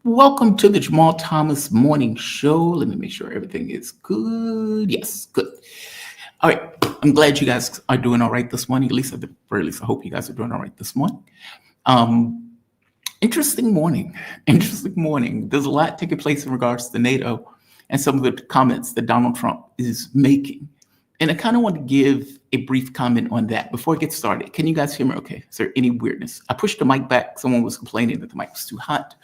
Welcome to the Jamal Thomas Morning Show. Let me make sure everything is good. Yes, good. All right. I'm glad you guys are doing all right this morning. At least, at the very least, I hope you guys are doing all right this morning. Um, Interesting morning. Interesting morning. There's a lot taking place in regards to NATO and some of the comments that Donald Trump is making. And I kind of want to give a brief comment on that before I get started. Can you guys hear me okay? Is there any weirdness? I pushed the mic back. Someone was complaining that the mic was too hot.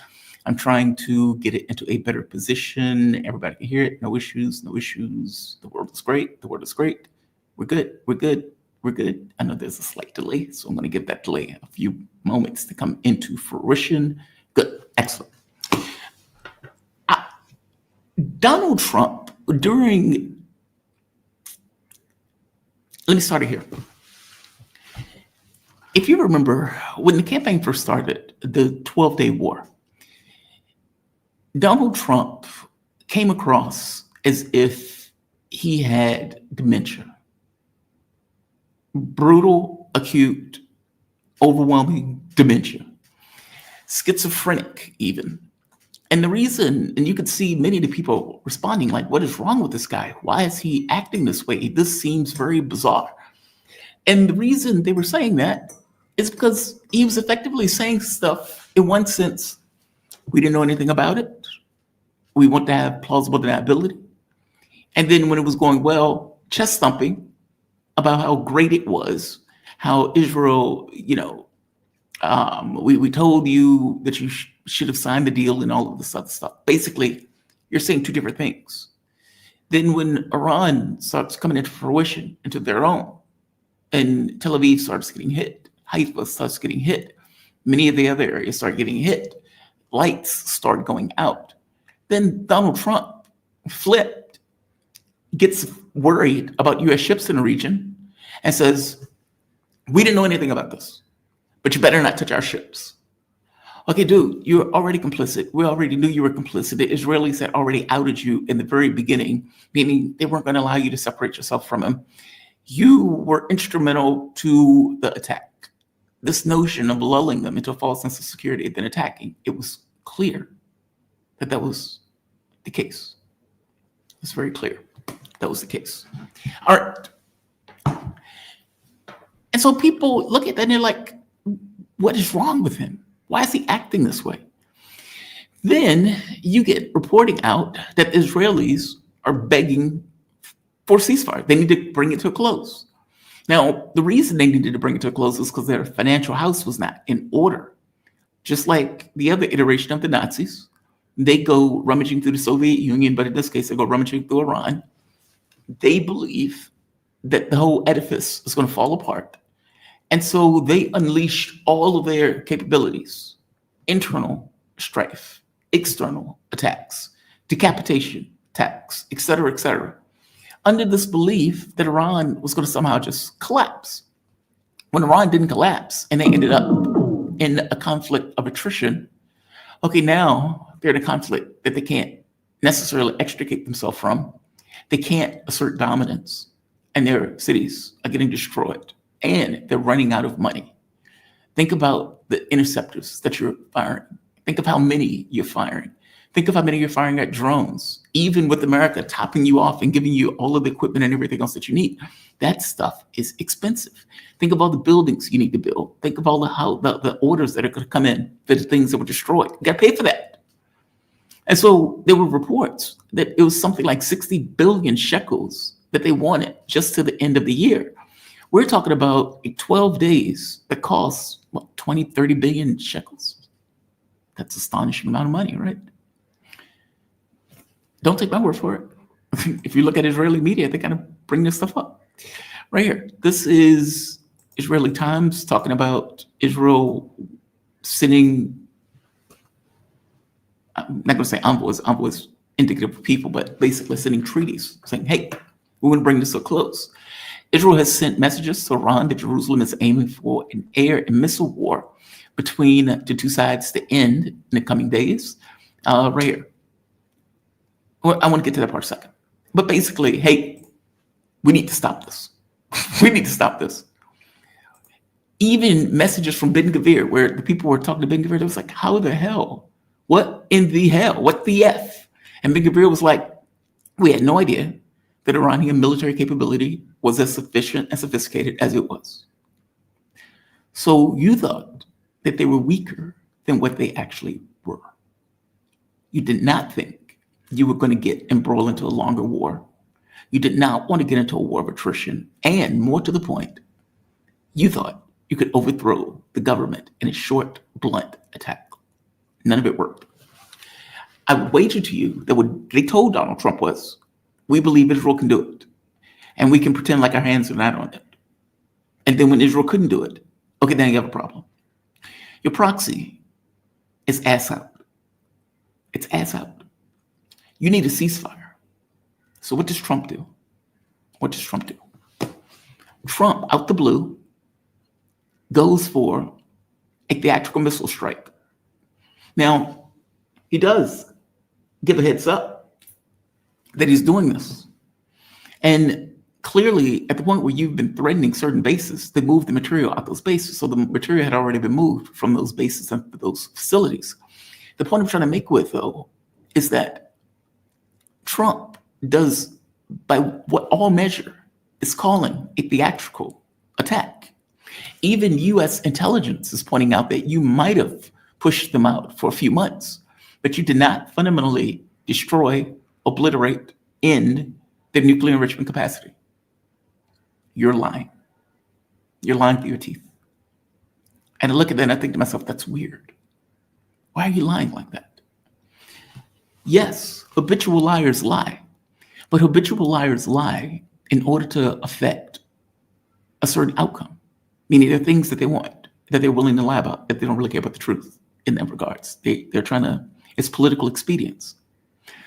I'm trying to get it into a better position. Everybody can hear it. No issues, no issues. The world is great. The world is great. We're good. We're good. We're good. I know there's a slight delay, so I'm going to give that delay a few moments to come into fruition. Good. Excellent. Donald Trump, let me start it here. If you remember, when the campaign first started, the 12-day war, Donald Trump came across as if he had dementia. Brutal, acute, overwhelming dementia. Schizophrenic, even. And the reason, and you could see many of the people responding like, what is wrong with this guy? Why is he acting this way? This seems very bizarre. And the reason they were saying that is because he was effectively saying stuff, in one sense, we didn't know anything about it. We want to have plausible deniability. And then when it was going well, chest thumping about how great it was, how Israel, we told you that you should have signed the deal and all of this other stuff. Basically, you're saying two different things. Then when Iran starts coming into fruition, into their own, and Tel Aviv starts getting hit, Haifa starts getting hit, many of the other areas start getting hit, lights start going out. Then Donald Trump flipped, gets worried about U.S. ships in the region and says, we didn't know anything about this, but you better not touch our ships. Okay, dude, you're already complicit. We already knew you were complicit. The Israelis had already outed you in the very beginning, meaning they weren't going to allow you to separate yourself from them. You were instrumental to the attack. This notion of lulling them into a false sense of security and then attacking, it was clear that was the case. It's very clear that was the case. All right. And so people look at that and they're like, what is wrong with him? Why is he acting this way? Then you get reporting out that the Israelis are begging for ceasefire. They need to bring it to a close. Now, the reason they needed to bring it to a close is because their financial house was not in order. Just like the other iteration of the Nazis, they go rummaging through the Soviet Union, but in this case, they go rummaging through Iran. They believe that the whole edifice is going to fall apart. And so they unleashed all of their capabilities, internal strife, external attacks, decapitation attacks, et cetera, under this belief that Iran was going to somehow just collapse. When Iran didn't collapse and they ended up in a conflict of attrition, okay, now they're in a conflict that they can't necessarily extricate themselves from. They can't assert dominance, and their cities are getting destroyed, and they're running out of money. Think about the interceptors that you're firing. Think of how many you're firing. Think of how many you're firing at drones, even with America topping you off and giving you all of the equipment and everything else that you need. That stuff is expensive. Think of all the buildings you need to build. Think of all the orders that are going to come in for the things that were destroyed. You got to pay for that. And so there were reports that it was something like 60 billion shekels that they wanted just to the end of the year. We're talking about 12 days that costs, 20, 30 billion shekels. That's an astonishing amount of money, right? Don't take my word for it. If you look at Israeli media, they kind of bring this stuff up. Right here. This is Israeli Times talking about Israel sending, I'm not going to say envoys indicative of people, but basically sending treaties saying, hey, we want to bring this to a close. Israel has sent messages to Iran that Jerusalem is aiming for an air and missile war between the two sides to end in the coming days. Right here. Well, I want to get to that part in a second. But basically, hey, we need to stop this. We need to stop this. Even messages from Ben Gvir, where the people were talking to Ben Gvir, they was like, how the hell What in the hell? What the F? And Ben Gvir was like, we had no idea that Iranian military capability was as sufficient and sophisticated as it was. So you thought that they were weaker than what they actually were. You did not think you were going to get embroiled into a longer war. You did not want to get into a war of attrition. And more to the point, you thought you could overthrow the government in a short, blunt attack. None of it worked. I would wager to you that what they told Donald Trump was, we believe Israel can do it. And we can pretend like our hands are not on it. And then when Israel couldn't do it, okay, then you have a problem. Your proxy is ass out. It's ass out. You need a ceasefire. So what does Trump do? What does Trump do? Trump, out the blue, goes for a theatrical missile strike. Now, he does give a heads up that he's doing this. And clearly, at the point where you've been threatening certain bases, they moved the material out those bases. So the material had already been moved from those bases into those facilities. The point I'm trying to make with, though, is that Trump does, by what all measure, is calling a theatrical attack. Even U.S. intelligence is pointing out that you might have pushed them out for a few months, but you did not fundamentally destroy, obliterate, end their nuclear enrichment capacity. You're lying. You're lying through your teeth. And I look at that and I think to myself, that's weird. Why are you lying like that? Yes, habitual liars lie, but habitual liars lie in order to affect a certain outcome, meaning there are things that they want, that they're willing to lie about, that they don't really care about the truth in that regards. They're trying to, it's political expedience.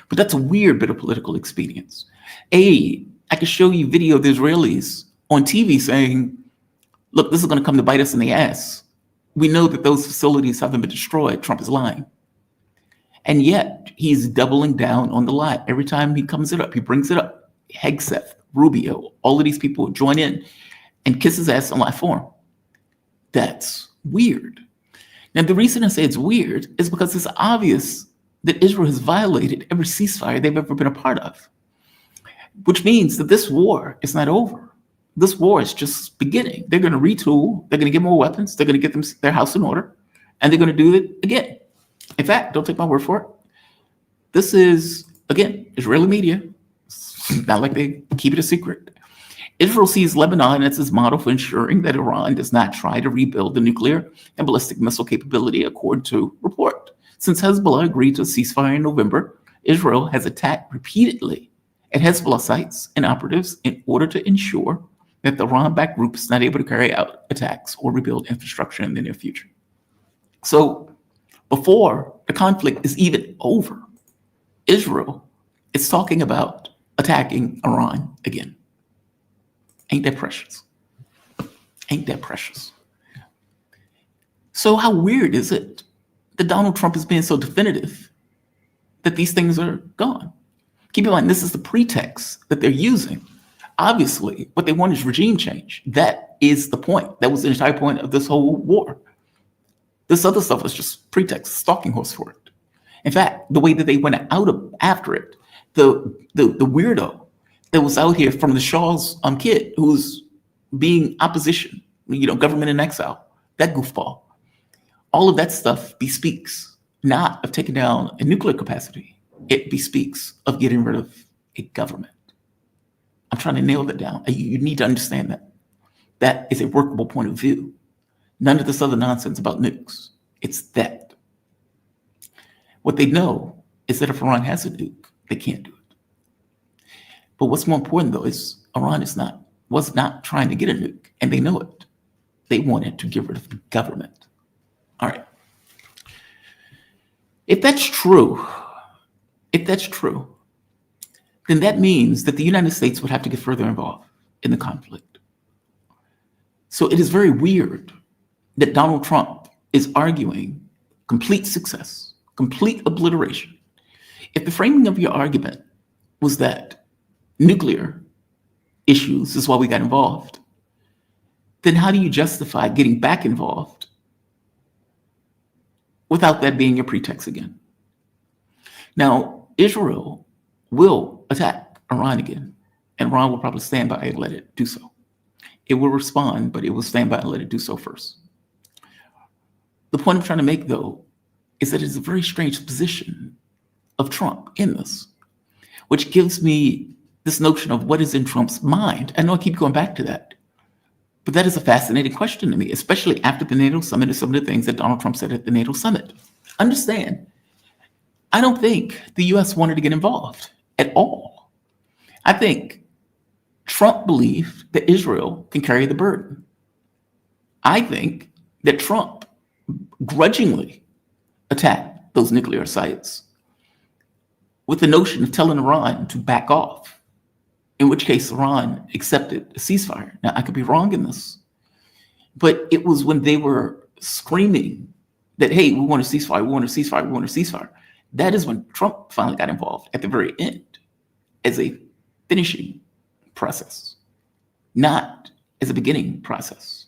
But that's a weird bit of political expedience. I could show you video of the Israelis on TV saying, look, this is going to come to bite us in the ass. We know that those facilities haven't been destroyed. Trump is lying. And yet he's doubling down on the lie. Every time he comes it up, he brings it up. Hegseth, Rubio, all of these people join in and kiss his ass on live form. That's weird. Now, the reason I say it's weird is because it's obvious that Israel has violated every ceasefire they've ever been a part of, which means that this war is not over. This war is just beginning. They're going to retool. They're going to get more weapons. They're going to get their house in order, and they're going to do it again. In fact, don't take my word for it. This is, again, Israeli media. It's not like they keep it a secret. Israel sees Lebanon as its model for ensuring that Iran does not try to rebuild the nuclear and ballistic missile capability, according to report. Since Hezbollah agreed to a ceasefire in November, Israel has attacked repeatedly at Hezbollah sites and operatives in order to ensure that the Iran-backed group is not able to carry out attacks or rebuild infrastructure in the near future. So before the conflict is even over, Israel is talking about attacking Iran again. Ain't that precious? Ain't that precious? So how weird is it that Donald Trump is being so definitive that these things are gone? Keep in mind, this is the pretext that they're using. Obviously, what they want is regime change. That is the point. That was the entire point of this whole war. This other stuff was just pretext, stalking horse for it. In fact, the way that they went after it, the weirdo that was out here from the Shaw's kid who's being opposition, government in exile, that goofball. All of that stuff bespeaks not of taking down a nuclear capacity. It bespeaks of getting rid of a government. I'm trying to nail that down. You need to understand that. That is a workable point of view. None of this other nonsense about nukes. It's that. What they know is that if Iran has a nuke, they can't do it. But what's more important, though, is Iran was not trying to get a nuke, and they know it. They wanted to get rid of the government. All right. If that's true, then that means that the United States would have to get further involved in the conflict. So it is very weird that Donald Trump is arguing complete success, complete obliteration. If the framing of your argument was that nuclear issues is why we got involved, then how do you justify getting back involved without that being your pretext again? Now, Israel will attack Iran again, and Iran will probably stand by and let it do so. It will respond, but it will stand by and let it do so first. The point I'm trying to make, though, is that it's a very strange position of Trump in this, which gives me this notion of what is in Trump's mind. I know I keep going back to that, but that is a fascinating question to me, especially after the NATO summit and some of the things that Donald Trump said at the NATO summit. Understand, I don't think the US wanted to get involved at all. I think Trump believed that Israel can carry the burden. I think that Trump grudgingly attacked those nuclear sites with the notion of telling Iran to back off, in which case Iran accepted a ceasefire. Now, I could be wrong in this, but it was when they were screaming that, hey, we want a ceasefire, we want a ceasefire, we want a ceasefire. That is when Trump finally got involved at the very end as a finishing process, not as a beginning process.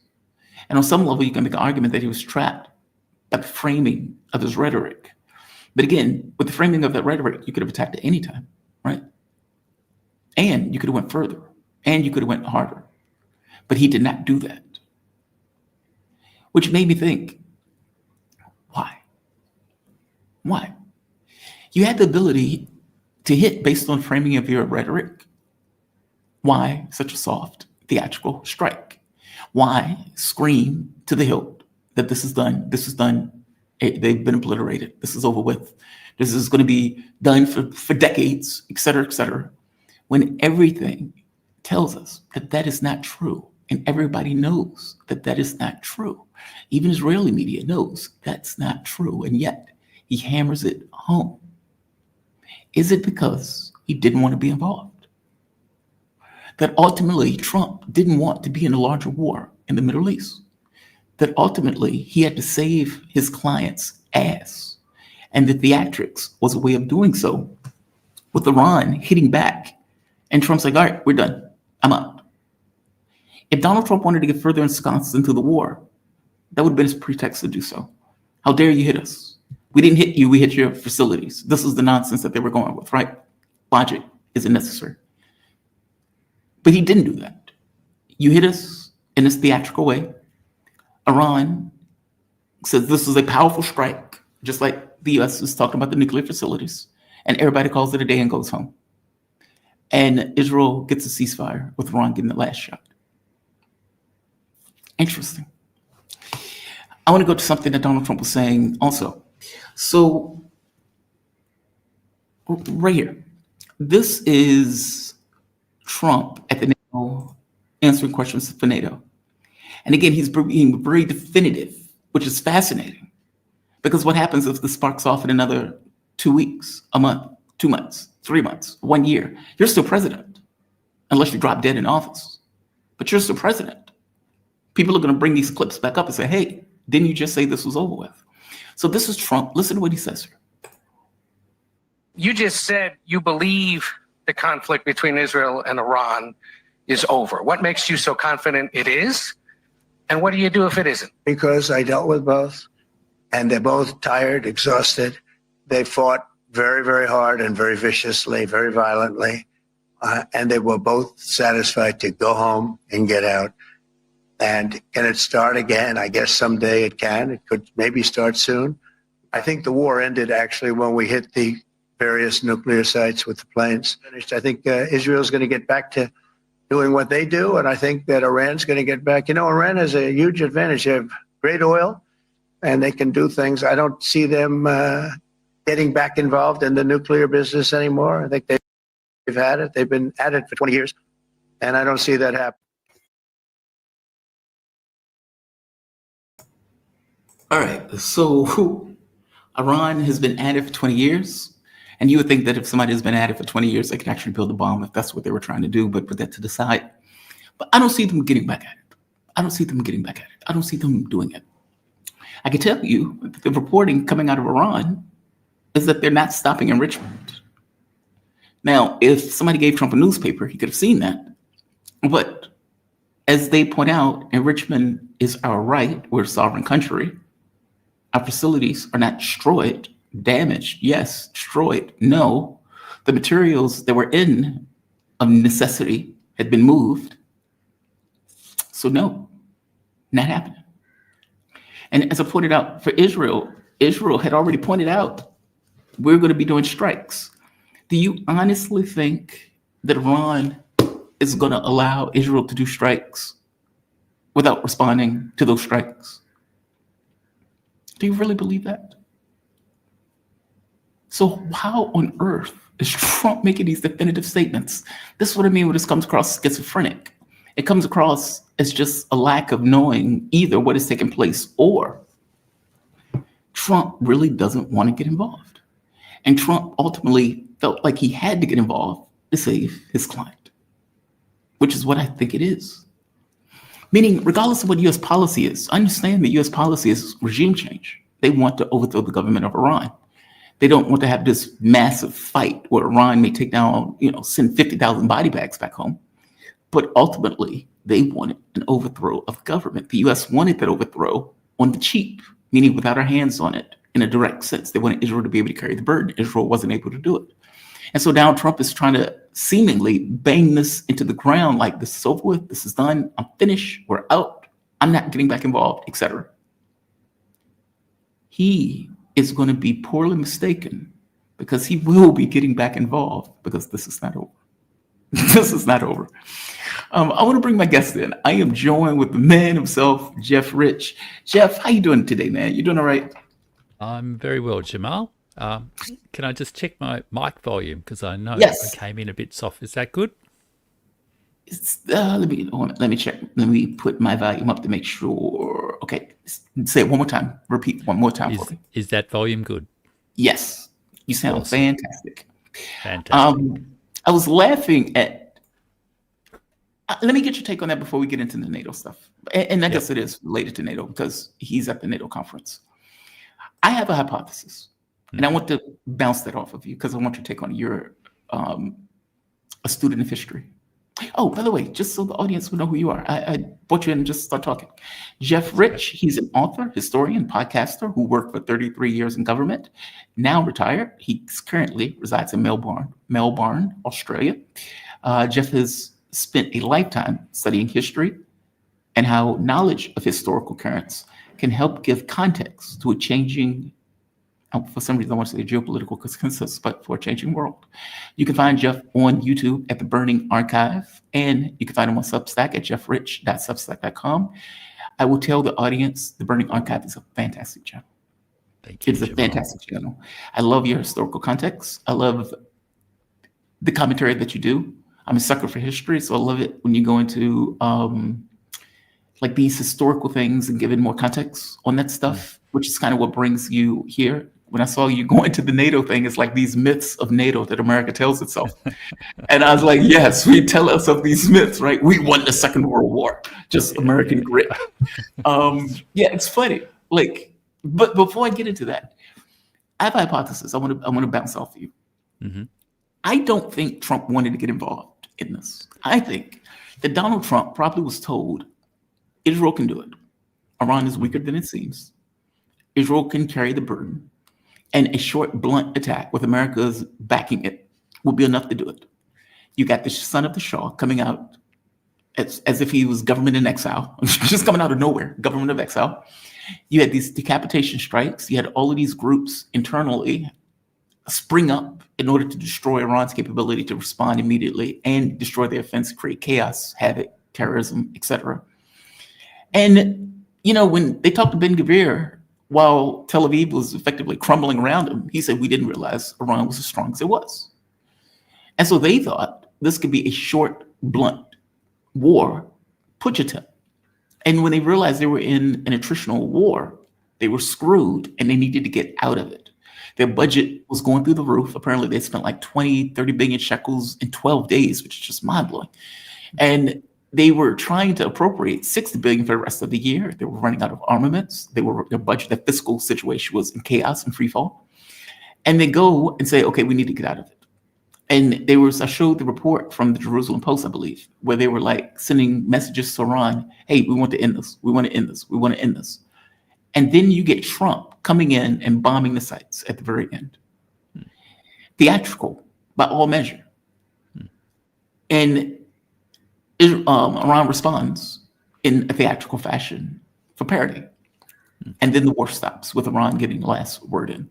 And on some level, you can make an argument that he was trapped by the framing of his rhetoric. But again, with the framing of that rhetoric, you could have attacked at any time, right? And you could have went further, and you could have went harder. But he did not do that, which made me think, why? Why? You had the ability to hit based on framing of your rhetoric. Why such a soft theatrical strike? Why scream to the hilt that this is done, they've been obliterated, this is over with, this is going to be done for decades, et cetera, when everything tells us that that is not true, and everybody knows that that is not true. Even Israeli media knows that's not true, and yet he hammers it home. Is it because he didn't want to be involved? That ultimately Trump didn't want to be in a larger war in the Middle East? That ultimately he had to save his client's ass, and the theatrics was a way of doing so, with Iran hitting back, and Trump's like, all right, we're done, I'm out. If Donald Trump wanted to get further ensconced into the war, that would have been his pretext to do so. How dare you hit us? We didn't hit you, we hit your facilities. This is the nonsense that they were going with, right? Logic isn't necessary. But he didn't do that. You hit us in this theatrical way. Iran says this is a powerful strike, just like the US is talking about the nuclear facilities, and everybody calls it a day and goes home. And Israel gets a ceasefire with Iran getting the last shot. Interesting. I want to go to something that Donald Trump was saying also. So, right here, this is Trump at the NATO answering questions for NATO. And again, he's being very definitive, which is fascinating, because what happens if this sparks off in another 2 weeks, a month, 2 months, 3 months, 1 year? You're still president, unless you drop dead in office, but you're still president. People are going to bring these clips back up and say, hey, didn't you just say this was over with? So this is Trump. Listen to what he says here. You just said you believe the conflict between Israel and Iran is over. What makes you so confident it is? And what do you do if it isn't? Because I dealt with both, and they're both tired, exhausted. They fought very, very hard and very viciously, very violently. And they were both satisfied to go home and get out. And can it start again? I guess someday it can. It could maybe start soon. I think the war ended actually when we hit the various nuclear sites with the planes. I think Israel's going to get back to doing what they do, and I think that Iran's going to get back. You know, Iran has a huge advantage. They have great oil, and they can do things. I don't see them getting back involved in the nuclear business anymore. I think they've had it. They've been at it for 20 years, and I don't see that happen. All right, so Iran has been at it for 20 years, and you would think that if somebody has been at it for 20 years, they could actually build a bomb if that's what they were trying to do, but put that to the side. But I don't see them getting back at it. I don't see them doing it. I can tell you the reporting coming out of Iran is that they're not stopping enrichment. Now, if somebody gave Trump a newspaper, he could have seen that. But as they point out, enrichment is our right. We're a sovereign country. Our facilities are not destroyed damaged? Yes. Destroyed? No. The materials that were in of necessity had been moved. So no, not happening. And as I pointed out for Israel, Israel had already pointed out, we're going to be doing strikes. Do you honestly think that Iran is going to allow Israel to do strikes without responding to those strikes? Do you really believe that? So how on earth is Trump making these definitive statements? This is what I mean when this comes across schizophrenic. It comes across as just a lack of knowing either what is taking place or Trump really doesn't want to get involved. And Trump ultimately felt like he had to get involved to save his client, which is what I think it is. Meaning, regardless of what U.S. policy is, I understand that U.S. policy is regime change. They want to overthrow the government of Iran. They don't want to have this massive fight where Iran may take down, send 50,000 body bags back home. But ultimately, they wanted an overthrow of government. The U.S. wanted that overthrow on the cheap, meaning without our hands on it in a direct sense. They wanted Israel to be able to carry the burden. Israel wasn't able to do it. And so now Trump is trying to seemingly bang this into the ground like this is over with, this is done, I'm finished, we're out, I'm not getting back involved, etc. He is going to be poorly mistaken because he will be getting back involved because this is not over. This is not over. I want to bring my guest in. I am joined with the man himself, Jeff Rich. Jeff, how you doing today, man? You doing all right? I'm very well, Jamal. Can I just check my mic volume? Because I know Yes. I came in a bit soft. Is that good? Let me check. Let me put my volume up to make sure. Okay, say it one more time. Repeat one more time for me. Is that volume good? Yes, you sound Awesome. fantastic. Fantastic. I was laughing at. Let me get your take on that before we get into the NATO stuff. And I guess it is related to NATO because he's at the NATO conference. I have a hypothesis, and I want to bounce that off of you because I want your take on it. You're a student of history. Oh, by the way, just so the audience will know who you are, I brought you in and just start talking. Jeff Rich, he's an author, historian, podcaster who worked for 33 years in government, now retired. He currently resides in Melbourne, Australia. Jeff has spent a lifetime studying history and how knowledge of historical currents can help give context to a changing, for some reason I want to say geopolitical consensus, but for a changing world. You can find Jeff on YouTube at The Burning Archive, and you can find him on Substack at jeffrich.substack.com. I will tell the audience The Burning Archive is a fantastic channel. Thank you, It's a Jamal. fantastic channel. I love your historical context. I love the commentary that you do. I'm a sucker for history, so I love it when you go into like these historical things and give it more context on that stuff, which is kind of what brings you here. When I saw you going to the NATO thing, it's like these myths of NATO that America tells itself. And I was like, yes, we tell us of these myths, right? We won the Second World War, just American grit. Yeah, it's funny. Like, but before I get into that, I have a hypothesis I want to bounce off of you. Mhm. I don't think Trump wanted to get involved in this. I think that Donald Trump probably was told Israel can do it. Iran is weaker than it seems. Israel can carry the burden. And a short, blunt attack with America's backing it will be enough to do it. You got the son of the Shah coming out as if he was government in exile, just coming out of nowhere, government of exile. You had these decapitation strikes. You had all of these groups internally spring up in order to destroy Iran's capability to respond immediately and destroy their offense, create chaos, havoc, terrorism, etc. And, when they talked to Ben-Gvir, while Tel Aviv was effectively crumbling around him, he said, we didn't realize Iran was as strong as it was. And so they thought this could be a short, blunt war putsch attempt. And when they realized they were in an attritional war, they were screwed and they needed to get out of it. Their budget was going through the roof. Apparently they spent like 20, 30 billion shekels in 12 days, which is just mind blowing. And they were trying to appropriate 60 billion for the rest of the year. They were running out of armaments. Their budget, their fiscal situation was in chaos and free fall. And they go and say, okay, we need to get out of it. And I showed the report from the Jerusalem Post, I believe, where they were like sending messages to Iran, hey, we want to end this. We want to end this. We want to end this. And then you get Trump coming in and bombing the sites at the very end. Theatrical by all measure. And Iran responds in a theatrical fashion for parody. And then the war stops with Iran getting the last word in.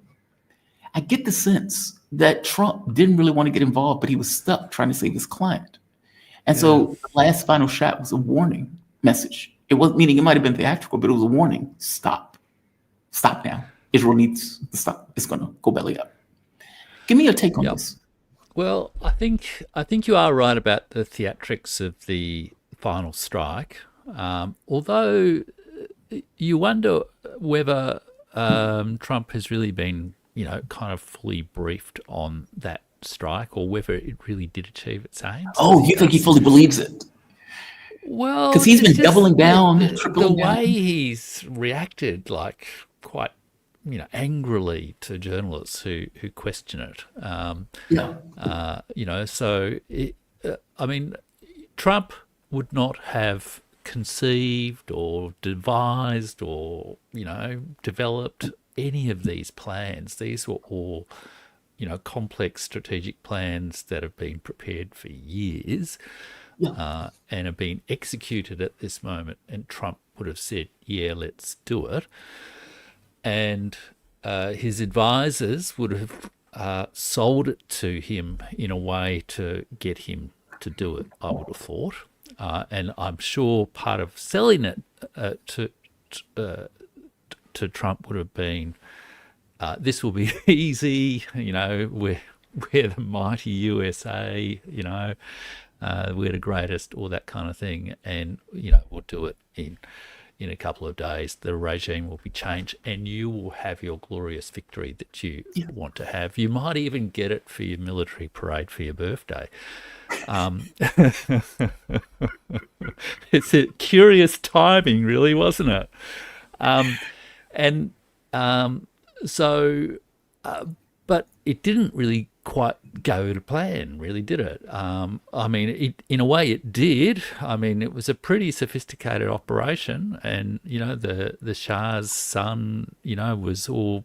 I get the sense that Trump didn't really want to get involved, but he was stuck trying to save his client. And so the last final shot was a warning message. It wasn't, meaning it might have been theatrical, but it was a warning. Stop. Stop now. Israel needs to stop. It's going to go belly up. Give me your take on this. Well, I think you are right about the theatrics of the final strike. Although you wonder whether Trump has really been, kind of fully briefed on that strike, or whether it really did achieve its aims. Oh, you think he fully believes it? Well, because he's been doubling down, tripling the down. way he's reacted, like quite, angrily to journalists who question it. So Trump would not have conceived or devised or developed any of these plans. These were all complex strategic plans that have been prepared for years and have been executed at this moment, and Trump would have said, yeah, let's do it. And his advisors would have sold it to him in a way to get him to do it, I would have thought. And I'm sure part of selling it to Trump would have been, this will be easy, we're the mighty USA, we're the greatest, all that kind of thing. And, we'll do it in a couple of days. The regime will be changed and you will have your glorious victory that you want to have. You might even get it for your military parade for your birthday. It's a curious timing, really, wasn't it? But it didn't really quite go to plan, really, did it? In a way it did. It was a pretty sophisticated operation, and, the Shah's son, was all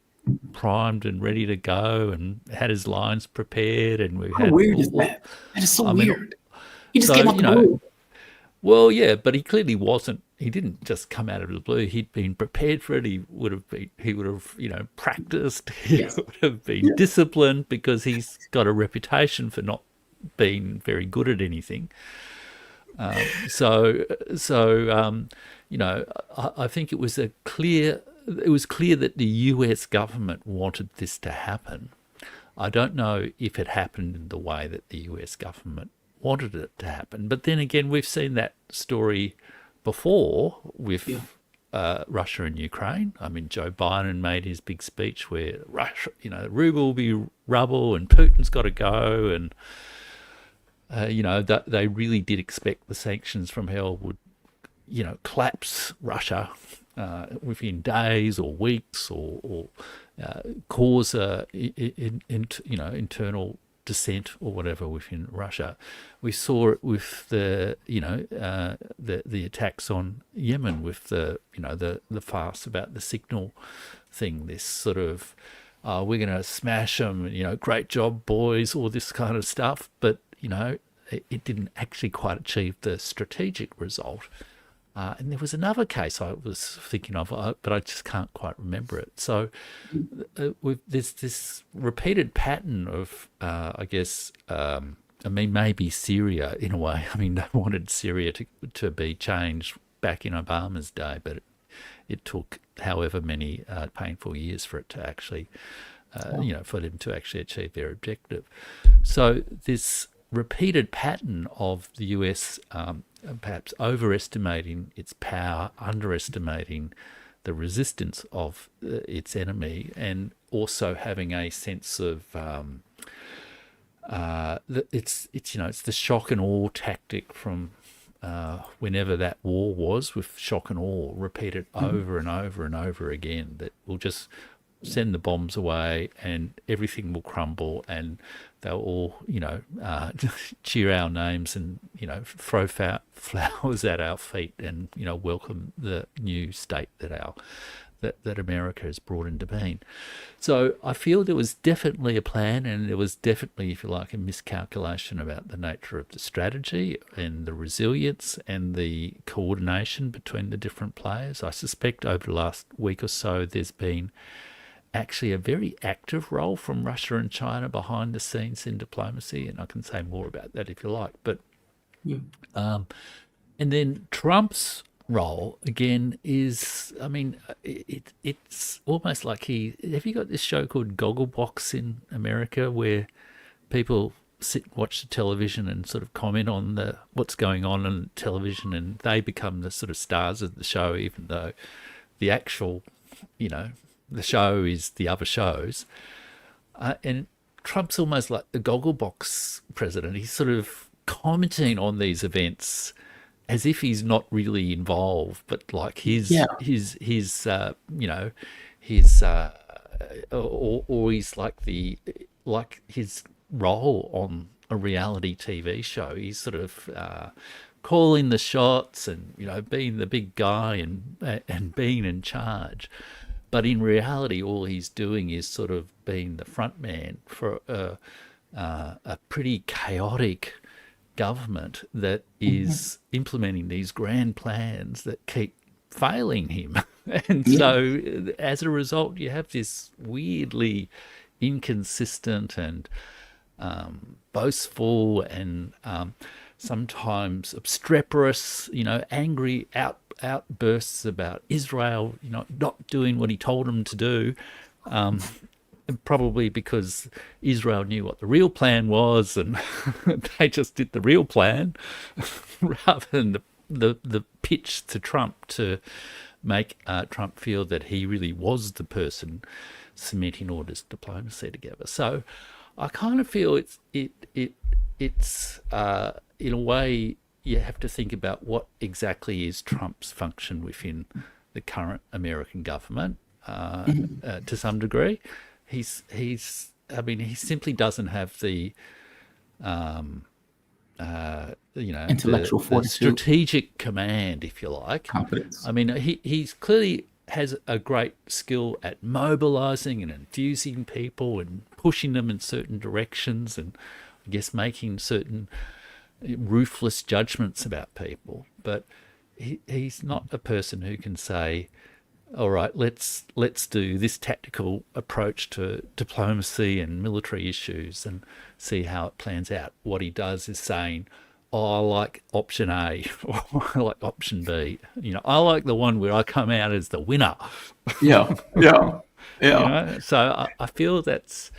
primed and ready to go and had his lines prepared, and we had... How weird is that? That is so weird. He just came out the blue. Well, yeah, but he clearly wasn't. He didn't just come out of the blue. He'd been prepared for it. He would have, practiced. He would have been disciplined, because he's got a reputation for not being very good at anything. I think it was clear that the US government wanted this to happen. I don't know if it happened in the way that the US government wanted it to happen. But then again, we've seen that story before with Russia and Ukraine. Joe Biden made his big speech where Russia, ruble will be rubble and Putin's got to go. And, that they really did expect the sanctions from hell would, collapse Russia within days or weeks, or cause internal dissent or whatever within Russia. We saw it with the attacks on Yemen, with the farce about the signal thing, this sort of we're going to smash them, great job boys, all this kind of stuff, but it didn't actually quite achieve the strategic result. And there was another case I was thinking of, but I just can't quite remember it. So there's this repeated pattern of, maybe Syria in a way. They wanted Syria to be changed back in Obama's day, but it took however many painful years for it to actually, for them to actually achieve their objective. So this repeated pattern of the US perhaps overestimating its power, underestimating the resistance of its enemy, and also having a sense of it's the shock and awe tactic from whenever that war was, with shock and awe repeated over and over and over again, that will just send the bombs away and everything will crumble, and they'll all, cheer our names and, throw flowers at our feet and, welcome the new state that that America has brought into being. So I feel there was definitely a plan, and there was definitely, if you like, a miscalculation about the nature of the strategy and the resilience and the coordination between the different players. I suspect over the last week or so there's been actually a very active role from Russia and China behind the scenes in diplomacy, and I can say more about that if you like. But and then Trump's role again is, I mean, it's almost like have you got this show called Gogglebox in America where people sit and watch the television and sort of comment on what's going on television, and they become the sort of stars of the show, even though the actual, the show is the other shows. And Trump's almost like the Gogglebox president. He's sort of commenting on these events as if he's not really involved, but like his or he's like his role on a reality TV show. He's sort of calling the shots and being the big guy and being in charge. But in reality, all he's doing is sort of being the front man for a pretty chaotic government that is implementing these grand plans that keep failing him. And so as a result, you have this weirdly inconsistent and boastful and sometimes obstreperous, angry outbursts about Israel, not doing what he told them to do. Probably because Israel knew what the real plan was, and they just did the real plan rather than the pitch to Trump to make Trump feel that he really was the person cementing all this diplomacy together. So I kind of feel it's in a way you have to think about what exactly is Trump's function within the current American government to some degree. He simply doesn't have the intellectual the strategic command, if you like. Confidence. I mean, he's clearly has a great skill at mobilizing and enthusing people and pushing them in certain directions, and I guess making certain ruthless judgments about people. But he's not a person who can say, all right, let's do this tactical approach to diplomacy and military issues and see how it plans out. What he does is saying, I like option A or I like option B. I like the one where I come out as the winner. Yeah. So I feel that's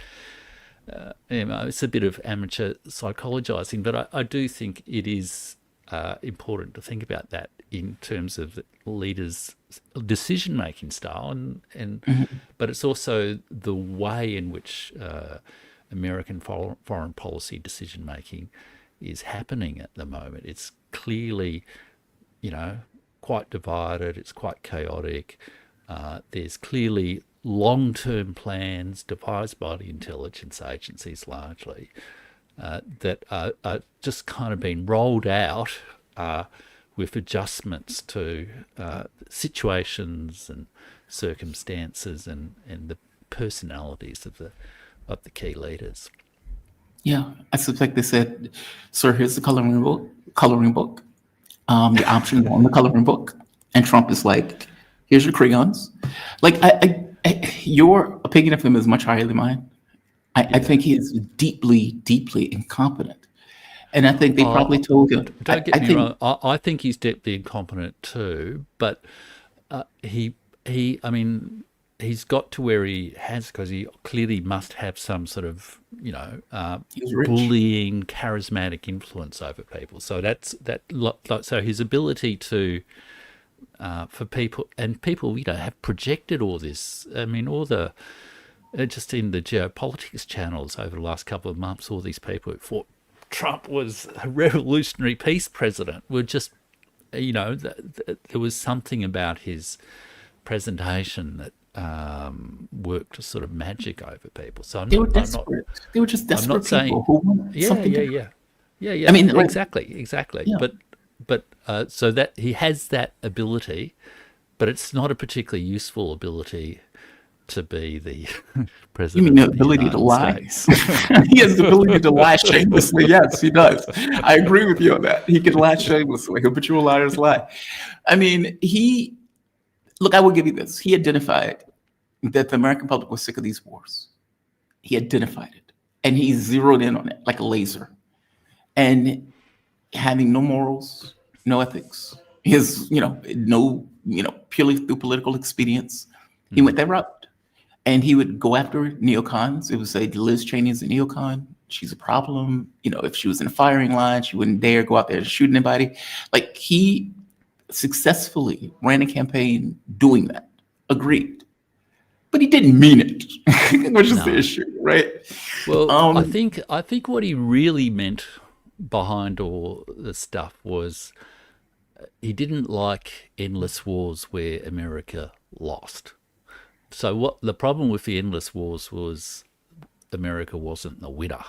it's a bit of amateur psychologizing, but I do think it is important to think about that in terms of the leaders' decision-making style, and but it's also the way in which American foreign policy decision-making is happening at the moment. It's clearly, quite divided. It's quite chaotic. There's clearly long-term plans devised by the intelligence agencies largely that are just kind of being rolled out with adjustments to situations and circumstances and the personalities of the key leaders. Yeah, I suspect they said, "Sir, here's the coloring book. The options on the coloring book," and Trump is like, "Here's your crayons." Like, your opinion of him is much higher than mine. I think he's deeply, deeply incompetent, and I think they probably told him. Don't get me wrong. I think he's deeply incompetent too, but he's got to where he has because he clearly must have some sort of bullying, charismatic influence over people. So so his ability to for people have projected all this. I mean, all the just in the geopolitics channels over the last couple of months, all these people who thought Trump was a revolutionary peace president were just, there was something about his presentation that worked sort of magic over people. So they were desperate. They were just desperate I'm not saying, people who wanted something different. Yeah. I mean, exactly. Yeah. But so that he has that ability, but it's not a particularly useful ability to be the You president mean the of the ability to United lie? States. He has the ability to lie shamelessly. Yes, he does. I agree with you on that. He can lie shamelessly. Habitual liars lie. I mean, look, I will give you this. He identified that the American public was sick of these wars. He identified it, and he zeroed in on it like a laser. And having no morals, no ethics, no, purely through political expedience, he went that route. And he would go after neocons. It would say Liz Cheney is a neocon. She's a problem. If she was in a firing line, she wouldn't dare go out there to shoot anybody. Like, he successfully ran a campaign doing that. Agreed. But he didn't mean it, which is the issue, right? Well, I think what he really meant behind all the stuff was he didn't like endless wars where America lost. So what the problem with the endless wars was America wasn't the winner.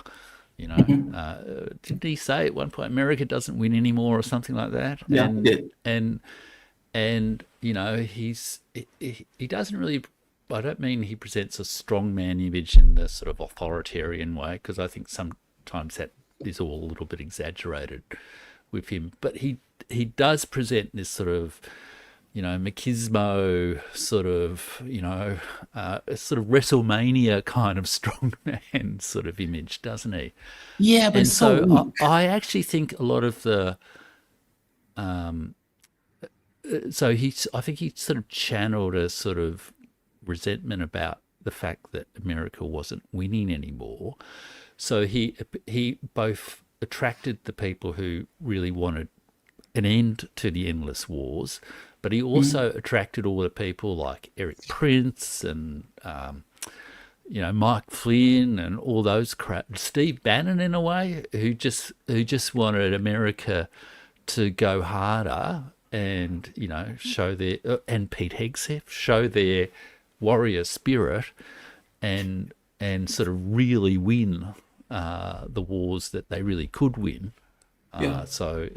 Didn't he say at one point America doesn't win anymore or something like that? Yeah, he did. And he doesn't really. I don't mean he presents a strongman image in the sort of authoritarian way, because I think sometimes that is all a little bit exaggerated with him. But he does present this sort of, machismo sort of, sort of WrestleMania kind of strongman sort of image, doesn't he? Yeah, but And it's so weak. I actually think a lot of the I think he sort of channeled a sort of resentment about the fact that America wasn't winning anymore. So he both attracted the people who really wanted an end to the endless wars, but he also attracted all the people like Eric Prince and Mike Flynn and all those Steve Bannon in a way, who just wanted America to go harder and show their and Pete Hegseth show their warrior spirit and sort of really win the wars that they really could win. So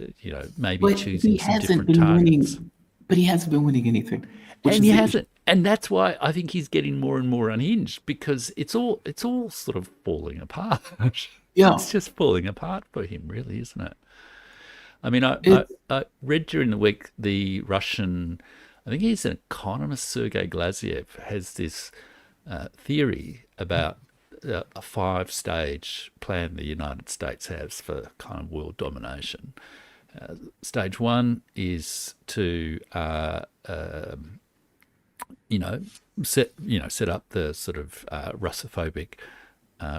maybe But choosing he some hasn't different been targets. winning. But he hasn't been winning anything. Which And is he the hasn't, and that's why I think he's getting more and more unhinged, because it's all sort of falling apart. Yeah. It's just falling apart for him, really, isn't it? I mean, I read during the week the Russian, I think he's an economist, Sergei Glaziev, has this theory about a 5-stage plan the United States has for kind of world domination. Stage 1 is to set up the sort of Russophobic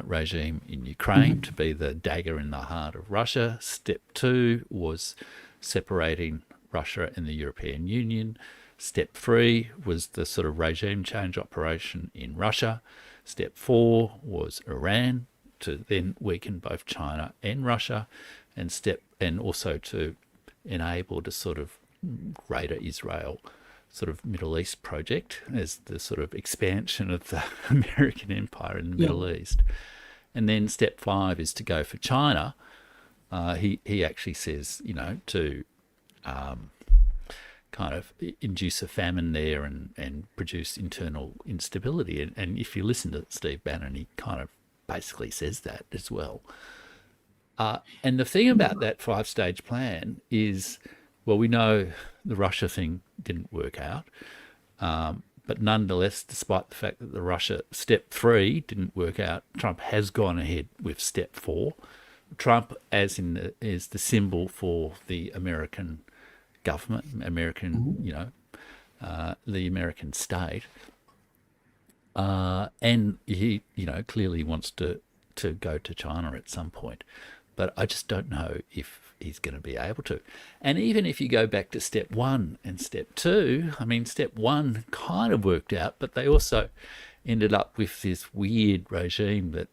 regime in Ukraine to be the dagger in the heart of Russia. Step 2 was separating Russia and the European Union. Step 3 was the sort of regime change operation in Russia. Step 4 was Iran, to then weaken both China and Russia, and also to enable the sort of greater Israel sort of Middle East project as the sort of expansion of the American empire in the Middle East. And then step 5 is to go for China. He actually says, to kind of induce a famine there and produce internal instability. And if you listen to Steve Bannon, he kind of basically says that as well. And the thing about that 5-stage plan is, well, we know the Russia thing didn't work out. But nonetheless, despite the fact that the Russia step 3 didn't work out, Trump has gone ahead with step 4. Trump is the symbol for the American government, the American state. And he, clearly wants to go to China at some point. But I just don't know if he's going to be able to. And even if you go back to step 1 and step 2, I mean, step 1 kind of worked out, but they also ended up with this weird regime that,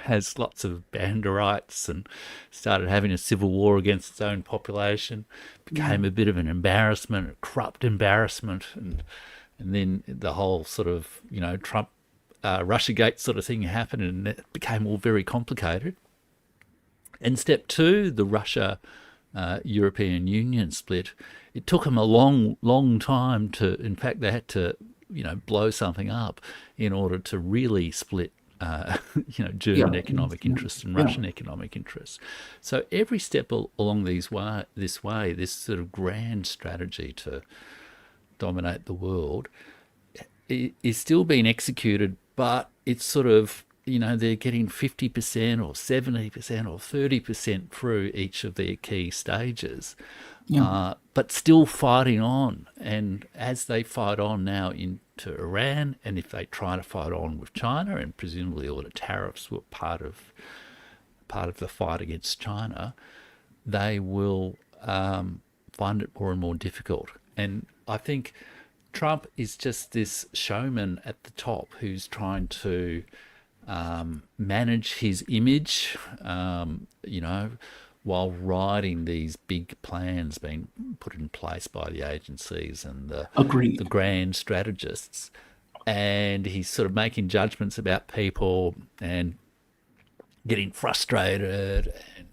has lots of banderites and started having a civil war against its own population, became a bit of an embarrassment, a corrupt embarrassment, and then the whole sort of, Trump, Russiagate sort of thing happened, and it became all very complicated. And step 2, the Russia European Union split, it took them a long time to, in fact, they had to, blow something up in order to really split, German economic interests and Russian economic interests. So every step along this sort of grand strategy to dominate the world is still being executed, but it's sort of, they're getting 50% or 70% or 30% through each of their key stages, but still fighting on. And as they fight on now into Iran, and if they try to fight on with China, and presumably all the tariffs were part of the fight against China, they will find it more and more difficult. And I think Trump is just this showman at the top who's trying to manage his image, while riding these big plans being put in place by the agencies and the grand strategists. And he's sort of making judgments about people and getting frustrated and,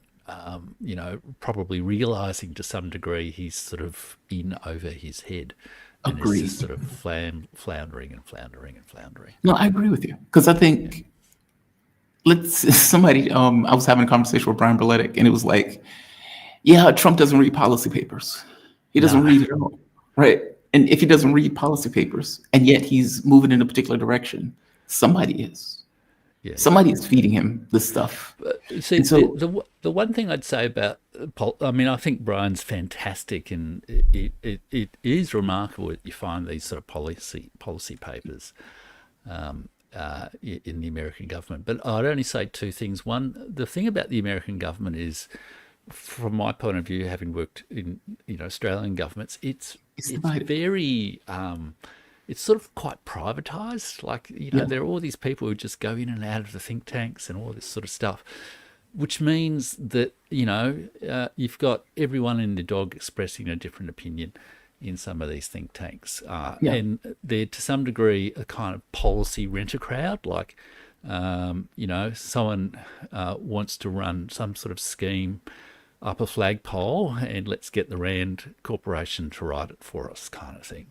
probably realizing to some degree he's sort of in over his head. And it's just sort of floundering and floundering and floundering. No, I agree with you. Because I think I was having a conversation with Brian Berletic, and it was like, yeah, Trump doesn't read policy papers. He doesn't read it all, right? And if he doesn't read policy papers, and yet he's moving in a particular direction, somebody is. Yeah. Somebody is feeding him this stuff. See, the one thing I'd say about, I think Brian's fantastic, and it is remarkable that you find these sort of policy papers in the American government. But I'd only say two things. One, the thing about the American government is, from my point of view, having worked in Australian governments, it's very it's sort of quite privatized. Like, there are all these people who just go in and out of the think tanks and all this sort of stuff, which means that, you've got everyone and their dog expressing a different opinion in some of these think tanks. And they're to some degree a kind of policy rent-a-crowd. Like, someone wants to run some sort of scheme up a flagpole and let's get the Rand Corporation to write it for us, kind of thing.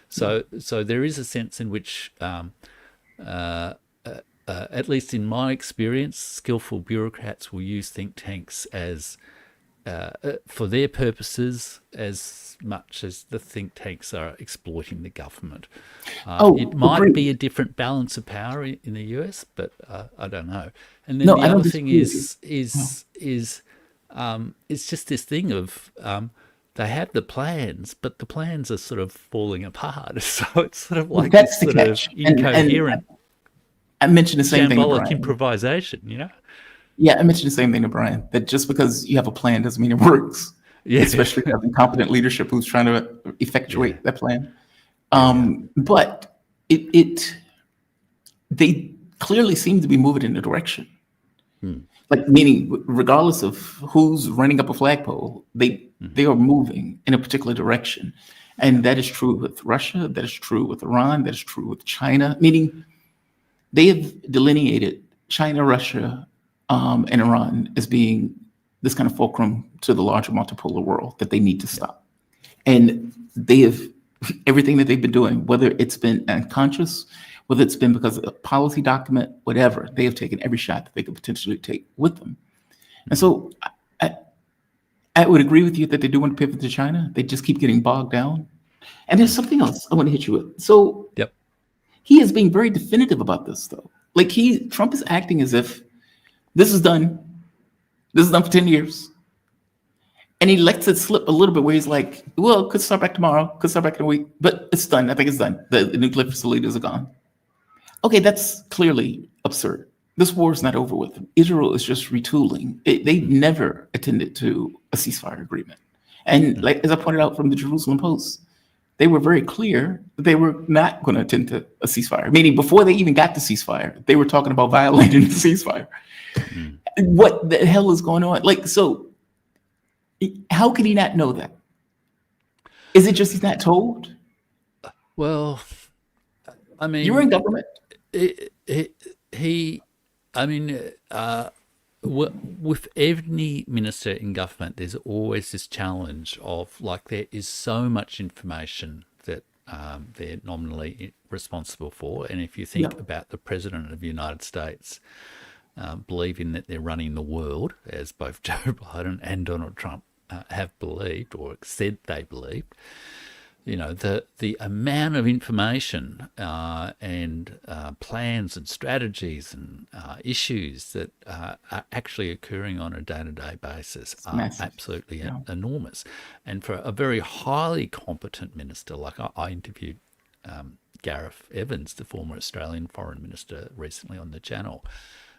So there is a sense in which, at least in my experience, skillful bureaucrats will use think tanks as for their purposes as much as the think tanks are exploiting the government. It might be a different balance of power in the US, but I don't know. And then the other thing is it's just this thing of they have the plans, but the plans are sort of falling apart. So it's sort of like this sort of incoherent, I mentioned the same thing to Brian. Improvisation, Yeah, I mentioned the same thing to Brian, that just because you have a plan doesn't mean it works. Yeah. Especially if you have incompetent leadership who's trying to effectuate that plan. But they clearly seem to be moving in a direction. Like, meaning regardless of who's running up a flagpole, they are moving in a particular direction. And that is true with Russia, that is true with Iran, that is true with China, meaning they have delineated China, Russia, and Iran as being this kind of fulcrum to the larger multipolar world that they need to stop. And they have everything that they've been doing, whether it's been unconscious, whether it's been because of a policy document, whatever, they have taken every shot that they could potentially take with them. And so I would agree with you that they do want to pivot to China. They just keep getting bogged down. And there's something else I want to hit you with. So he is being very definitive about this, though. Like, Trump is acting as if this is done. This is done for 10 years. And he lets it slip a little bit where he's like, well, could start back tomorrow, could start back in a week, but it's done. I think it's done. The nuclear facilities are gone. Okay, that's clearly absurd. This war is not over with. Israel is just retooling. They never attended to a ceasefire agreement. And like, as I pointed out from the Jerusalem Post, they were very clear that they were not going to attend to a ceasefire, meaning before they even got to ceasefire, they were talking about violating the ceasefire. What the hell is going on? Like, so how could he not know that? Is it just he's not told? Well, I mean, you're in government. with any minister in government, there's always this challenge of, like, there is so much information that they're nominally responsible for. And if you think about the President of the United States believing that they're running the world, as both Joe Biden and Donald Trump have believed or said they believed, you know, the amount of information and plans and strategies and issues that are actually occurring on a day-to-day basis are absolutely enormous. And for a very highly competent minister, like I interviewed Gareth Evans, the former Australian foreign minister, recently on the channel,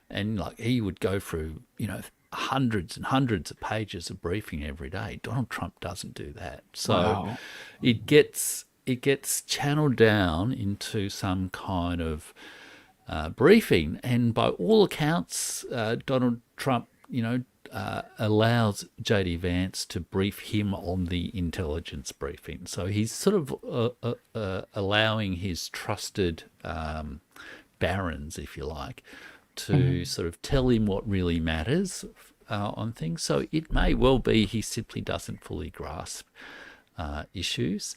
and like he would go through, you know, hundreds and hundreds of pages of briefing every day. Donald Trump doesn't do that. So it gets channeled down into some kind of briefing. And by all accounts, Donald Trump, you know, allows JD Vance to brief him on the intelligence briefing. So he's sort of allowing his trusted barons, if you like, to sort of tell him what really matters on things. So it may well be he simply doesn't fully grasp issues.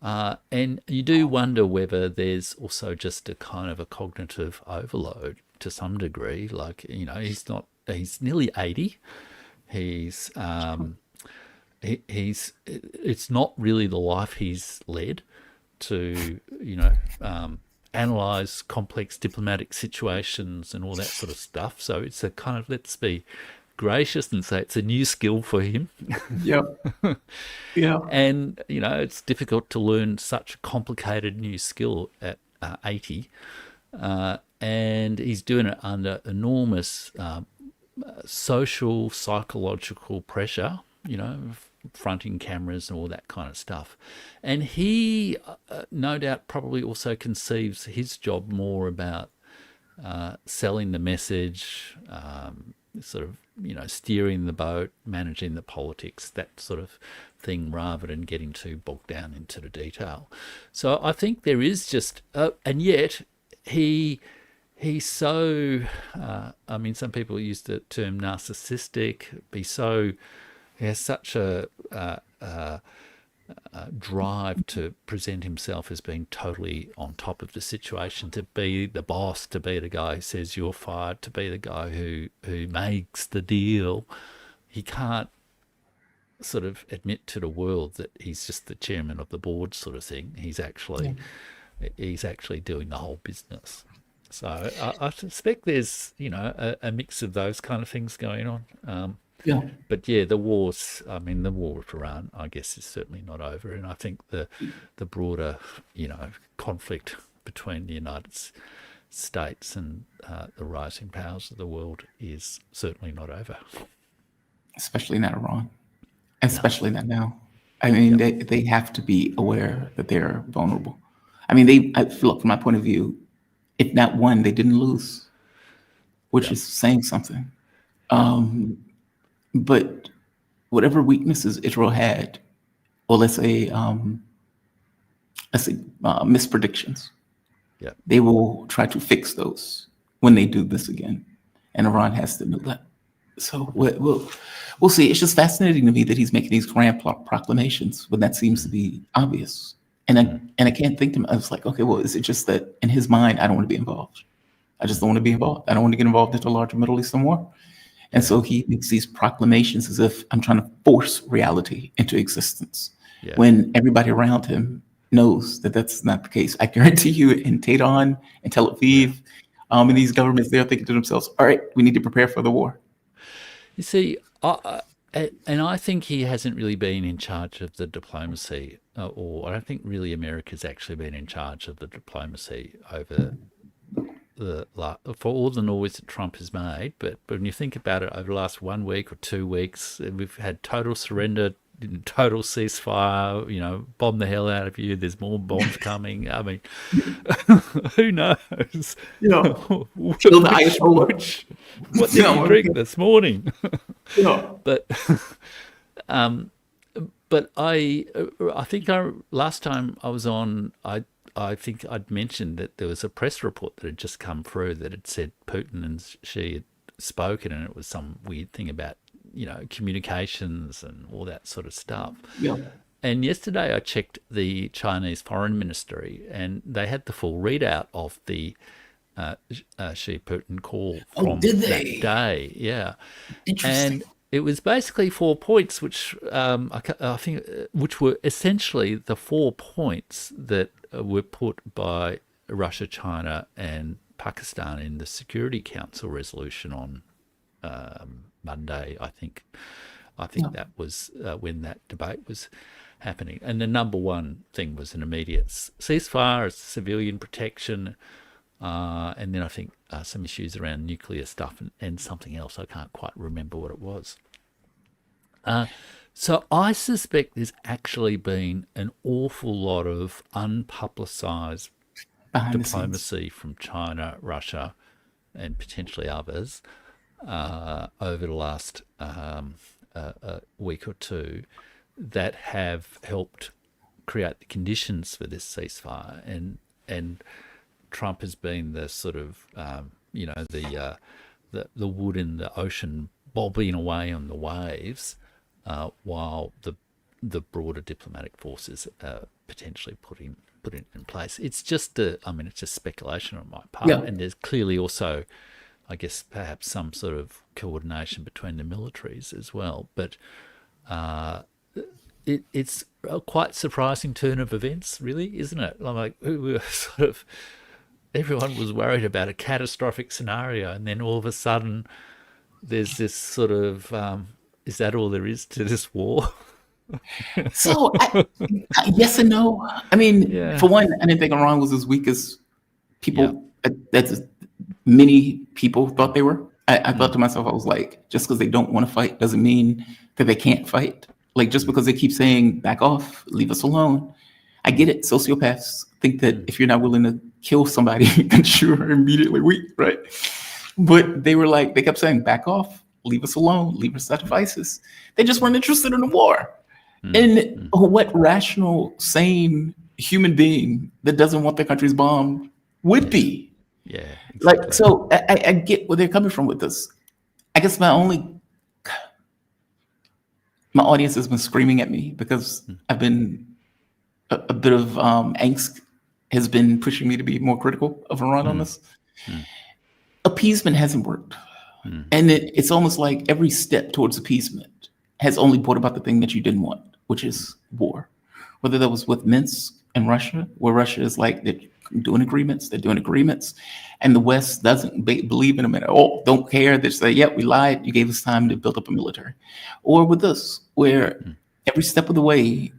And you do wonder whether there's also just a kind of a cognitive overload to some degree. Like, you know, he's nearly 80. It's not really the life he's led to, you know, analyze complex diplomatic situations and all that sort of stuff. So it's a kind of, let's be gracious and say it's a new skill for him. And, you know, it's difficult to learn such a complicated new skill at 80. And he's doing it under enormous social, psychological pressure, you know, fronting cameras and all that kind of stuff. And he, no doubt, probably also conceives his job more about selling the message, sort of, you know, steering the boat, managing the politics, that sort of thing, rather than getting too bogged down into the detail. So I think there is just, and yet he's so, I mean, some people use the term narcissistic, he has such a drive to present himself as being totally on top of the situation, to be the boss, to be the guy who says you're fired, to be the guy who makes the deal. He can't sort of admit to the world that he's just the chairman of the board sort of thing. He's actually doing the whole business. So I suspect there's, you know, a mix of those kind of things going on. But yeah, the war with Iran, I guess, is certainly not over. And I think the broader, you know, conflict between the United States and the rising powers of the world is certainly not over. Especially not Iran. Especially not now. I mean, they have to be aware that they're vulnerable. I mean, look, from my point of view, if not won, they didn't lose, which is saying something. But whatever weaknesses Israel had, or let's say mispredictions, they will try to fix those when they do this again, and Iran has to know that. So we'll see. It's just fascinating to me that he's making these grand proclamations when that seems to be obvious. And I can't think to myself, I was like, okay, well, is it just that in his mind I don't want to be involved? I just don't want to be involved. I don't want to get involved in the larger Middle Eastern war. And so he makes these proclamations as if I'm trying to force reality into existence, when everybody around him knows that that's not the case. I guarantee you, in Tehran and Tel Aviv, and these governments, they're thinking to themselves, all right, we need to prepare for the war. You see, and I think he hasn't really been in charge of the diplomacy, or I don't think really America's actually been in charge of the diplomacy over for all the noise that Trump has made. But when you think about it, over the last 1 week or 2 weeks, we've had total surrender, total ceasefire, you know, bomb the hell out of you, there's more bombs coming. I mean, who knows? What did you drink this morning? But I think last time I was on, I think I'd mentioned that there was a press report that had just come through that had said Putin and Xi spoken, and it was some weird thing about, communications and all that sort of stuff. Yeah. And yesterday I checked the Chinese Foreign Ministry, and they had the full readout of the Xi Putin call from did that they? day. Yeah. Interesting. And it was basically 4 points, which I think, which were essentially the 4 points that were put by Russia, China, and Pakistan in the Security Council resolution on Monday. I think that was when that debate was happening. And the number one thing was an immediate ceasefire, civilian protection, and then I think some issues around nuclear stuff and something else. I can't quite remember what it was. So I suspect there's actually been an awful lot of unpublicised Behind the scenes. diplomacy from China, Russia, and potentially others over the last week or two that have helped create the conditions for this ceasefire. And Trump has been the sort of, the wood in the ocean bobbing away on the waves, while the broader diplomatic forces are potentially put it in place. It's just it's just speculation on my part. Yeah. And there's clearly also, I guess, perhaps some sort of coordination between the militaries as well. But it's a quite surprising turn of events, really, isn't it? Like, we were sort of, everyone was worried about a catastrophic scenario, and then all of a sudden there's this sort of, is that all there is to this war? So, yes and no. I mean, Yeah. for one, I didn't think Iran was as weak as people, that's many people thought they were. I thought to myself, I was like, just because they don't want to fight doesn't mean that they can't fight. Like, just because they keep saying, back off, leave us alone. I get it. Sociopaths think that if you're not willing to kill somebody, that you're immediately weak, right? But they kept saying, back off, leave us alone, leave us sacrifices. They just weren't interested in the war. And what rational, sane human being that doesn't want their country's bombed would be? Yeah. Like, so I get where they're coming from with this. I guess my audience has been screaming at me because I've been a bit of angst has been pushing me to be more critical of Iran on this. Appeasement hasn't worked. And it's almost like every step towards appeasement has only brought about the thing that you didn't want, which is war. Whether that was with Minsk and Russia, where Russia is like, they're doing agreements, and the West doesn't believe in them at all, don't care. They say, yeah, we lied, you gave us time to build up a military. Or with this, where every step of the way,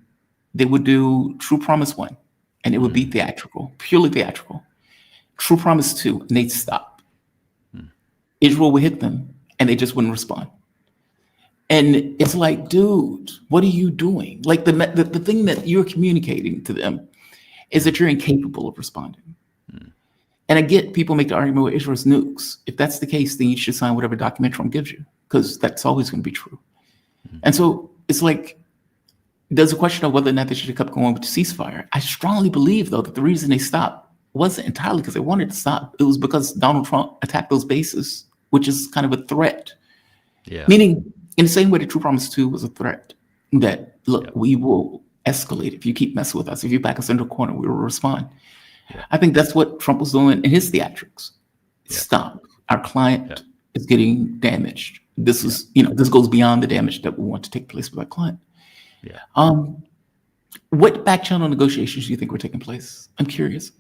they would do True Promise 1, and it would be theatrical, purely theatrical. True Promise 2, and they'd stop. Israel would hit them, and they just wouldn't respond. And it's like, dude, what are you doing? Like, the thing that you're communicating to them is that you're incapable of responding. And I get people make the argument with Israel's nukes. If that's the case, then you should sign whatever document Trump gives you, because that's always going to be true. And so it's like, there's a question of whether or not they should have kept going with the ceasefire. I strongly believe, though, that the reason they stopped wasn't entirely because they wanted to stop. It was because Donald Trump attacked those bases, which is kind of a threat. Yeah. Meaning, in the same way that True Promise 2 was a threat, that, look, we will escalate. If you keep messing with us, if you back us into a corner, we will respond. I think that's what Trump was doing in his theatrics. Stop. Our client is getting damaged. This is, this goes beyond the damage that we want to take place with our client. What back channel negotiations do you think were taking place? I'm curious.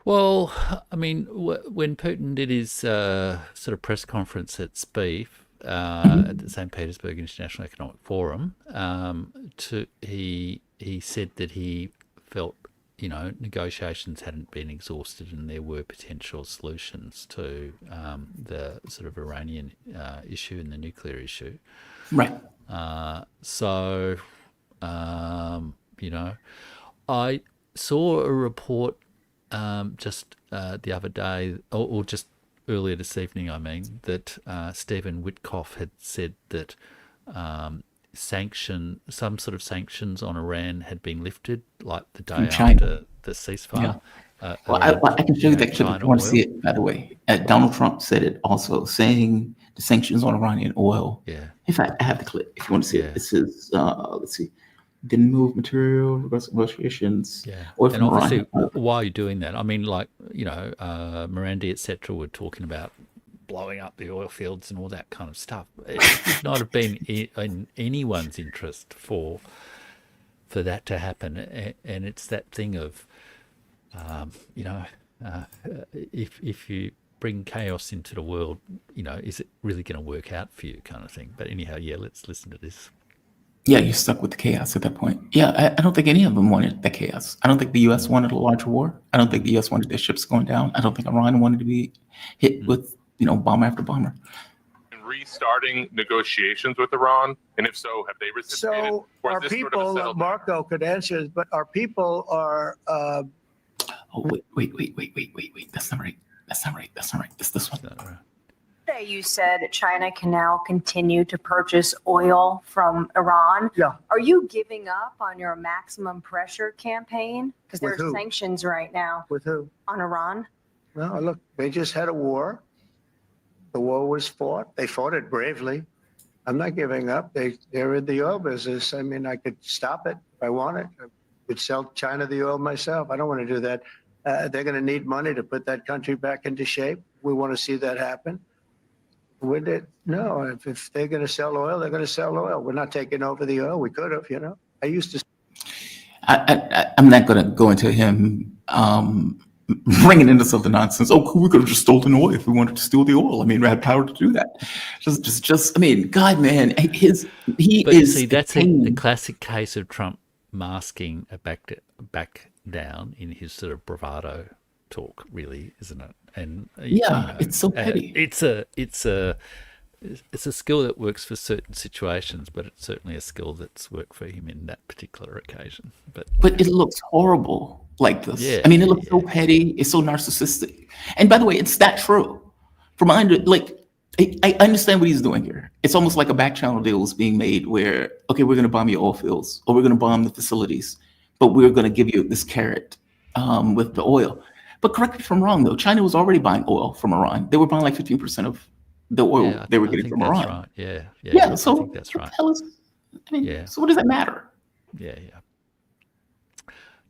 Well, I mean, when Putin did his sort of press conference at SPIEF, at the St. Petersburg International Economic Forum, he said that he felt, negotiations hadn't been exhausted and there were potential solutions to the sort of Iranian issue and the nuclear issue. Right. So, I saw a report just the other day, or just earlier this evening, that Stephen Witkoff had said that some sort of sanctions on Iran had been lifted, like the day after the ceasefire. Well, I can show you that clip if China you want to oil. see it, by the way. Donald Trump said it also, saying the sanctions on Iranian oil. Yeah. In fact, I have the clip if you want to see Yeah. it. It says, let's see, didn't move material, negotiations, Yeah, oil and from obviously, Iran. why are you doing that? I mean, like, Morandi, etc., were talking about blowing up the oil fields and all that kind of stuff. It would not have been in anyone's interest for that to happen, and it's that thing of, if you bring chaos into the world, is it really going to work out for you, kind of thing. But anyhow, yeah, let's listen to this. Yeah, you're stuck with the chaos at that point. Yeah, I don't think any of them wanted the chaos. I don't think the U.S. wanted a larger war. I don't think the U.S. wanted their ships going down. I don't think Iran wanted to be hit with, bomber after bomber. Restarting negotiations with Iran, and if so, have they reciprocated? So Or is our this sort of a people, settled Marco could answer this, but our people are. Oh, wait. That's not right. This one. Today you said China can now continue to purchase oil from Iran. Yeah. Are you giving up on your maximum pressure campaign? Because With there's who? sanctions right now With who? on Iran. No, look, they just had a war. The war was fought. They fought it bravely. I'm not giving up. They're in the oil business. I mean, I could stop it if I wanted. I could sell China the oil myself. I don't want to do that. They're going to need money to put that country back into shape. We want to see that happen. Would it? No, if they're going to sell oil, they're going to sell oil. We're not taking over the oil. We could have, I used to. I'm not going to go into him bringing into something nonsense. Oh, we could have just stolen oil if we wanted to steal the oil. I mean, we had power to do that. Just. I mean, God, man, But see, that's the classic case of Trump masking a back down in his sort of bravado talk, really, isn't it? And it's so petty. It's a skill that works for certain situations, but it's certainly a skill that's worked for him in that particular occasion. But it looks horrible like this. Yeah, I mean, it looks so petty. It's so narcissistic. And by the way, it's not true. I understand what he's doing here. It's almost like a back channel deal is being made where, okay, we're going to bomb your oil fields, or we're going to bomb the facilities, but we're going to give you this carrot with the oil. But correct me if I'm wrong, though. China was already buying oil from Iran. They were buying like 15% of the oil they were getting from Iran. Right. Yeah. So I think that's right. So what does that matter? Yeah.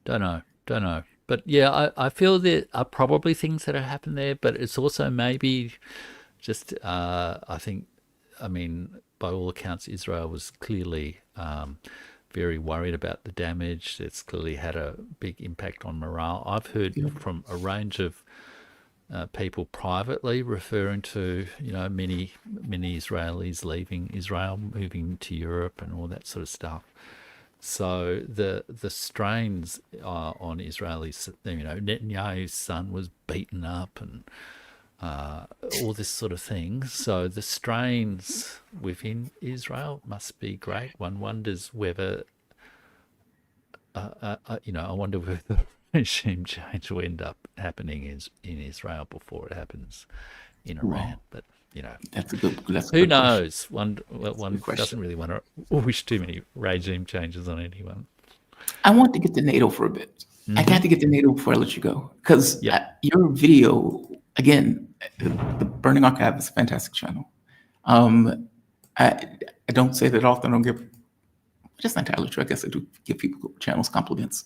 Don't know. But yeah, I feel there are probably things that have happened there, but it's also maybe just, I mean, by all accounts, Israel was clearly very worried about the damage. It's clearly had a big impact on morale. I've heard from a range of people privately referring to, many Israelis leaving Israel, moving to Europe and all that sort of stuff. So the strains on Israelis, Netanyahu's son was beaten up and all this sort of thing. So the strains within Israel must be great. One wonders whether, I wonder whether the regime change will end up happening in Israel before it happens in Iran. But That's a good. who knows? One question. doesn't really want to wish too many regime changes on anyone. I want to get to NATO for a bit. I got to get to NATO before I let you go, because your video, again, the Burning Archive is a fantastic channel. I don't say that often. I don't give, just not entirely true. I guess I do give people channels compliments.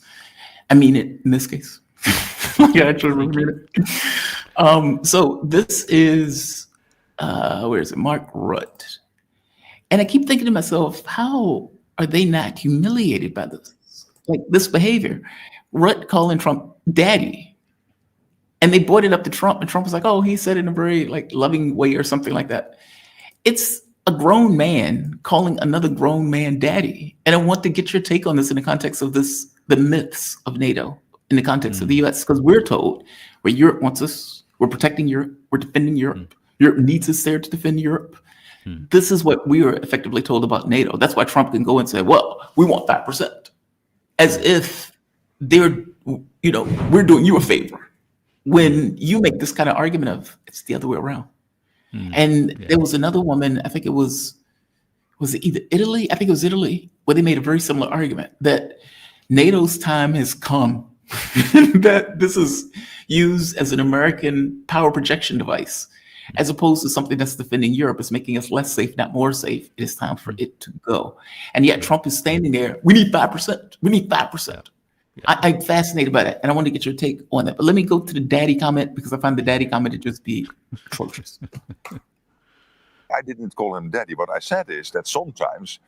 I mean it in this case. I actually remember it. So this is, where is it? Mark Rutt. And I keep thinking to myself, how are they not humiliated by this? Like this behavior. Rutt calling Trump daddy. And they brought it up to Trump, and Trump was like, oh, he said it in a very loving way or something like that. It's a grown man calling another grown man daddy. And I want to get your take on this in the context of the myths of NATO, in the context of the US, because we're told where Europe wants us, we're protecting Europe, we're defending Europe. Europe needs us there to defend Europe. This is what we were effectively told about NATO. That's why Trump can go and say, well, we want 5%. As if we're doing you a favor. When you make this kind of argument of it's the other way around. And there was another woman, I think it was it either Italy? I think it was Italy, where they made a very similar argument that NATO's time has come that this is used as an American power projection device, as opposed to something that's defending Europe. It's making us less safe, not more safe. It is time for it to go. And yet Trump is standing there. We need 5%. We need 5%. I'm fascinated by that, and I want to get your take on that. But let me go to the daddy comment, because I find the daddy comment to just be atrocious. I didn't call him daddy. What I said is that sometimes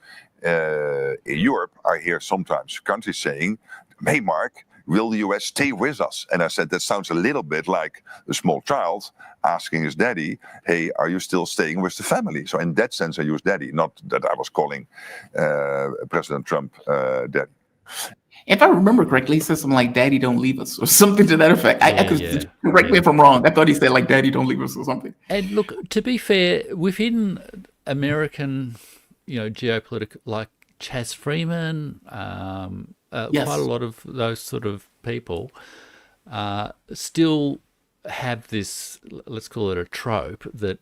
in Europe, I hear sometimes countries saying, hey, Mark, will the US stay with us? And I said, that sounds a little bit like a small child asking his daddy, hey, are you still staying with the family? So in that sense, I use daddy, not that I was calling President Trump daddy. If I remember correctly, he said something like "Daddy, don't leave us" or something to that effect. I could correct me if I'm wrong. I thought he said like "Daddy, don't leave us" or something. And look, to be fair, within American, geopolitical, like Chas Freeman, Yes. quite a lot of those sort of people still have this, let's call it a trope, that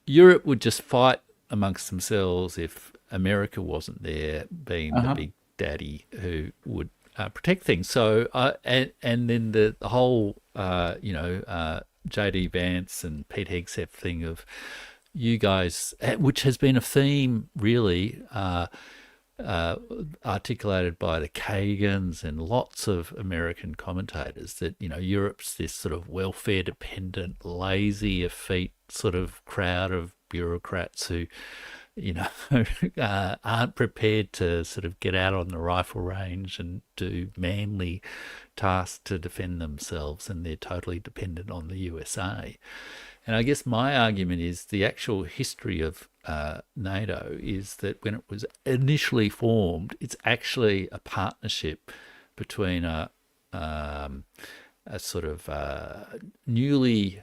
Europe would just fight amongst themselves if America wasn't there, being the big daddy who would protect things. So, and then the whole, JD Vance and Pete Hegseth thing of you guys, which has been a theme really articulated by the Kagans and lots of American commentators, that Europe's this sort of welfare dependent, lazy effete sort of crowd of bureaucrats who aren't prepared to sort of get out on the rifle range and do manly tasks to defend themselves, and they're totally dependent on the USA. And I guess my argument is the actual history of NATO is that when it was initially formed, it's actually a partnership between a sort of newly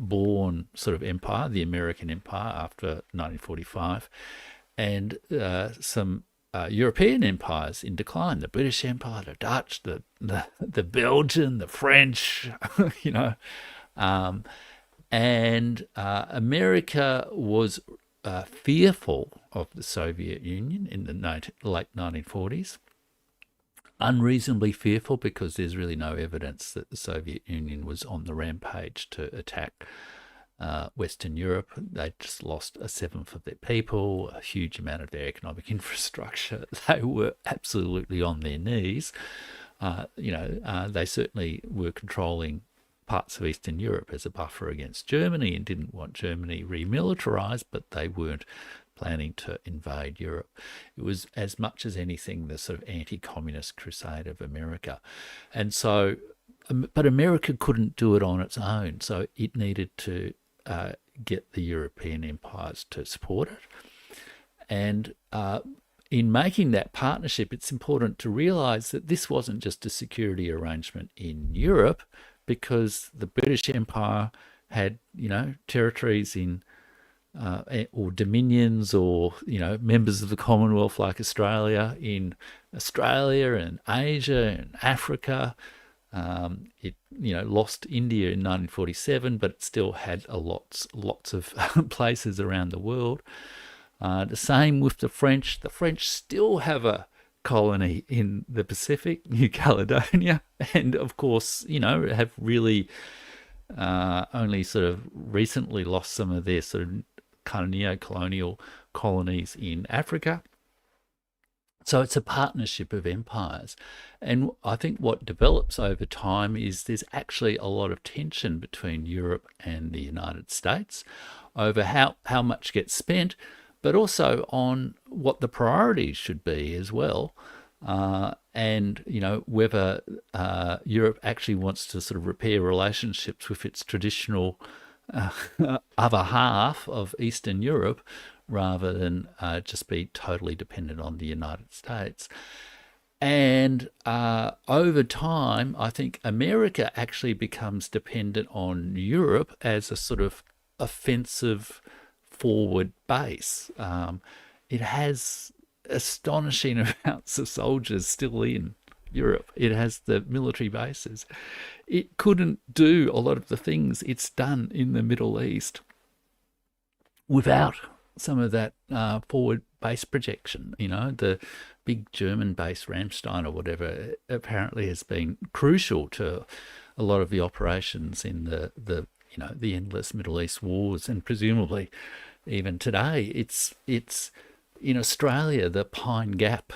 born sort of empire, the American empire after 1945, and some European empires in decline, the British Empire, the Dutch, the Belgian, the French, and America was fearful of the Soviet Union in the late 1940s. Unreasonably fearful, because there's really no evidence that the Soviet Union was on the rampage to attack Western Europe. They just lost a seventh of their people, a huge amount of their economic infrastructure. They were absolutely on their knees. They certainly were controlling parts of Eastern Europe as a buffer against Germany and didn't want Germany remilitarized, but they weren't planning to invade Europe. It was, as much as anything, the sort of anti-communist crusade of America. And so, but America couldn't do it on its own, so it needed to get the European empires to support it. And in making that partnership, it's important to realize that this wasn't just a security arrangement in Europe, because the British Empire had, territories in or dominions, or members of the Commonwealth like Australia, in Australia and Asia and Africa. It lost India in 1947, but it still had lots of places around the world. The same with the French. The French still have a colony in the Pacific, New Caledonia, and of course, have really only sort of recently lost some of their sort of kind of neo-colonial colonies in Africa. So it's a partnership of empires. And I think what develops over time is there's actually a lot of tension between Europe and the United States over how much gets spent, but also on what the priorities should be as well. And, whether Europe actually wants to sort of repair relationships with its traditional other half of Eastern Europe, rather than just be totally dependent on the United States. And over time, I think America actually becomes dependent on Europe as a sort of offensive forward base. It has astonishing amounts of soldiers still in Europe. It has the military bases. It couldn't do a lot of the things it's done in the Middle East without some of that forward base projection. The big German base Ramstein or whatever apparently has been crucial to a lot of the operations in the endless Middle East wars, and presumably even today. It's in Australia, the Pine Gap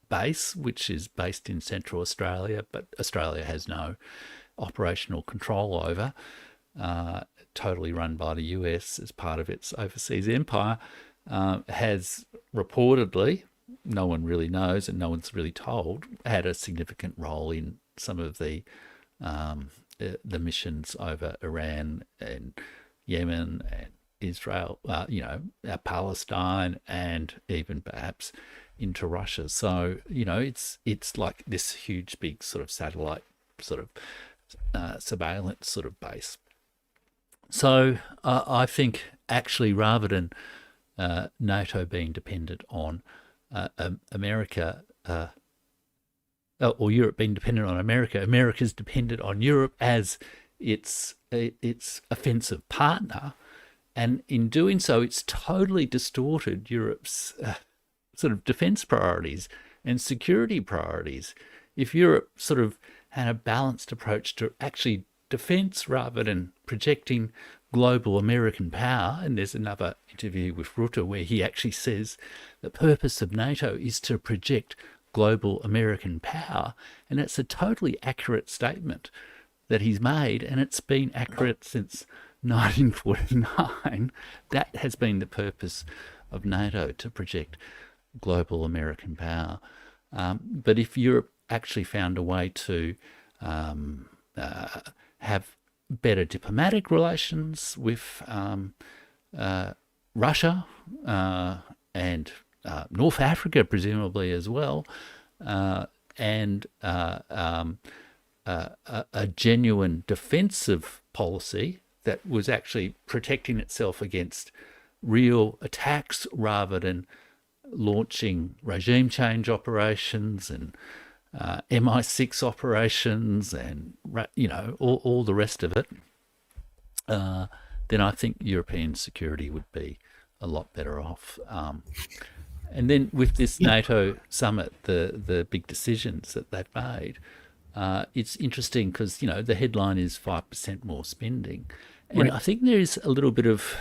base, which is based in Central Australia, but Australia has no operational control over, totally run by the US as part of its overseas empire, has reportedly, no one really knows and no one's really told, had a significant role in some of the missions over Iran and Yemen and Israel, Palestine, and even perhaps into Russia. So, it's like this huge, big sort of satellite sort of surveillance sort of base. So I think actually rather than NATO being dependent on America, or Europe being dependent on America, America's dependent on Europe as its offensive partner. And in doing so, it's totally distorted Europe's sort of defense priorities and security priorities. If Europe sort of had a balanced approach to actually defense rather than projecting global American power, and there's another interview with Rutte where he actually says the purpose of NATO is to project global American power, and it's a totally accurate statement that he's made, and it's been accurate since 1949. That has been the purpose of NATO, to project global American power. But if Europe actually found a way to have better diplomatic relations with Russia and North Africa, presumably as well, and a genuine defensive policy that was actually protecting itself against real attacks rather than launching regime change operations and MI6 operations and all the rest of it, then I think European security would be a lot better off. And then with this NATO summit, the big decisions that they've made, it's interesting because the headline is 5% more spending, and right. I think there is a little bit of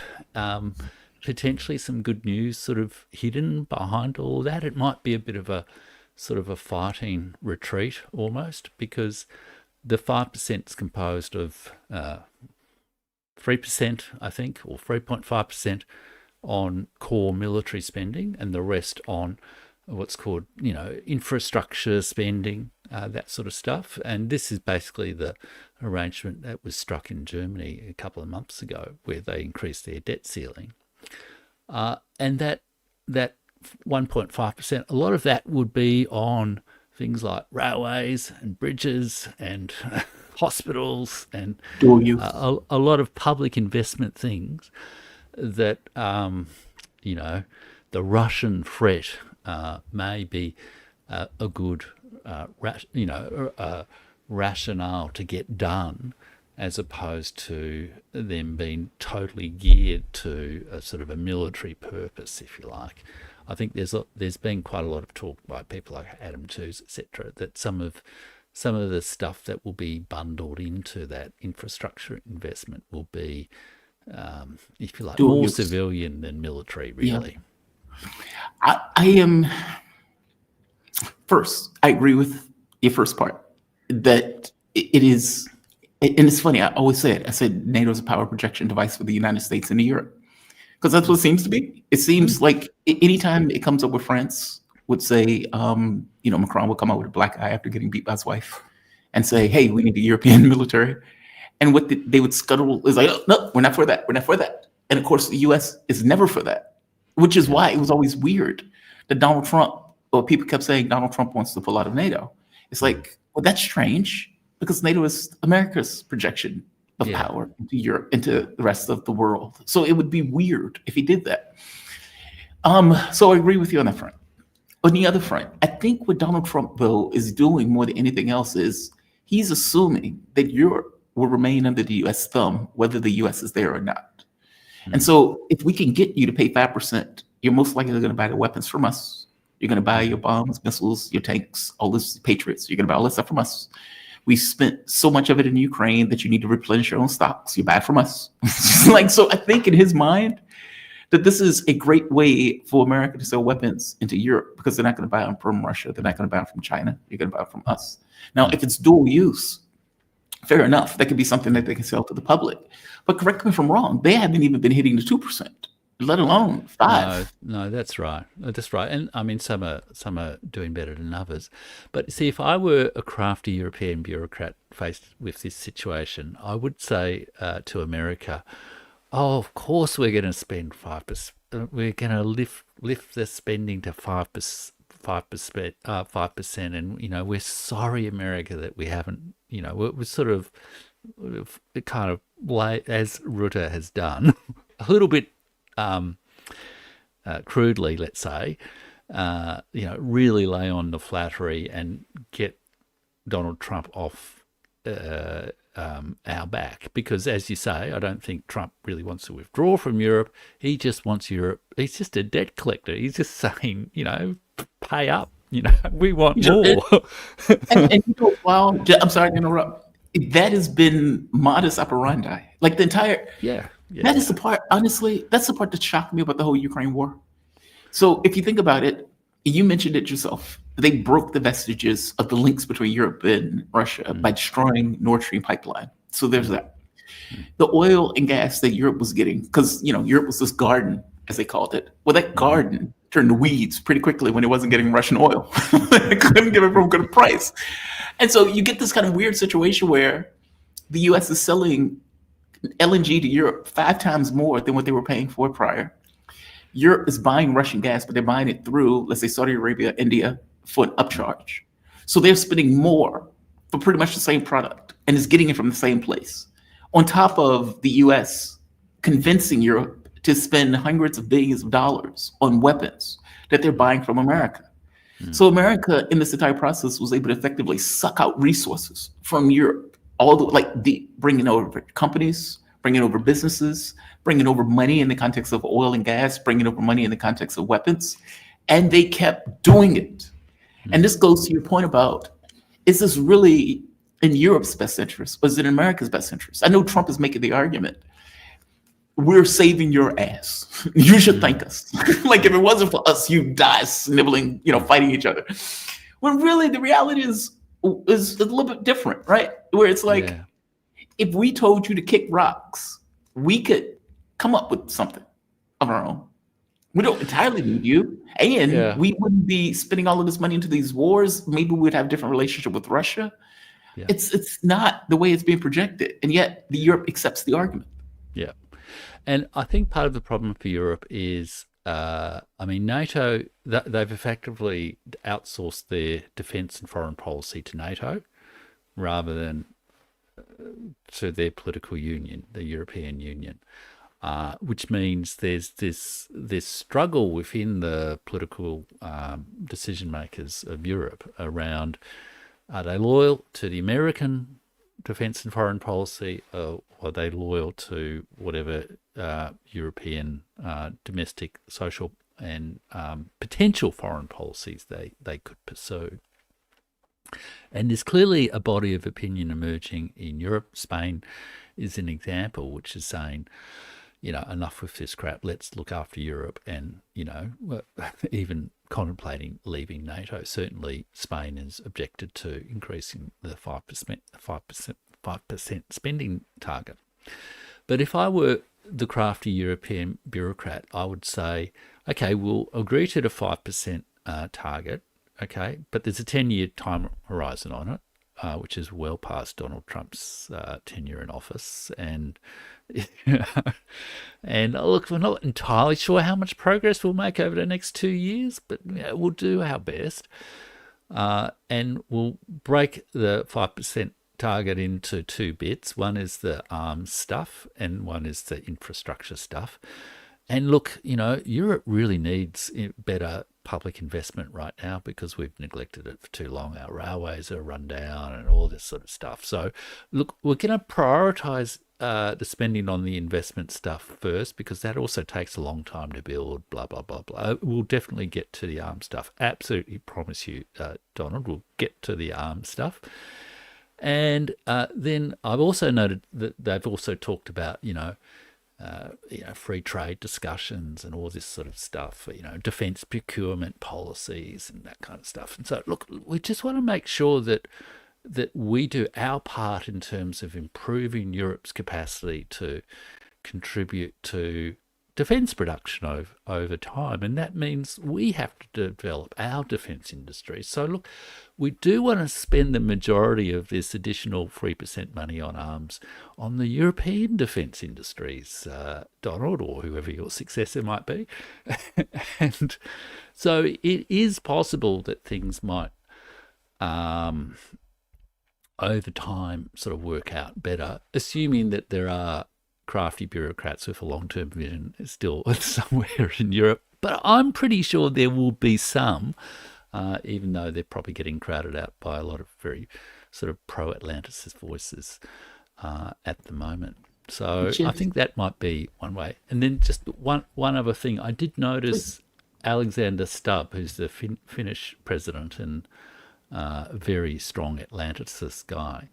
potentially some good news sort of hidden behind all that. It might be a bit of a sort of a fighting retreat almost, because the 5% is composed of 3%, I think, or 3.5% on core military spending, and the rest on what's called, infrastructure spending, that sort of stuff. And this is basically the arrangement that was struck in Germany a couple of months ago, where they increased their debt ceiling. And that 1.5%, a lot of that would be on things like railways and bridges and hospitals and a lot of public investment things that, the Russian threat may be a good, rationale to get done, as opposed to them being totally geared to a sort of a military purpose, if you like. I think there's been quite a lot of talk by people like Adam Tooze, etc., that some of the stuff that will be bundled into that infrastructure investment will be, if you like, more civilian than military, really. Yeah. I am. First, I agree with your first part that it is, and it's funny. I always say it. I said NATO is a power projection device for the United States and Europe, because that's what it seems to be. It seems like anytime it comes up with France, would say, Macron would come out with a black eye after getting beat by his wife, and say, "Hey, we need a European military." And what they would scuttle is like, "Oh, no, we're not for that. We're not for that." And of course, the U.S. is never for that, which is why it was always weird that Donald Trump, or people kept saying Donald Trump wants to pull out of NATO. It's like, well, that's strange, because NATO is America's projection of power into Europe, into the rest of the world. So it would be weird if he did that. So I agree with you on that front. On the other front, I think what Donald Trump, though, is doing more than anything else is he's assuming that Europe will remain under the U.S. thumb, whether the U.S. is there or not. And so if we can get you to pay 5% you're most likely going to buy the weapons from us. You're going to buy your bombs, missiles, your tanks, all this Patriots. You're going to buy all this stuff from us. We spent so much of it in Ukraine that you need to replenish your own stocks. You buy it from us. Like, so I think in his mind that this is a great way for America to sell weapons into Europe, because they're not going to buy them from Russia. They're not going to buy them from China. You're going to buy them from us. Now, if it's dual use, fair enough. That could be something that they can sell to the public. But correct me if I'm wrong. They haven't even been hitting the 2%, let alone 5%. No, that's right. That's right. And I mean, some are doing better than others. But see, if I were a crafty European bureaucrat faced with this situation, I would say to America, oh, of course we're going to spend 5%. We're going to lift the spending to 5%. 5%, and we're sorry, America, that we haven't. We're sort of kind of as Rutte has done, a little bit crudely, let's say, really lay on the flattery and get Donald Trump off our back, because, as you say, I don't think Trump really wants to withdraw from Europe. He just wants Europe. He's just a debt collector. He's just saying, pay up. We want more. and well, I'm sorry to interrupt. That has been modus operandi. Like the entire that is the part. Honestly, that's the part that shocked me about the whole Ukraine war. So if you think about it, you mentioned it yourself. They broke the vestiges of the links between Europe and Russia by destroying Nord Stream pipeline. So there's that. The oil and gas that Europe was getting, because Europe was this garden, as they called it. Well, that garden turned to weeds pretty quickly when it wasn't getting Russian oil. They couldn't get it from a good price. And so you get this kind of weird situation where the U.S. is selling LNG to Europe 5 times more than what they were paying for prior. Europe is buying Russian gas, but they're buying it through, let's say, Saudi Arabia, India, for an upcharge. So they're spending more for pretty much the same product, and is getting it from the same place. On top of the U.S. convincing Europe to spend hundreds of billions of dollars on weapons that they're buying from America. So America, in this entire process, was able to effectively suck out resources from Europe, bringing over companies, bringing over businesses, bringing over money in the context of oil and gas, bringing over money in the context of weapons, and they kept doing it. And this goes to your point about, is this really in Europe's best interest, or is it in America's best interest? I know Trump is making the argument, we're saving your ass. You should thank us. Like, if it wasn't for us, you'd die sniveling, fighting each other. When really the reality is a little bit different, right? Where it's like, if we told you to kick rocks, we could come up with something of our own. We don't entirely need you. And we wouldn't be spending all of this money into these wars. Maybe we'd have a different relationship with Russia. Yeah. It's not the way it's being projected. And yet the Europe accepts the argument. Yeah. And I think part of the problem for Europe is, NATO, they've effectively outsourced their defence and foreign policy to NATO rather than to their political union, the European Union, which means there's this struggle within the political decision makers of Europe around, are they loyal to the American defence and foreign policy, or are they loyal to whatever European domestic, social and potential foreign policies they could pursue? And there's clearly a body of opinion emerging in Europe. Spain is an example, which is saying, enough with this crap, let's look after Europe, and, even contemplating leaving NATO. Certainly Spain has objected to increasing the 5% spending target. But if I were the crafty European bureaucrat, I would say, okay, we'll agree to the 5% target, okay, but there's a 10-year time horizon on it, which is well past Donald Trump's tenure in office. And and look, we're not entirely sure how much progress we'll make over the next 2 years, but we'll do our best. And we'll break the 5% target into 2 bits. One is the arms stuff and one is the infrastructure stuff. And look, Europe really needs better public investment right now because we've neglected it for too long. Our railways are run down and all this sort of stuff. So look, we're going to prioritise the spending on the investment stuff first, because that also takes a long time to build, blah, blah, blah, blah. We'll definitely get to the arms stuff. Absolutely promise you, Donald, we'll get to the arms stuff. And then I've also noted that they've also talked about, free trade discussions and all this sort of stuff, defence procurement policies and that kind of stuff. And so, look, we just want to make sure that we do our part in terms of improving Europe's capacity to contribute to defence production over time. And that means we have to develop our defence industry. So, look, we do want to spend the majority of this additional 3% money on arms on the European defence industries, Donald, or whoever your successor might be. And so it is possible that things might, over time, sort of work out better, assuming that there are crafty bureaucrats with a long-term vision still somewhere in Europe. But I'm pretty sure there will be some, even though they're probably getting crowded out by a lot of very sort of pro-Atlanticist voices at the moment. So I think that might be one way. And then just one other thing. I did notice Alexander Stubb, who's the Finnish president and a very strong Atlanticist guy.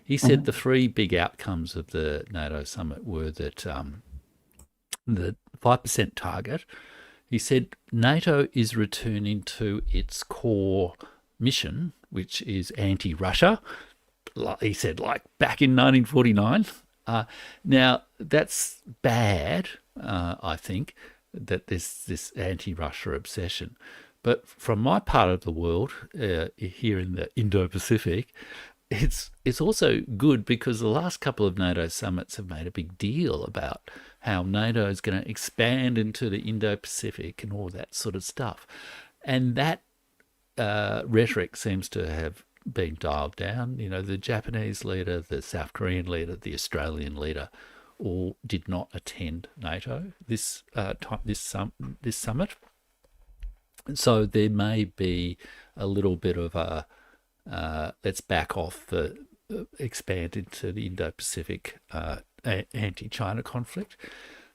He said the three big outcomes of the NATO summit were that the 5% target. He said NATO is returning to its core mission, which is anti-Russia. He said, like back in 1949. Now, that's bad, I think, that there's this anti-Russia obsession. But from my part of the world, here in the Indo-Pacific, it's also good because the last couple of NATO summits have made a big deal about how NATO is going to expand into the Indo-Pacific and all that sort of stuff. And that rhetoric seems to have been dialed down. The Japanese leader, the South Korean leader, the Australian leader all did not attend NATO this summit. So there may be a little bit of a let's back off the expand into the Indo-Pacific anti-China conflict.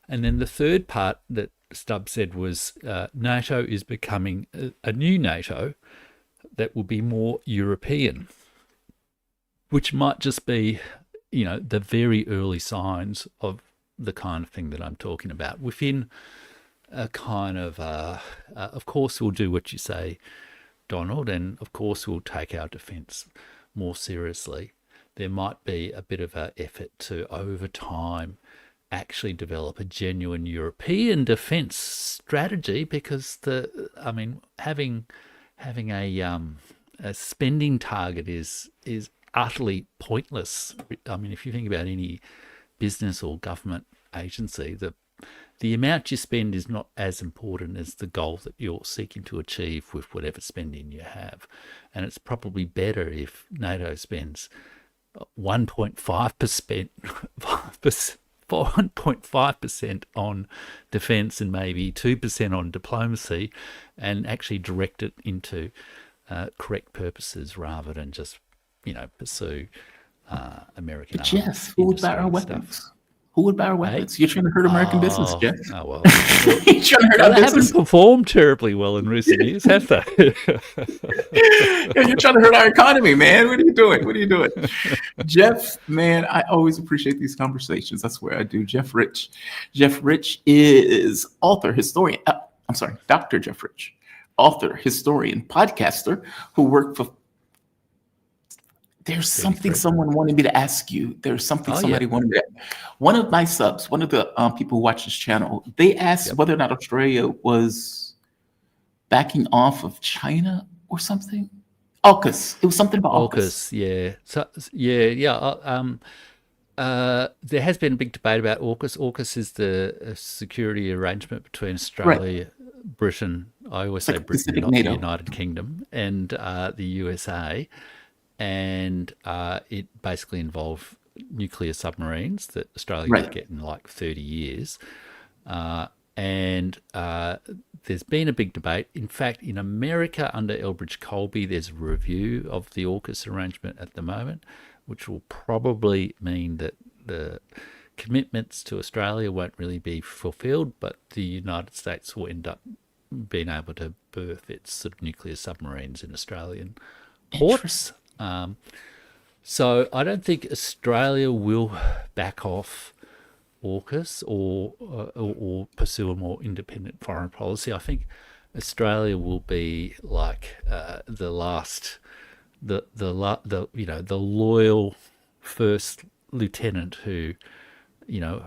And then the third part that Stubb said was NATO is becoming a new NATO that will be more European, which might just be, the very early signs of the kind of thing that I'm talking about within a kind of course we'll do what you say, Donald, and of course we'll take our defence more seriously. There might be a bit of an effort to, over time, actually develop a genuine European defence strategy, because having a spending target is utterly pointless. If you think about any business or government agency, the amount you spend is not as important as the goal that you're seeking to achieve with whatever spending you have. And it's probably better if NATO spends 1.5% on defence and maybe 2% on diplomacy, and actually direct it into correct purposes rather than just, pursue American arms. Jeff, who would buy our weapons? Stuff. Who would buy our weapons? You're trying to hurt American business, Jeff. Oh, well. You're trying to hurt our They business. haven't performed terribly well in recent years, have they? You're trying to hurt our economy, man. What are you doing? Jeff, man, I always appreciate these conversations. That's where I do. Jeff Rich. Jeff Rich is author, historian. Dr. Jeff Rich, author, historian, podcaster who worked for. There's something someone wanted me to ask you. There's something somebody wanted me to. One of my subs, one of the people who watch this channel, they asked whether or not Australia was backing off of China or something. AUKUS. It was something about AUKUS. Yeah. So, there has been a big debate about AUKUS. AUKUS is the security arrangement between Australia, Britain. I always say Britain, not the United Kingdom, and the USA. And it basically involved nuclear submarines that Australia would get in like 30 years. And there's been a big debate. In fact, in America, under Elbridge Colby, there's a review of the AUKUS arrangement at the moment, which will probably mean that the commitments to Australia won't really be fulfilled, but the United States will end up being able to birth its sort of nuclear submarines in Australian ports. So I don't think Australia will back off AUKUS or pursue a more independent foreign policy. I think Australia will be like the loyal first lieutenant who,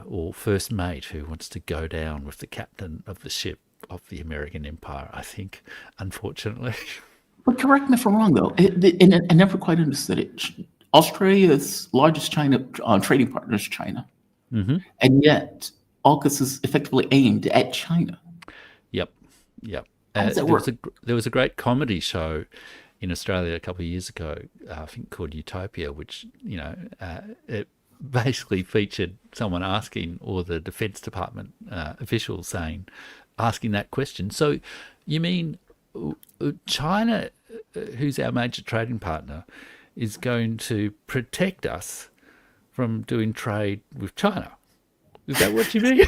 or first mate who wants to go down with the captain of the ship of the American Empire, I think, unfortunately. But correct me if I'm wrong, though. And I never quite understood it. Australia's largest trading partner is China. Mm-hmm. And yet, AUKUS is effectively aimed at China. Yep. How does that work? There was a great comedy show in Australia a couple of years ago, I think called Utopia, which, it basically featured someone asking, or the Defence Department officials asking that question. So you mean China, who's our major trading partner, is going to protect us from doing trade with China? Is that what you mean?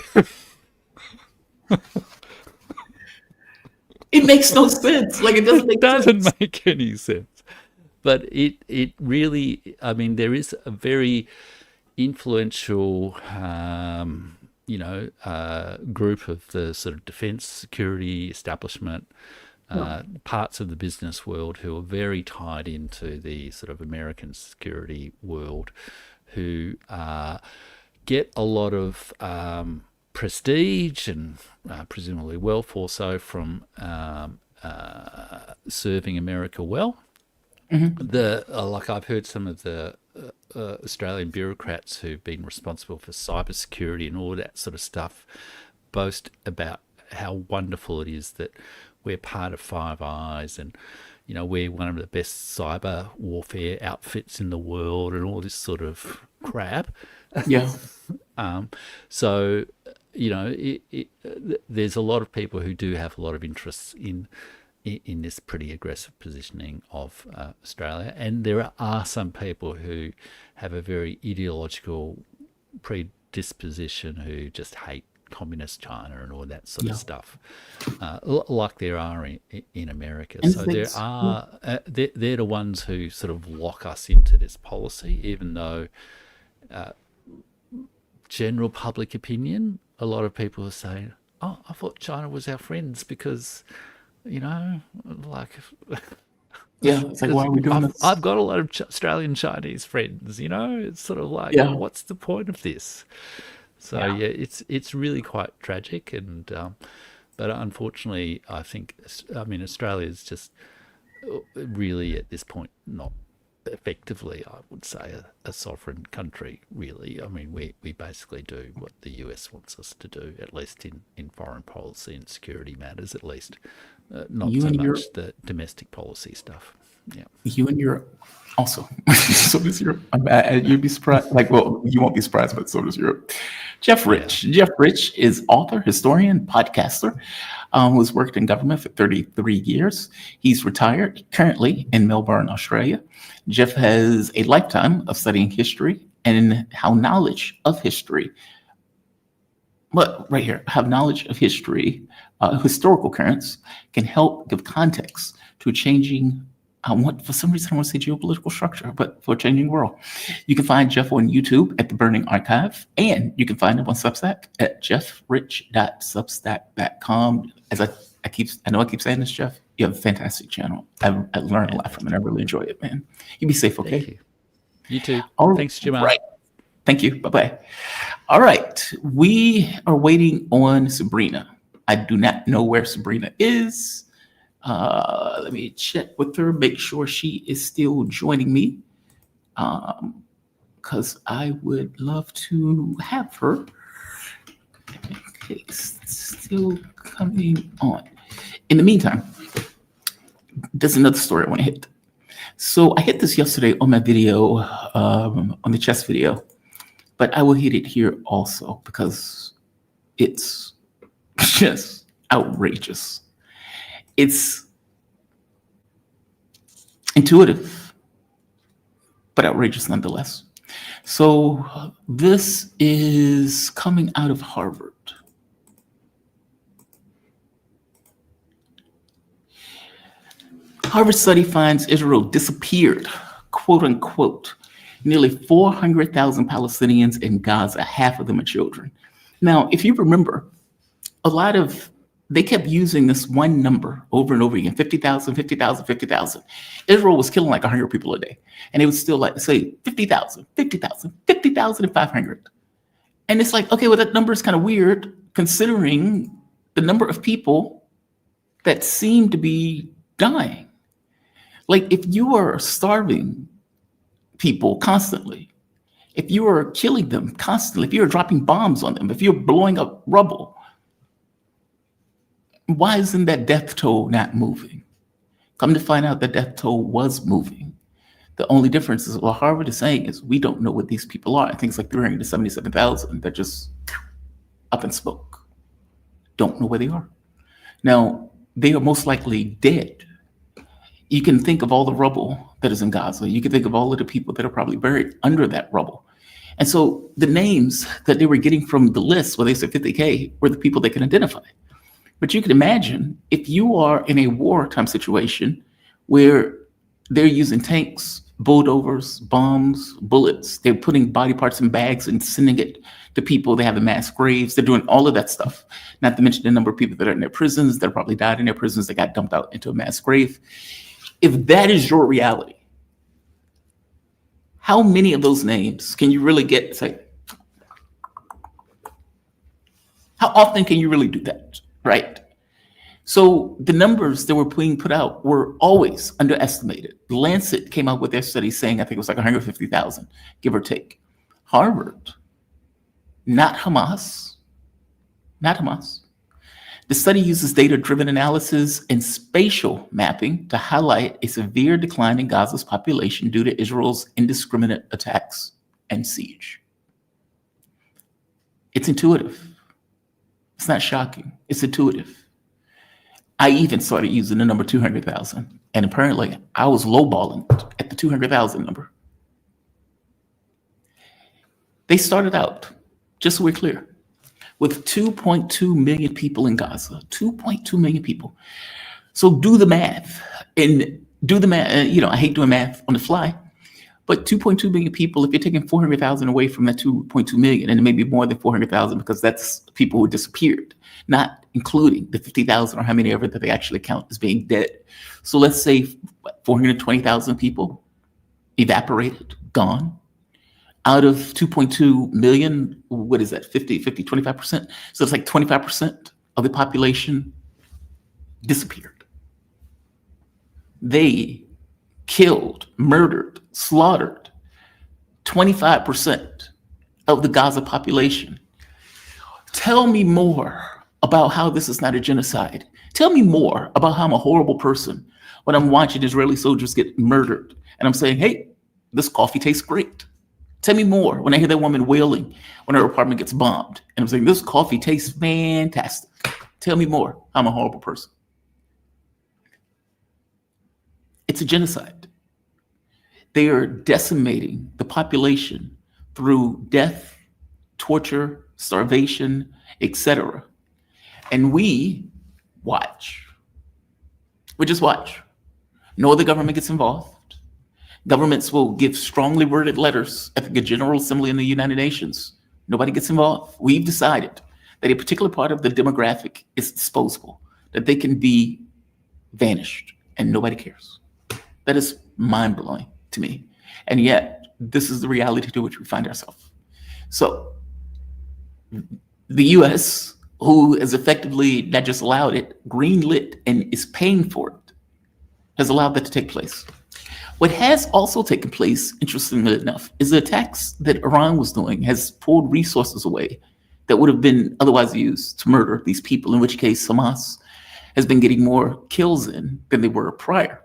It makes no sense. Like, it doesn't make sense. It doesn't make any sense. But it really, I mean, there is a very influential, group of the sort of defence security establishment, parts of the business world who are very tied into the sort of American security world, who get a lot of prestige and presumably wealth also from serving America well. Mm-hmm. Like I've heard some of the Australian bureaucrats who've been responsible for cybersecurity and all that sort of stuff boast about how wonderful it is that we're part of Five Eyes, and we're one of the best cyber warfare outfits in the world, and all this sort of crap. Yeah. So there's a lot of people who do have a lot of interests in this pretty aggressive positioning of Australia, and there are some people who have a very ideological predisposition who just hate communist China and all that sort of stuff, like there are in America. And so there are they're the ones who sort of lock us into this policy, even though general public opinion, a lot of people are saying, "Oh, I thought China was our friends because." It's like, why are we doing this? I've got a lot of Australian Chinese friends, it's sort of like, what's the point of this? So it's really quite tragic, and but unfortunately, Australia is just really at this point not effectively, I would say, a sovereign country, really. I mean, we basically do what the US wants us to do, at least in foreign policy and security matters, at least. Not so much the domestic policy stuff. Yeah. You and Europe also. So does Europe. You'd be surprised. Like, well, you won't be surprised, but so does Europe. Jeff Rich. Yeah. Jeff Rich is author, historian, podcaster, who's worked in government for 33 years. He's retired currently in Melbourne, Australia. Jeff has a lifetime of studying history and how knowledge of history, historical currents can help give context to a changing, for some reason I want to say geopolitical structure, but for a changing world. You can find Jeff on YouTube at The Burning Archive, and you can find him on Substack at jeffrich.substack.com. As I keep saying this, Jeff, you have a fantastic channel. I learned a lot from it. I really enjoy it, man. You be safe, okay? Thank you. You too. All Thanks, Jamal. Right. Thank you. Bye-bye. All right. We are waiting on Sabrina. I do not know where Sabrina is. Let me check with her, make sure she is still joining me, because I would love to have her. Okay, still coming on. In the meantime, there's another story I want to hit. So I hit this yesterday on my video, on the chess video, but I will hit it here also because it's just outrageous. It's intuitive, but outrageous nonetheless. So this is coming out of Harvard. Harvard study finds Israel disappeared, quote unquote, nearly 400,000 Palestinians in Gaza, half of them are children. Now, if you remember, they kept using this one number over and over again, 50,000, 50,000, 50,000. Israel was killing like 100 people a day. And it would still like say 50,000, 50,000, 50,500. And it's like, okay, well, that number is kind of weird considering the number of people that seem to be dying. Like if you are starving people constantly, if you are killing them constantly, if you're dropping bombs on them, if you're blowing up rubble, why isn't that death toll not moving? Come to find out, the death toll was moving. The only difference is what Harvard is saying is we don't know what these people are. I think it's like 377,000 that just up in smoke. Don't know where they are. Now, they are most likely dead. You can think of all the rubble that is in Gaza. You can think of all of the people that are probably buried under that rubble. And so the names that they were getting from the list where they said 50K were the people they can identify. But you can imagine if you are in a wartime situation where they're using tanks, bulldozers, bombs, bullets, they're putting body parts in bags and sending it to people. They have the mass graves. They're doing all of that stuff. Not to mention the number of people that are in their prisons, that probably died in their prisons, that got dumped out into a mass grave. If that is your reality, how many of those names can you really get? Say, how often can you really do that, right? So the numbers that were being put out were always underestimated. Lancet came out with their study saying, I think it was like 150,000, give or take. Harvard, not Hamas, not Hamas. The study uses data-driven analysis and spatial mapping to highlight a severe decline in Gaza's population due to Israel's indiscriminate attacks and siege. It's intuitive. It's not shocking. It's intuitive. I even started using the number 200,000, and apparently I was lowballing at the 200,000 number. They started out, just so we're clear, with 2.2 million people in Gaza, 2.2 million people. So do the math, and I hate doing math on the fly, but 2.2 million people, if you're taking 400,000 away from that 2.2 million, and it may be more than 400,000 because that's people who disappeared, not including the 50,000 or how many ever that they actually count as being dead. So let's say 420,000 people evaporated, gone. Out of 2.2 million, what is that, 25%? So it's like 25% of the population disappeared. They killed, murdered, slaughtered 25% of the Gaza population. Tell me more about how this is not a genocide. Tell me more about how I'm a horrible person when I'm watching Israeli soldiers get murdered and I'm saying, hey, this coffee tastes great. Tell me more when I hear that woman wailing when her apartment gets bombed. And I'm saying, this coffee tastes fantastic. Tell me more. I'm a horrible person. It's a genocide. They are decimating the population through death, torture, starvation, etc. And we watch. We just watch. No other government gets involved. Governments will give strongly worded letters at the General Assembly in the United Nations. Nobody gets involved. We've decided that a particular part of the demographic is disposable, that they can be vanished, and nobody cares. That is mind-blowing to me. And yet, this is the reality to which we find ourselves. So, the US, who has effectively not just allowed it, greenlit and is paying for it, has allowed that to take place. What has also taken place, interestingly enough, is the attacks that Iran was doing has pulled resources away that would have been otherwise used to murder these people, in which case Hamas has been getting more kills in than they were prior.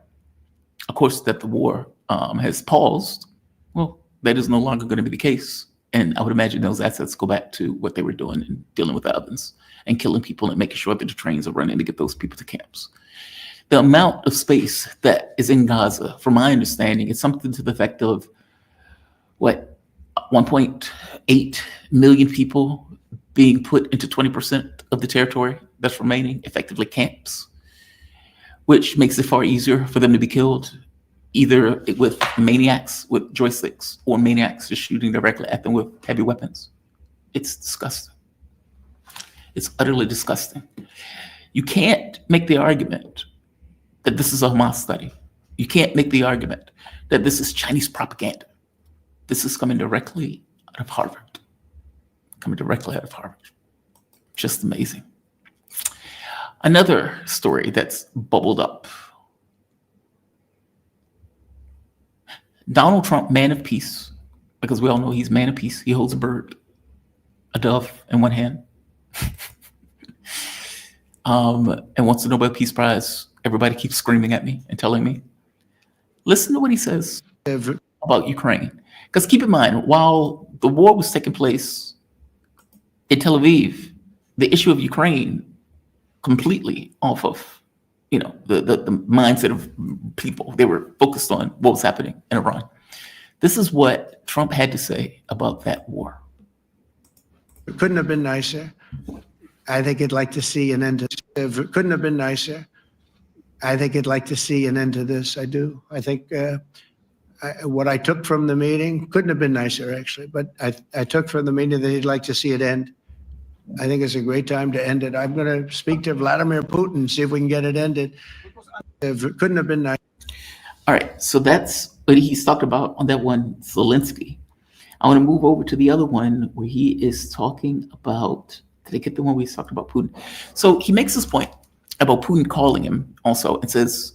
Of course, that the war has paused, well, that is no longer going to be the case. And I would imagine those assets go back to what they were doing and dealing with the ovens and killing people and making sure that the trains are running to get those people to camps. The amount of space that is in Gaza, from my understanding, is something to the effect of 1 1.8 million people being put into 20% of the territory that's remaining, effectively camps, which makes it far easier for them to be killed, either with maniacs with joysticks or maniacs just shooting directly at them with heavy weapons. It's disgusting. It's utterly disgusting. You can't make the argument that this is a Hamas study. You can't make the argument that this is Chinese propaganda. This is coming directly out of Harvard. Just amazing. Another story that's bubbled up. Donald Trump, man of peace, because we all know he's man of peace. He holds a bird, a dove in one hand, and wants the Nobel Peace Prize. Everybody keeps screaming at me and telling me, listen to what he says about Ukraine. Because keep in mind, while the war was taking place in Tel Aviv, the issue of Ukraine completely off of, the mindset of people. They were focused on what was happening in Iran. This is what Trump had to say about that war. It couldn't have been nicer. I think I'd like to see an end to this. It couldn't have been nicer. I think I'd like to see an end to this. I do. I think what I took from the meeting couldn't have been nicer, actually. But I took from the meeting that he'd like to see it end. I think it's a great time to end it. I'm going to speak to Vladimir Putin, see if we can get it ended. It couldn't have been nicer. All right. So that's what he's talked about on that one, Zelensky. I want to move over to the other one where he is talking about, did I get the one where he's talking about Putin? So he makes this point about Putin calling him also and says,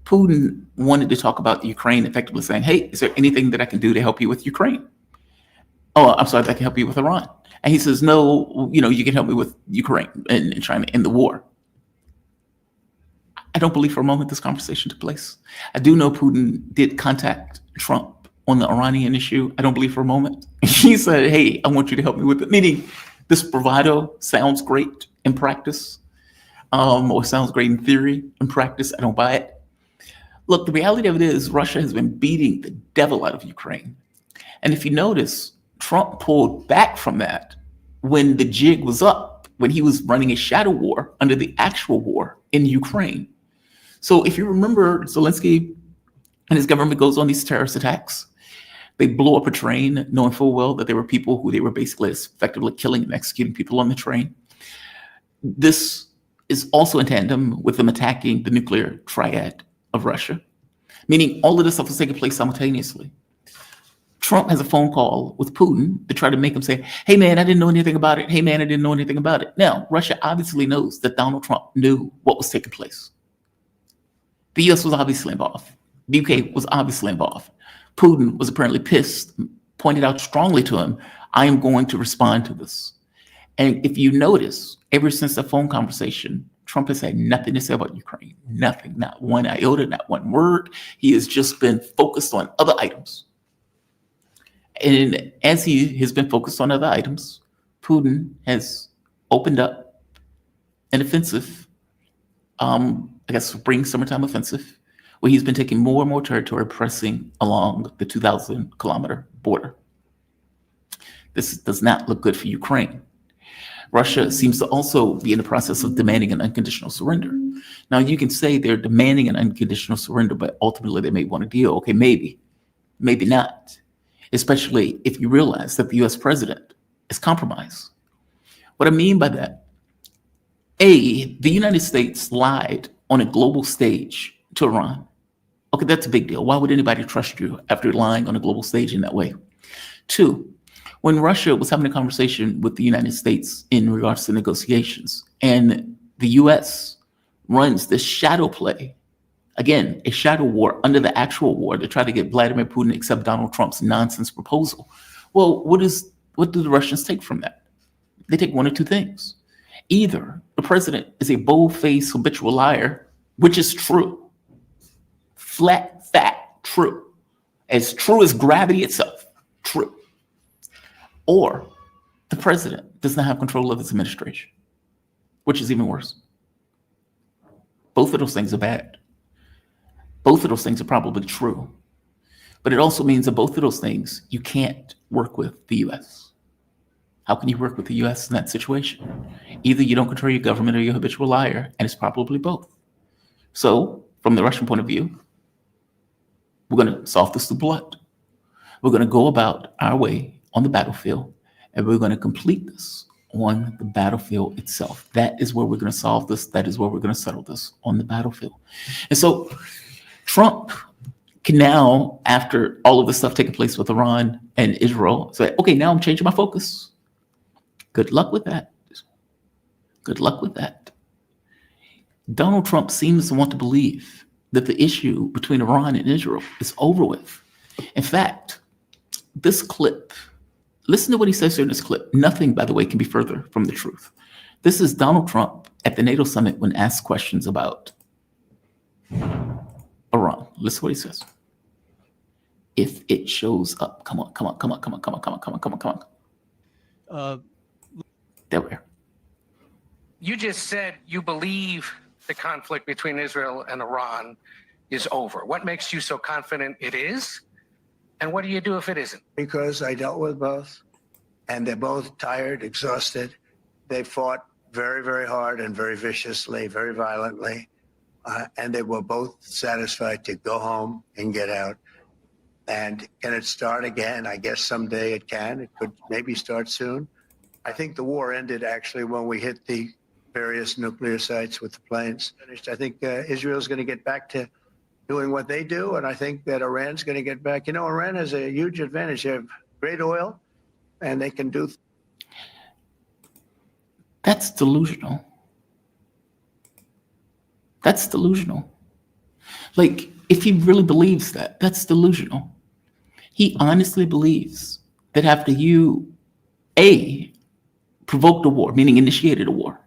Putin wanted to talk about Ukraine, effectively saying, hey, is there anything that I can do to help you with Ukraine? Oh, I'm sorry, I can help you with Iran. And he says, no, you can help me with Ukraine and trying to end the war. I don't believe for a moment this conversation took place. I do know Putin did contact Trump on the Iranian issue. I don't believe for a moment. He said, hey, I want you to help me with it. Meaning this bravado sounds great in practice, or sounds great in theory. In practice, I don't buy it. Look, the reality of it is Russia has been beating the devil out of Ukraine. And if you notice, Trump pulled back from that when the jig was up, when he was running a shadow war under the actual war in Ukraine. So if you remember, Zelensky and his government goes on these terrorist attacks. They blow up a train, knowing full well that there were people who they were basically effectively killing and executing people on the train. This is also in tandem with them attacking the nuclear triad of Russia, meaning all of this stuff was taking place simultaneously. Trump has a phone call with Putin to try to make him say, hey, man, I didn't know anything about it. Hey, man, I didn't know anything about it. Now, Russia obviously knows that Donald Trump knew what was taking place. The U.S. was obviously involved. The UK was obviously involved. Putin was apparently pissed, pointed out strongly to him, I am going to respond to this. And if you notice, ever since the phone conversation, Trump has had nothing to say about Ukraine. Nothing, not one iota, not one word. He has just been focused on other items. And as he has been focused on other items, Putin has opened up an offensive, I guess spring, summertime offensive, where he's been taking more and more territory, pressing along the 2,000-kilometer border. This does not look good for Ukraine. Russia seems to also be in the process of demanding an unconditional surrender. Now, you can say they're demanding an unconditional surrender, but ultimately they may want a deal. Okay, maybe not. Especially if you realize that the U.S. president is compromised. What I mean by that, A, the United States lied on a global stage to Iran. Okay, that's a big deal. Why would anybody trust you after lying on a global stage in that way? 2, when Russia was having a conversation with the United States in regards to negotiations, and the U.S. runs this shadow play, again, a shadow war under the actual war to try to get Vladimir Putin to accept Donald Trump's nonsense proposal. Well, what do the Russians take from that? They take one of two things. Either the president is a bold-faced habitual liar, which is true, flat, fact, true, as true as gravity itself, true. Or the president does not have control of his administration, which is even worse. Both of those things are bad. Both of those things are probably true. But it also means that both of those things, you can't work with the US. How can you work with the US in that situation? Either you don't control your government or you're a habitual liar, and it's probably both. So, from the Russian point of view, we're going to solve this through blood. We're going to go about our way on the battlefield, and we're going to complete this on the battlefield itself. That is where we're going to solve this. That is where we're going to settle this, on the battlefield. And so Trump can now, after all of this stuff taking place with Iran and Israel, say, okay, now I'm changing my focus. Good luck with that. Good luck with that. Donald Trump seems to want to believe that the issue between Iran and Israel is over with. In fact, this clip, listen to what he says here in this clip. Nothing, by the way, can be further from the truth. This is Donald Trump at the NATO summit when asked questions about Iran. Listen to what he says. If it shows up, come on. There we are. You just said you believe the conflict between Israel and Iran is over. What makes you so confident it is? And what do you do if it isn't? Because I dealt with both, and they're both tired, exhausted. They fought very, very hard and very viciously, very violently, and they were both satisfied to go home and get out. And can it start again? I guess someday it can. It could maybe start soon. I think the war ended actually when we hit the various nuclear sites with the planes. I think Israel's going to get back to doing what they do, and I think that Iran's going to get back. You know, Iran has a huge advantage. They have great oil, and they can do. That's delusional. That's delusional. Like, if he really believes that, that's delusional. He honestly believes that after you, A, provoked a war, meaning initiated a war,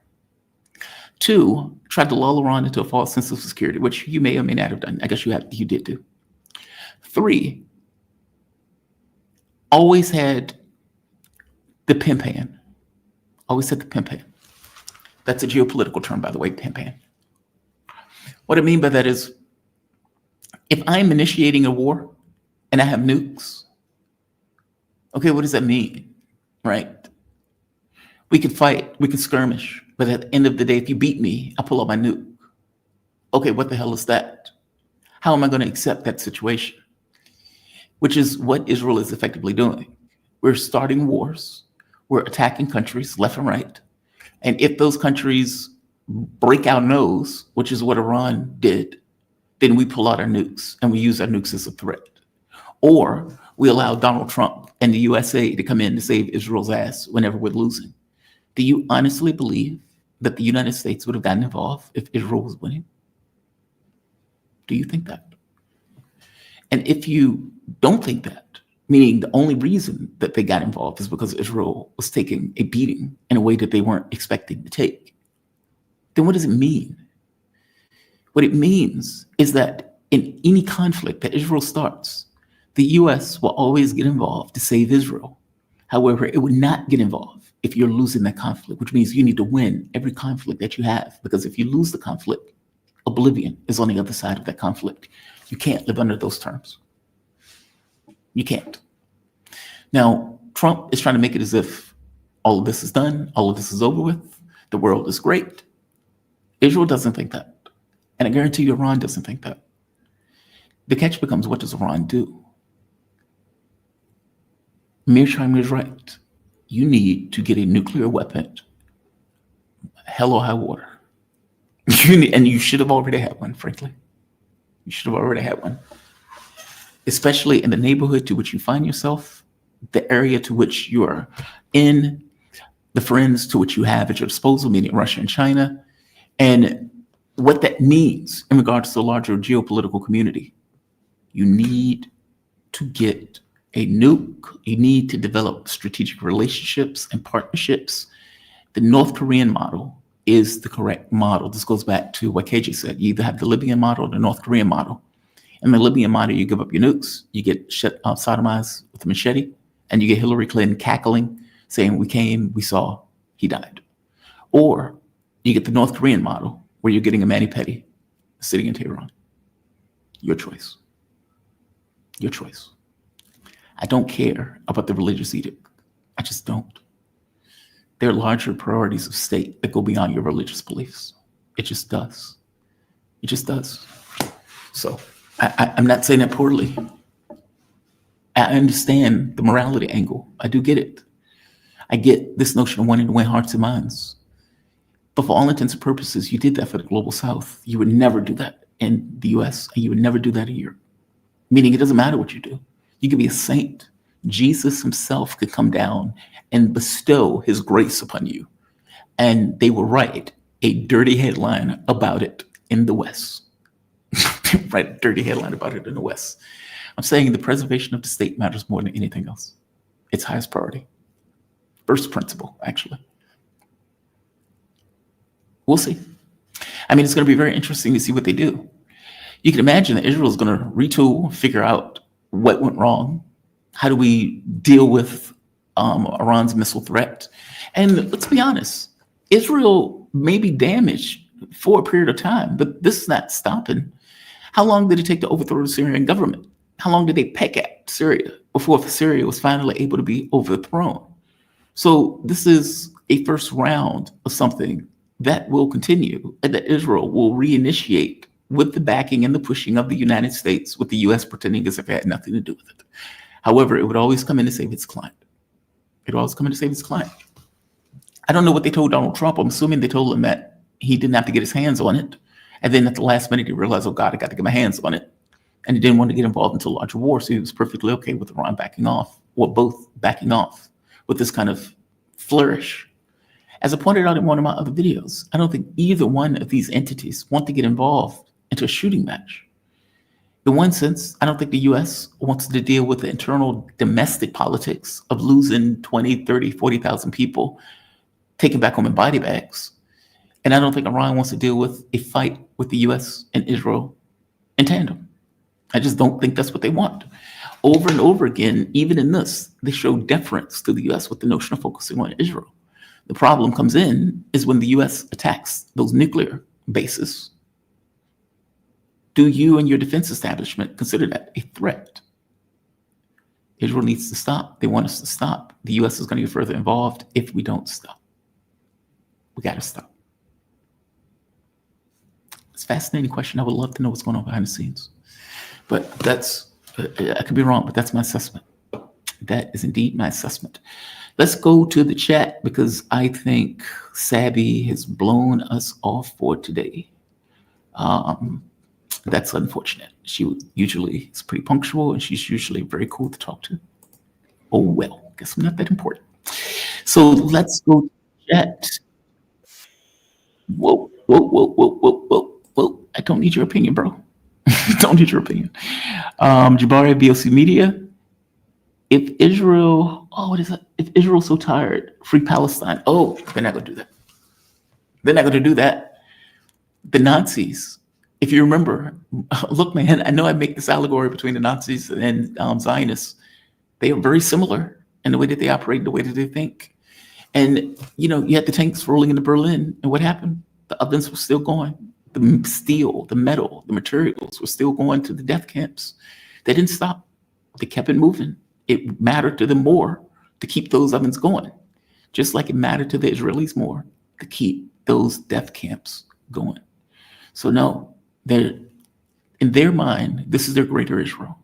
2, tried to lull Iran into a false sense of security, which you may or may not have done. I guess you did do. 3, always had the pimpan. Always had the pimpan. That's a geopolitical term, by the way, pimpan. What I mean by that is, if I'm initiating a war and I have nukes, okay, what does that mean, right? We could fight, we could skirmish, but at the end of the day, if you beat me, I pull out my nuke. Okay, what the hell is that? How am I going to accept that situation? Which is what Israel is effectively doing. We're starting wars. We're attacking countries left and right. And if those countries break our nose, which is what Iran did, then we pull out our nukes and we use our nukes as a threat. Or we allow Donald Trump and the USA to come in to save Israel's ass whenever we're losing. Do you honestly believe that the United States would have gotten involved if Israel was winning? Do you think that? And if you don't think that, meaning the only reason that they got involved is because Israel was taking a beating in a way that they weren't expecting to take, then what does it mean? What it means is that in any conflict that Israel starts, the US will always get involved to save Israel. However, it would not get involved if you're losing that conflict, which means you need to win every conflict that you have. Because if you lose the conflict, oblivion is on the other side of that conflict. You can't live under those terms. You can't. Now, Trump is trying to make it as if all of this is done, all of this is over with, the world is great. Israel doesn't think that. And I guarantee you Iran doesn't think that. The catch becomes, what does Iran do? Mearsheimer is right. You need to get a nuclear weapon, hell or high water. And you should have already had one, frankly. You should have already had one. Especially in the neighborhood to which you find yourself, the area to which you are in, the friends to which you have at your disposal, meaning Russia and China, and what that means in regards to the larger geopolitical community. You need to get a nuke. You need to develop strategic relationships and partnerships. The North Korean model is the correct model. This goes back to what KJ said. You either have the Libyan model or the North Korean model. In the Libyan model, you give up your nukes, you get sodomized with a machete, and you get Hillary Clinton cackling, saying, we came, we saw, he died. Or you get the North Korean model, where you're getting a mani-pedi sitting in Tehran. Your choice. Your choice. I don't care about the religious edict. I just don't. There are larger priorities of state that go beyond your religious beliefs. It just does. It just does. So I'm not saying that poorly. I understand the morality angle. I do get it. I get this notion of wanting to win hearts and minds. But for all intents and purposes, you did that for the global south. You would never do that in the US, and you would never do that in Europe. Meaning it doesn't matter what you do. You could be a saint. Jesus himself could come down and bestow his grace upon you. And they will write a dirty headline about it in the West. Write a dirty headline about it in the West. I'm saying the preservation of the state matters more than anything else. It's highest priority. First principle, actually. We'll see. I mean, it's going to be very interesting to see what they do. You can imagine that Israel is going to retool, figure out what went wrong. How do we deal with Iran's missile threat? And let's be honest, Israel may be damaged for a period of time, but this is not stopping. How long did it take to overthrow the Syrian government? How long did they peck at Syria before Syria was finally able to be overthrown? So this is a first round of something that will continue and that Israel will reinitiate with the backing and the pushing of the United States, with the US pretending as if it had nothing to do with it. However, it would always come in to save its client. It would always come in to save its client. I don't know what they told Donald Trump. I'm assuming they told him that he didn't have to get his hands on it. And then at the last minute, he realized, oh God, I got to get my hands on it. And he didn't want to get involved into a larger war. So he was perfectly okay with Iran backing off, or both backing off with this kind of flourish. As I pointed out in one of my other videos, I don't think either one of these entities want to get involved into a shooting match. In one sense, I don't think the US wants to deal with the internal domestic politics of losing 20, 30, 40,000 people taken back home in body bags. And I don't think Iran wants to deal with a fight with the US and Israel in tandem. I just don't think that's what they want. Over and over again, even in this, they show deference to the US with the notion of focusing on Israel. The problem comes in is when the US attacks those nuclear bases. Do you and your defense establishment consider that a threat? Israel needs to stop. They want us to stop. The US is going to get further involved if we don't stop. We got to stop. It's a fascinating question. I would love to know what's going on behind the scenes. But that's, I could be wrong, but that's my assessment. That is indeed my assessment. Let's go to the chat because I think Sabby has blown us off for today. That's unfortunate. She usually is pretty punctual and she's usually very cool to talk to. Oh, well, guess I'm not that important. So let's go to the chat. Whoa. I don't need your opinion, bro. Don't need your opinion. Jabari, BLC Media. If Israel, what is that? If Israel's so tired, free Palestine. Oh, they're not going to do that. They're not going to do that. The Nazis, if you remember, look, man, I know I make this allegory between the Nazis and Zionists. They are very similar in the way that they operate, the way that they think. And, you had the tanks rolling into Berlin, and what happened? The ovens were still going. The steel, the metal, the materials were still going to the death camps. They didn't stop. They kept it moving. It mattered to them more to keep those ovens going, just like it mattered to the Israelis more to keep those death camps going. So no, in their mind, this is their greater Israel.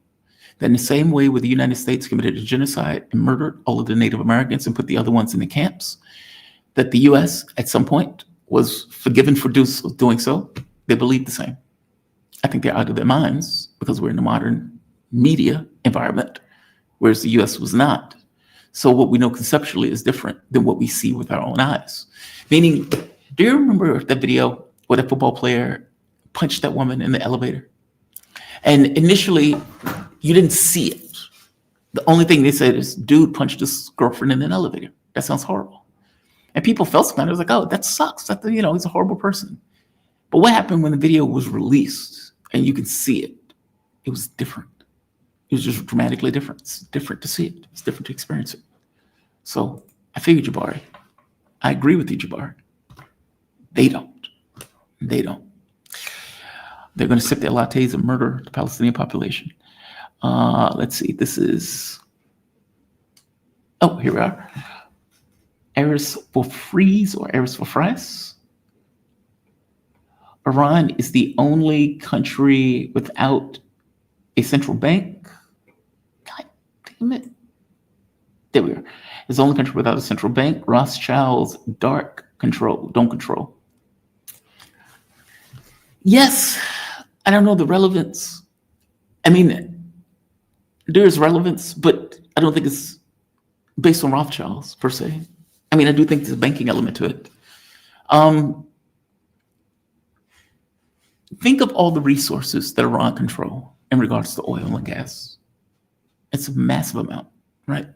That in the same way where the United States committed a genocide and murdered all of the Native Americans and put the other ones in the camps, that the US at some point was forgiven for doing so, they believe the same. I think they're out of their minds because we're in a modern media environment, whereas the US was not. So what we know conceptually is different than what we see with our own eyes. Meaning, do you remember that video where the football player punched that woman in the elevator? And initially, you didn't see it. The only thing they said is, dude punched his girlfriend in an elevator. That sounds horrible. And people felt some kind of, it was like, oh, that sucks. He's a horrible person. But what happened when the video was released and you could see it? It was different. It was just dramatically different. It's different to see it. It's different to experience it. So I figured, Jabari. I agree with you, Jabari. They don't. They're going to sip their lattes and murder the Palestinian population. Let's see. This is. Oh, here we are. Eris for freeze or Eris for fries. Iran is the only country without a central bank. God damn it. There we are. It's the only country without a central bank. Rothschilds don't control. Yes, I don't know the relevance. I mean, there's relevance, but I don't think it's based on Rothschilds per se. I mean, I do think there's a banking element to it. Think of all the resources that Iran control in regards to oil and gas. It's a massive amount, right?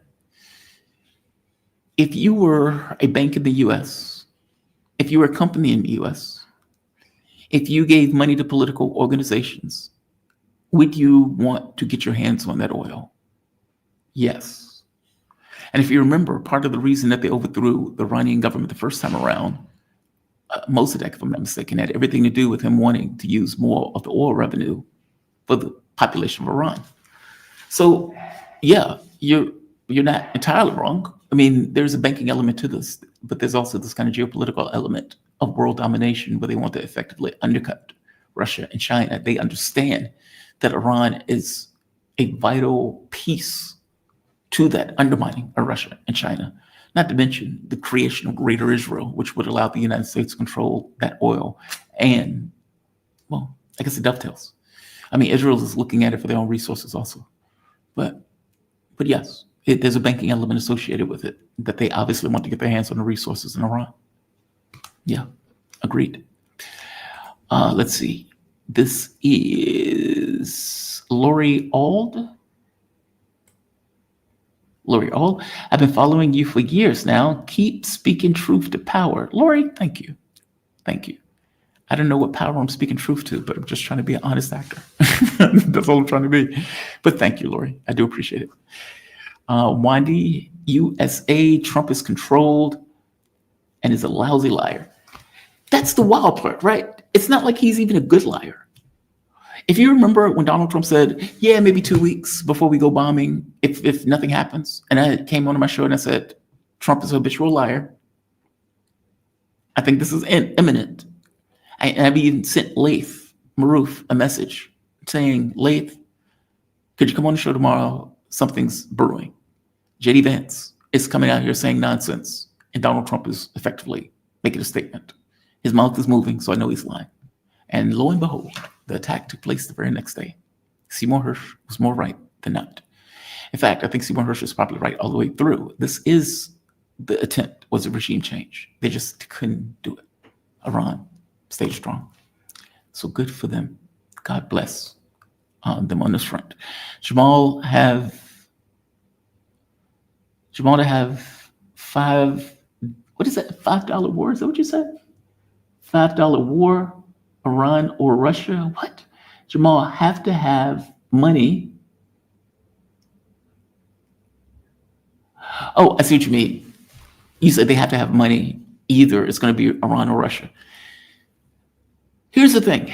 If you were a bank in the US, if you were a company in the US, if you gave money to political organizations, would you want to get your hands on that oil? Yes. And if you remember, part of the reason that they overthrew the Iranian government the first time around, Mossadegh, if I'm not mistaken, had everything to do with him wanting to use more of the oil revenue for the population of Iran. So, yeah, you're not entirely wrong. I mean, there's a banking element to this, but there's also this kind of geopolitical element of world domination where they want to effectively undercut Russia and China. They understand that Iran is a vital piece to that undermining of Russia and China, not to mention the creation of Greater Israel, which would allow the United States to control that oil. And, well, I guess it dovetails. I mean, Israel is looking at it for their own resources also. But yes, there's a banking element associated with it that they obviously want to get their hands on the resources in Iran. Yeah, agreed. Let's see. This is Lori Ald. Lori Ald, I've been following you for years now. Keep speaking truth to power. Lori, thank you. Thank you. I don't know what power I'm speaking truth to, but I'm just trying to be an honest actor. That's all I'm trying to be. But thank you, Lori. I do appreciate it. Wandy, USA, Trump is controlled and is a lousy liar. That's the wild part, right? It's not like he's even a good liar. If you remember when Donald Trump said, yeah, maybe 2 weeks before we go bombing, if nothing happens, and I came onto my show and I said, Trump is a habitual liar. I think this is imminent. I've even sent Laith Maroof a message saying, Laith, could you come on the show tomorrow? Something's brewing. JD Vance is coming out here saying nonsense, and Donald Trump is effectively making a statement. His mouth is moving, so I know he's lying. And lo and behold, the attack took place the very next day. Seymour Hersh was more right than not. In fact, I think Seymour Hersh is probably right all the way through. This is the attempt, was a regime change. They just couldn't do it. Iran stayed strong. So good for them. God bless them on this front. Jamal to have $5 war? Is that what you said? $5 war, Iran or Russia? What? Jamal have to have money. Oh, I see what you mean. You said they have to have money. Either it's going to be Iran or Russia. Here's the thing.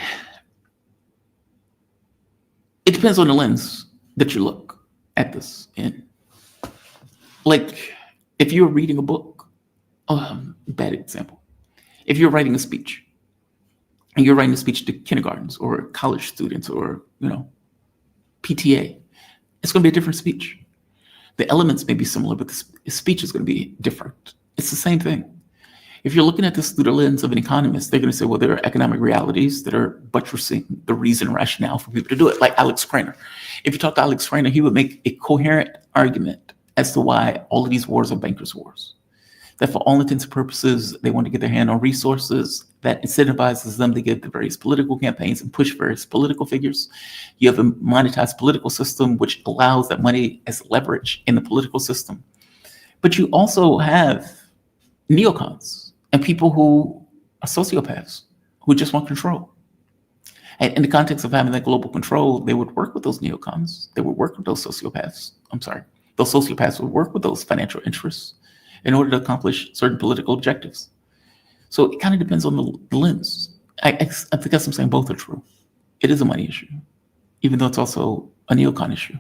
It depends on the lens that you look at this in. Like, if you're reading a book, bad example. If you're writing a speech, and you're writing a speech to kindergartens or college students or, PTA, it's going to be a different speech. The elements may be similar, but the speech is going to be different. It's the same thing. If you're looking at this through the lens of an economist, they're going to say, well, there are economic realities that are buttressing the reason and rationale for people to do it, like Alex Craner. If you talk to Alex Craner, he would make a coherent argument as to why all of these wars are bankers' wars. That for all intents and purposes, they want to get their hand on resources that incentivizes them to get the various political campaigns and push various political figures. You have a monetized political system, which allows that money as leverage in the political system. But you also have neocons and people who are sociopaths who just want control. And in the context of having that global control, they would work with those neocons. They would work with those sociopaths. Those sociopaths would work with those financial interests in order to accomplish certain political objectives. So it kind of depends on the lens. I guess I'm saying both are true. It is a money issue, even though it's also a neocon issue.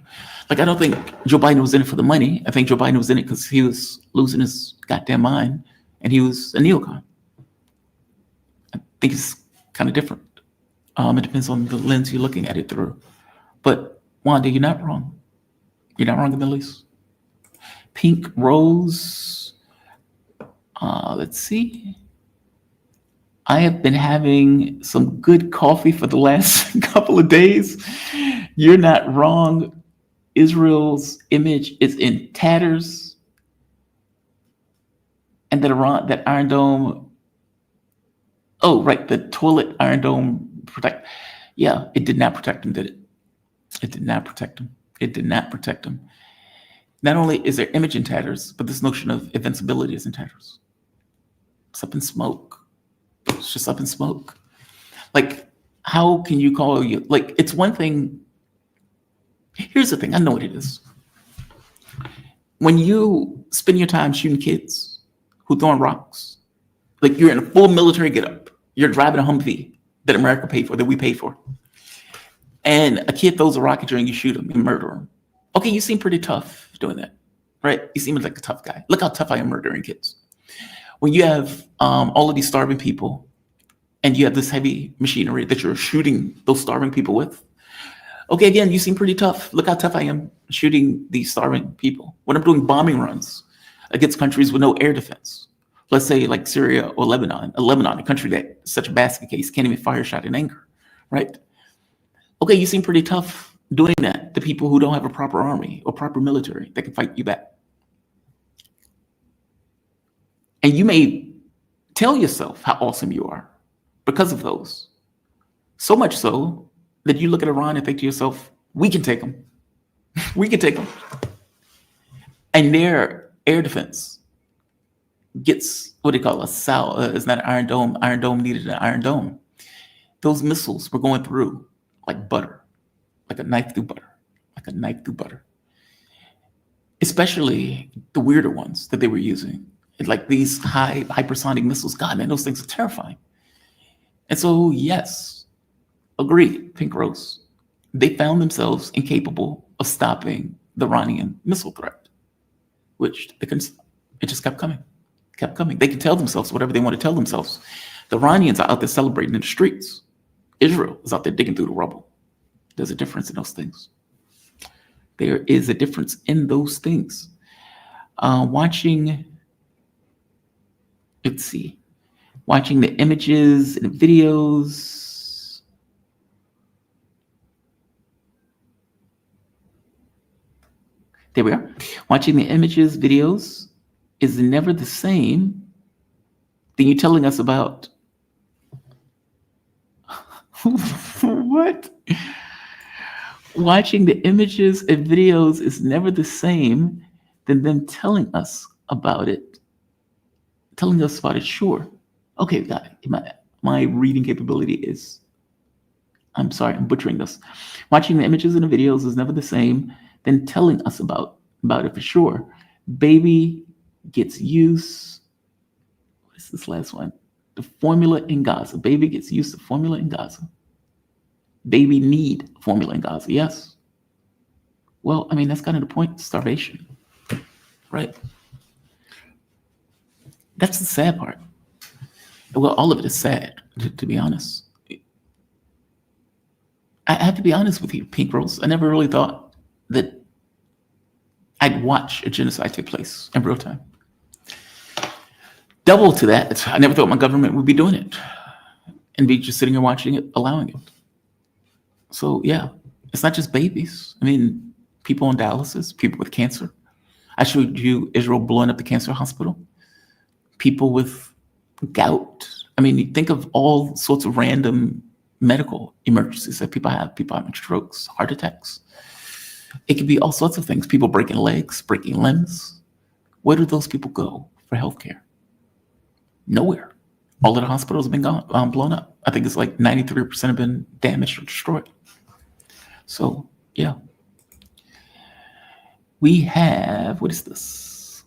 Like, I don't think Joe Biden was in it for the money. I think Joe Biden was in it because he was losing his goddamn mind and he was a neocon. I think it's kind of different. It depends on the lens you're looking at it through. But Wanda, you're not wrong. You're not wrong in the least. Pink Rose. Let's see. I have been having some good coffee for the last couple of days. You're not wrong. Israel's image is in tatters. And that Iron Dome. Oh, right. The toilet Iron Dome protect. Yeah, it did not protect him, did it? It did not protect him. It did not protect him. Not only is their image in tatters, but this notion of invincibility is in tatters. It's up in smoke. It's just up in smoke. Like, how can you call you? Like, it's one thing. Here's the thing. I know what it is. When you spend your time shooting kids who throwing rocks, like you're in a full military getup, you're driving a Humvee that America paid for, that we paid for, and a kid throws a rock at you and you shoot him and murder him. Okay, you seem pretty tough doing that, right? You seem like a tough guy. Look how tough I am murdering kids. When you have all of these starving people and you have this heavy machinery that you're shooting those starving people with, okay, again, you seem pretty tough. Look how tough I am shooting these starving people. When I'm doing bombing runs against countries with no air defense, let's say like Syria or Lebanon, a country that is such a basket case, can't even fire a shot in anger, right? Okay, you seem pretty tough doing that to people who don't have a proper army or proper military that can fight you back. And you may tell yourself how awesome you are because of those. So much so that you look at Iran and think to yourself, we can take them. We can take them. And their air defense gets what they call a SAL. It's not an Iron Dome. Iron Dome needed an Iron Dome. Those missiles were going through like butter, like a knife through butter, like a knife through butter. Especially the weirder ones that they were using. Like these hypersonic missiles. God, man, those things are terrifying. And so, yes, agreed, Pink Rose. They found themselves incapable of stopping the Iranian missile threat, which they couldn't stop. It just kept coming, kept coming. They can tell themselves whatever they want to tell themselves. The Iranians are out there celebrating in the streets. Israel is out there digging through the rubble. There's a difference in those things. There is a difference in those things. Watching the images and videos. There we are. Watching the images, videos is never the same than you telling us about what? Watching the images and videos is never the same than them telling us about it. Telling us about it, sure. Okay, got it. My reading capability is, I'm sorry, I'm butchering this. Watching the images and the videos is never the same than telling us about it for sure. Baby gets used. What is this last one? The formula in Gaza. Baby gets used to formula in Gaza. Baby need formula in Gaza, yes. Well, I mean, that's kind of the point, starvation, right? That's the sad part. Well, all of it is sad, to be honest. I have to be honest with you, Pink Rose. I never really thought that I'd watch a genocide take place in real time. Double to that, I never thought my government would be doing it and be just sitting here watching it, allowing it. So yeah, it's not just babies. I mean, people on dialysis, people with cancer. I showed you Israel blowing up the cancer hospital. People with gout. I mean, you think of all sorts of random medical emergencies that people have. People having strokes, heart attacks. It could be all sorts of things. People breaking legs, breaking limbs. Where do those people go for healthcare? Nowhere. All of the hospitals have been blown up. I think it's like 93% have been damaged or destroyed. So, yeah. We have, what is this?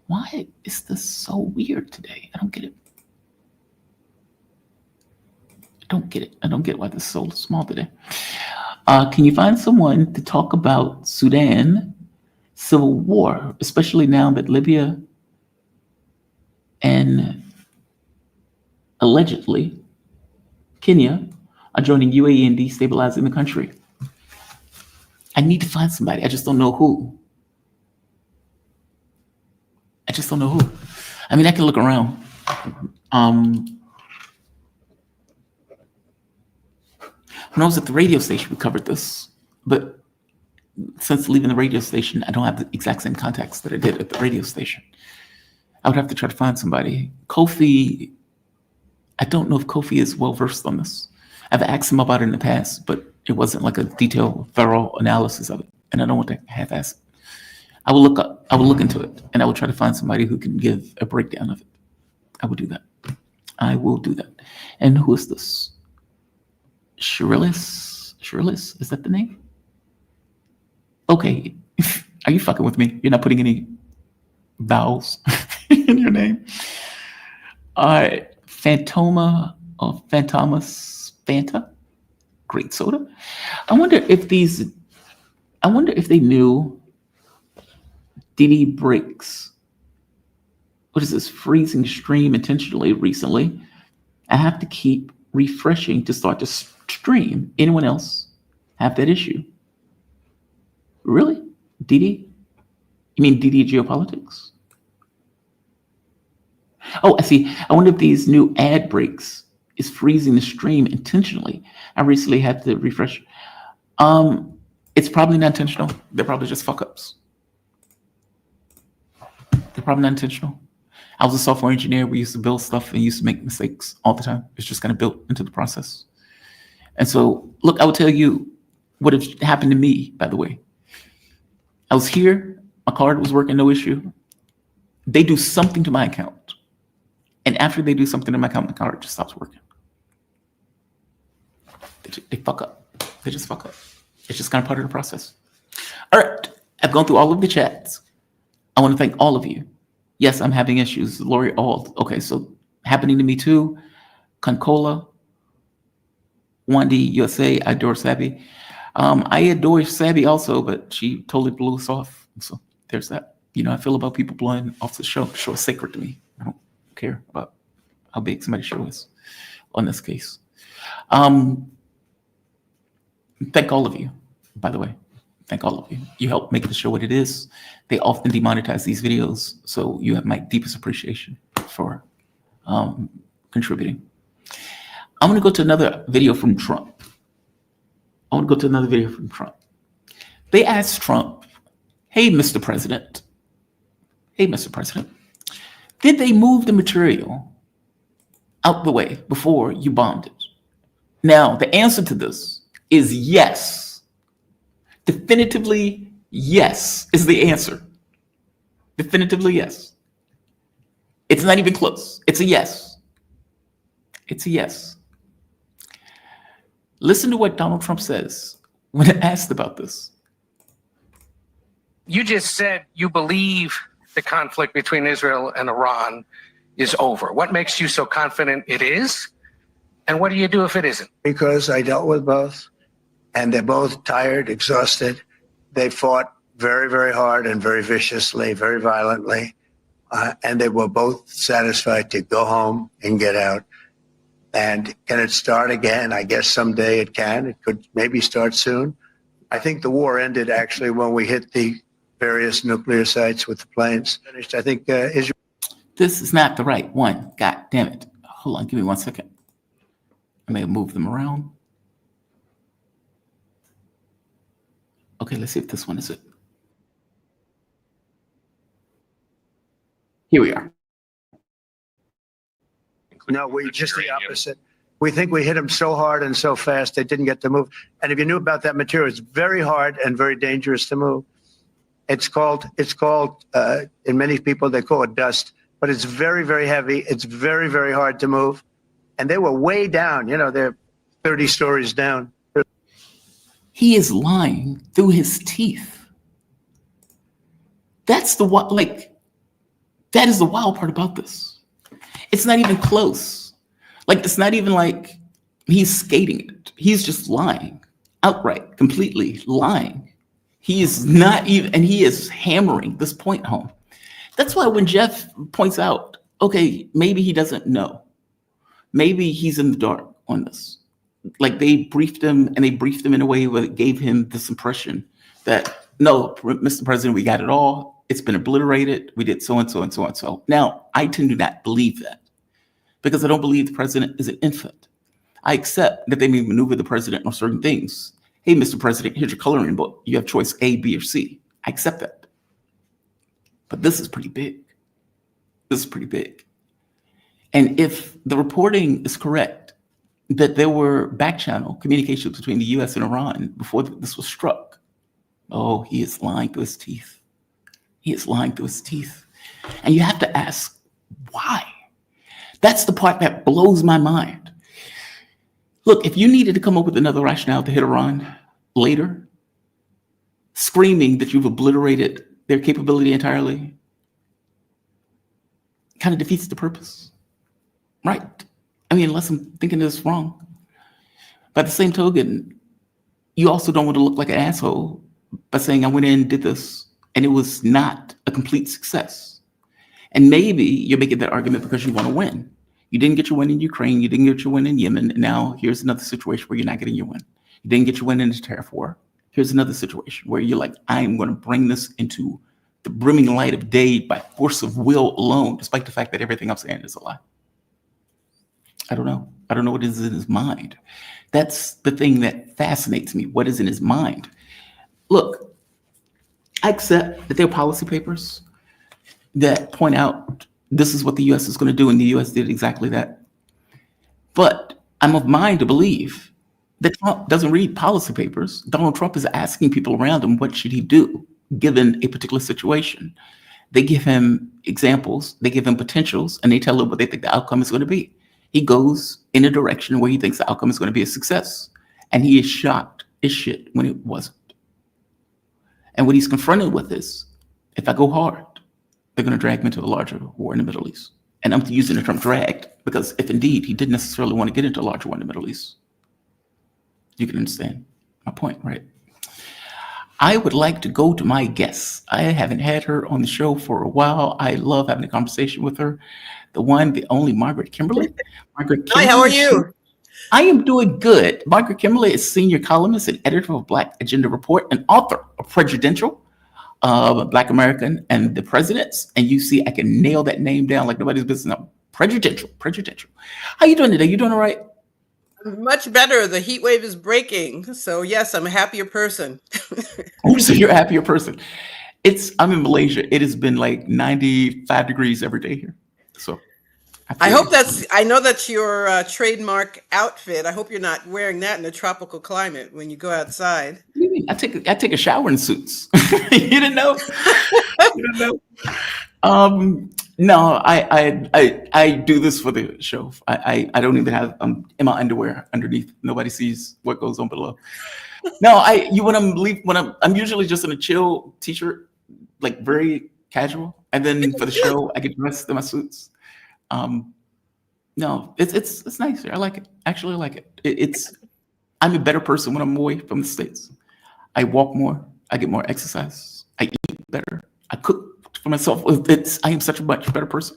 Why is this so weird today? I don't get it. I don't get why this is so small today. Can you find someone to talk about Sudan civil war, especially now that Libya and allegedly Kenya are joining UAE in destabilizing the country? I need to find somebody. I just don't know who. I mean, I can look around. When I was at the radio station, we covered this, but since leaving the radio station, I don't have the exact same contacts that I did at the radio station. I would have to try to find somebody. Kofi, I don't know if Kofi is well versed on this. I've asked him about it in the past, but it wasn't like a detailed, thorough analysis of it, and I don't want to half-ass it. I will look into it, and I will try to find somebody who can give a breakdown of it. I will do that. And who is this? Shirilis, is that the name? Okay, are you fucking with me? You're not putting any vowels in your name? All right, Fanta, great soda. I wonder if they knew Diddy breaks. What is this? Freezing stream intentionally recently. I have to keep refreshing to start to stream. Anyone else have that issue? Really? Diddy? You mean Diddy Geopolitics? Oh, I see. I wonder if these new ad breaks is freezing the stream intentionally. I recently had to refresh. It's probably not intentional. They're probably just fuck ups. They're probably not intentional. I was a software engineer. We used to build stuff and used to make mistakes all the time. It's just kind of built into the process. And so, look, I will tell you what has happened to me, by the way. I was here. My card was working, no issue. They do something to my account. And after they do something to my account, my card just stops working. They fuck up. They just fuck up. It's just kind of part of the process. All right. I've gone through all of the chats. I want to thank all of you. Yes, I'm having issues. Lori Alt. Okay, so happening to me too. Concola. Wandy USA. I adore Sabby. I adore Sabby also, but she totally blew us off. So there's that. You know, I feel about people blowing off the show. The show is sacred to me. I don't care about how big somebody's show is on this case. Thank all of you, by the way. Thank all of you. You help make the show what it is. They often demonetize these videos, so you have my deepest appreciation for contributing. I'm going to go to another video from Trump. They asked Trump, hey, Mr. President, did they move the material out the way before you bombed it? Now, the answer to this is yes. Definitively yes is the answer. Definitively yes. It's not even close. It's a yes. It's a yes. Listen to what Donald Trump says when asked about this. You just said you believe the conflict between Israel and Iran is over. What makes you so confident it is? And what do you do if it isn't? Because I dealt with both, and they're both tired, exhausted. They fought very, very hard and very viciously, very violently, and they were both satisfied to go home and get out. And can it start again? I guess someday it can. It could maybe start soon. I think the war ended actually when we hit the various nuclear sites with the planes. Finished. I think Israel. This is not the right one. God damn it. Hold on, give me 1 second. I may have moved them around. Okay, let's see if this one is it. Here we are. No, we just the opposite. We think we hit them so hard and so fast they didn't get to move. And if you knew about that material, it's very hard and very dangerous to move. It's called in many people they call it dust, but it's very, very heavy. It's very, very hard to move. And they were way down. You know, they're 30 stories down. He is lying through his teeth. That's the that is the wild part about this. It's not even close. Like, it's not even like he's skating it. He's just lying. outright, completely lying. He is not even, and he is hammering this point home. That's why when Jeff points out, okay, maybe he doesn't know. Maybe he's in the dark on this. Like they briefed him, and they briefed him in a way where it gave him this impression that, no, Mr. President, we got it all. It's been obliterated. We did so and so and so and so. Now, I tend to not believe that because I don't believe the president is an infant. I accept that they may maneuver the president on certain things. Hey, Mr. President, here's your coloring book. You have choice A, B, or C. I accept that. But this is pretty big. This is pretty big. And if the reporting is correct, that there were back channel communications between the US and Iran before this was struck, oh, he is lying through his teeth. He is lying through his teeth. And you have to ask, why? That's the part that blows my mind. Look, if you needed to come up with another rationale to hit Iran later, screaming that you've obliterated their capability entirely, kind of defeats the purpose, right? I mean, unless I'm thinking this wrong. By the same token, you also don't want to look like an asshole by saying I went in and did this and it was not a complete success. And maybe you're making that argument because you want to win. You didn't get your win in Ukraine, you didn't get your win in Yemen, and now here's another situation where you're not getting your win. You didn't get your win in the tariff war. Here's another situation where you're like, I'm going to bring this into the brimming light of day by force of will alone, despite the fact that everything I'm saying is a lie. I don't know. I don't know what is in his mind. That's the thing that fascinates me. What is in his mind? Look, I accept that there are policy papers that point out this is what the US is going to do, and the US did exactly that. But I'm of mind to believe that Trump doesn't read policy papers. Donald Trump is asking people around him, what should he do given a particular situation? They give him examples, they give him potentials, and they tell him what they think the outcome is going to be. He goes in a direction where he thinks the outcome is going to be a success. And he is shocked as shit when it wasn't. And what he's confronted with is, if I go hard, they're going to drag me into a larger war in the Middle East. And I'm using the term dragged because if indeed he didn't necessarily want to get into a larger war in the Middle East, you can understand my point, right? I would like to go to my guest. I haven't had her on the show for a while. I love having a conversation with her. The one, the only Margaret Kimberley. Margaret Kimberley. Hi, how are you? I am doing good. Margaret Kimberley is senior columnist and editor of Black Agenda Report and author of Prejudicial, Black American and the Presidents. And you see, I can nail that name down like nobody's business. No, Prejudicial. How you doing today? You doing all right? Much better. The heat wave is breaking. So yes, I'm a happier person. Oh, so you're a happier person. I'm in Malaysia. It has been like 95 degrees every day here. So I know that's your trademark outfit. I hope you're not wearing that in a tropical climate when you go outside. What do you mean? I take a shower in suits. You didn't know? You didn't know? No, I do this for the show. I don't even have in my underwear underneath. Nobody sees what goes on below. No, I'm usually just in a chill t-shirt, like very casual, and then for the show I get dressed in my suits. No, it's nice here. I like it. Actually, I like it. I'm a better person when I'm away from the States. I walk more. I get more exercise. I eat better. I cook for myself. I am such a much better person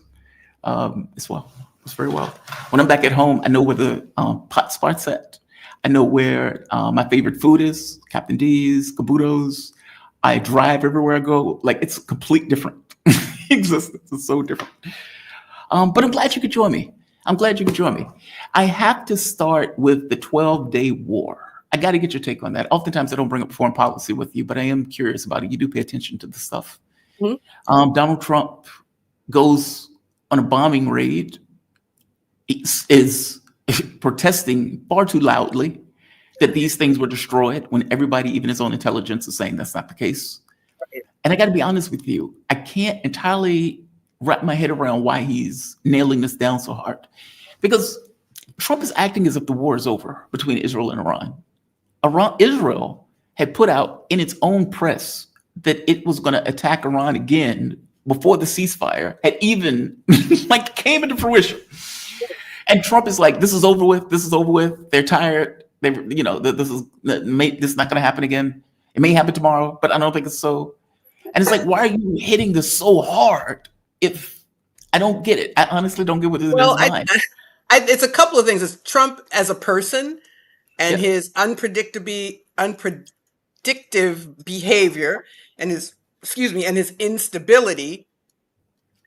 as well. It's very well. When I'm back at home, I know where the pot spot's at. I know where my favorite food is, Captain D's, Cabuto's. I drive everywhere I go. Like, it's a complete different existence. It's so different. But I'm glad you could join me. I have to start with the 12-day war. I got to get your take on that. Oftentimes, I don't bring up foreign policy with you, but I am curious about it. You do pay attention to the stuff. Mm-hmm. Donald Trump goes on a bombing raid, is protesting far too loudly that these things were destroyed when everybody, even his own intelligence, is saying that's not the case. Right. And I got to be honest with you, I can't entirely wrap my head around why he's nailing this down so hard. Because Trump is acting as if the war is over between Israel and Iran. Israel had put out in its own press that it was going to attack Iran again before the ceasefire had even came into fruition. And Trump is like, this is over with. They're tired. this is not going to happen again. It may happen tomorrow, but I don't think it's so. And it's like, why are you hitting this so hard? If I don't get it, I honestly don't get what is in his mind. It's a couple of things. It's Trump as a person and Yeah. his unpredictable behavior and his instability,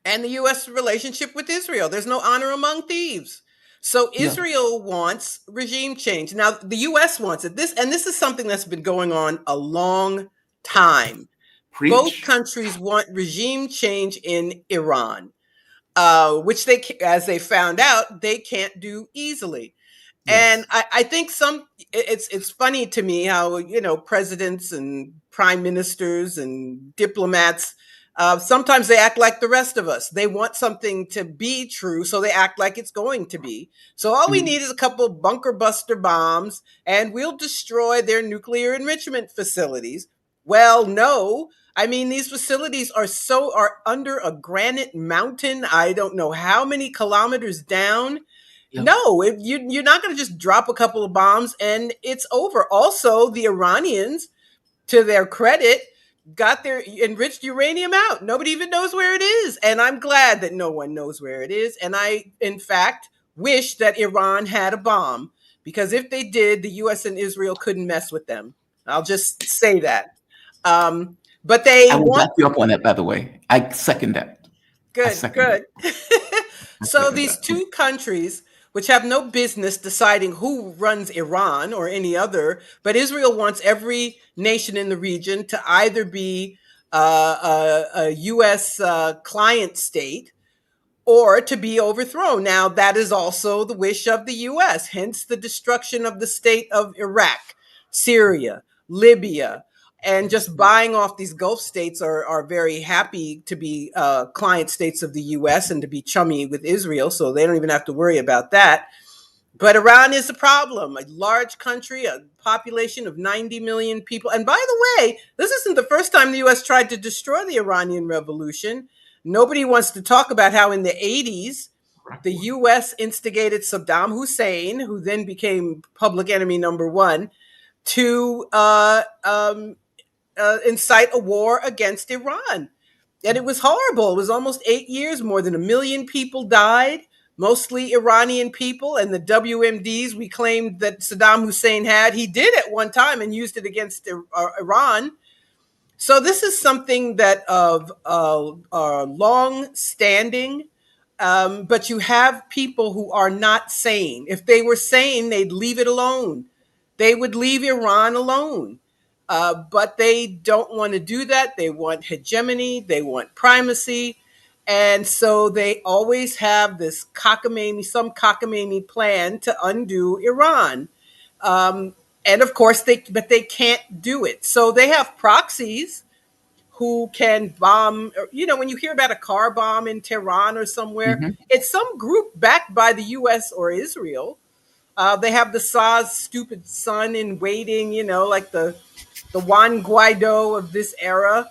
and the U.S. relationship with Israel. There's no honor among thieves. So Yeah. Israel wants regime change. Now the U.S. wants it. This is something that's been going on a long time. Preach. Both countries want regime change in Iran, which they, as they found out, they can't do easily. Yes. And I think it's funny to me how, presidents and prime ministers and diplomats, sometimes they act like the rest of us. They want something to be true, so they act like it's going to be. So all we need is a couple bunker buster bombs and we'll destroy their nuclear enrichment facilities. Well, no. I mean, these facilities are under a granite mountain. I don't know how many kilometers down. Yep. No, you're not going to just drop a couple of bombs and it's over. Also, the Iranians, to their credit, got their enriched uranium out. Nobody even knows where it is. And I'm glad that no one knows where it is. And I, in fact, wish that Iran had a bomb, because if they did, the U.S. and Israel couldn't mess with them. I'll just say that. But they I will want back you up on that, by the way. I second that. Good. second So these two countries, which have no business deciding who runs Iran or any other, but Israel wants every nation in the region to either be a U.S. Client state or to be overthrown. Now, that is also the wish of the U.S., hence the destruction of the state of Iraq, Syria, Libya, and just buying off these Gulf states are very happy to be client states of the U.S. and to be chummy with Israel, so they don't even have to worry about that. But Iran is a problem, a large country, a population of 90 million people. And by the way, this isn't the first time the U.S. tried to destroy the Iranian Revolution. Nobody wants to talk about how in the 80s, the U.S. instigated Saddam Hussein, who then became public enemy number one, to incite a war against Iran. And it was horrible. It was almost 8 years. More than 1 million people died, mostly Iranian people. And the WMDs we claimed that Saddam Hussein had, he did at one time and used it against Iran. So this is something that of long standing, but you have people who are not sane. If they were sane, they'd leave it alone. They would leave Iran alone. But they don't want to do that. They want hegemony. They want primacy. And so they always have this cockamamie plan to undo Iran. And of course, they can't do it. So they have proxies who can bomb. When you hear about a car bomb in Tehran or somewhere, it's some group backed by the U.S. or Israel. They have the Shah's stupid son in waiting, like the Juan Guaido of this era,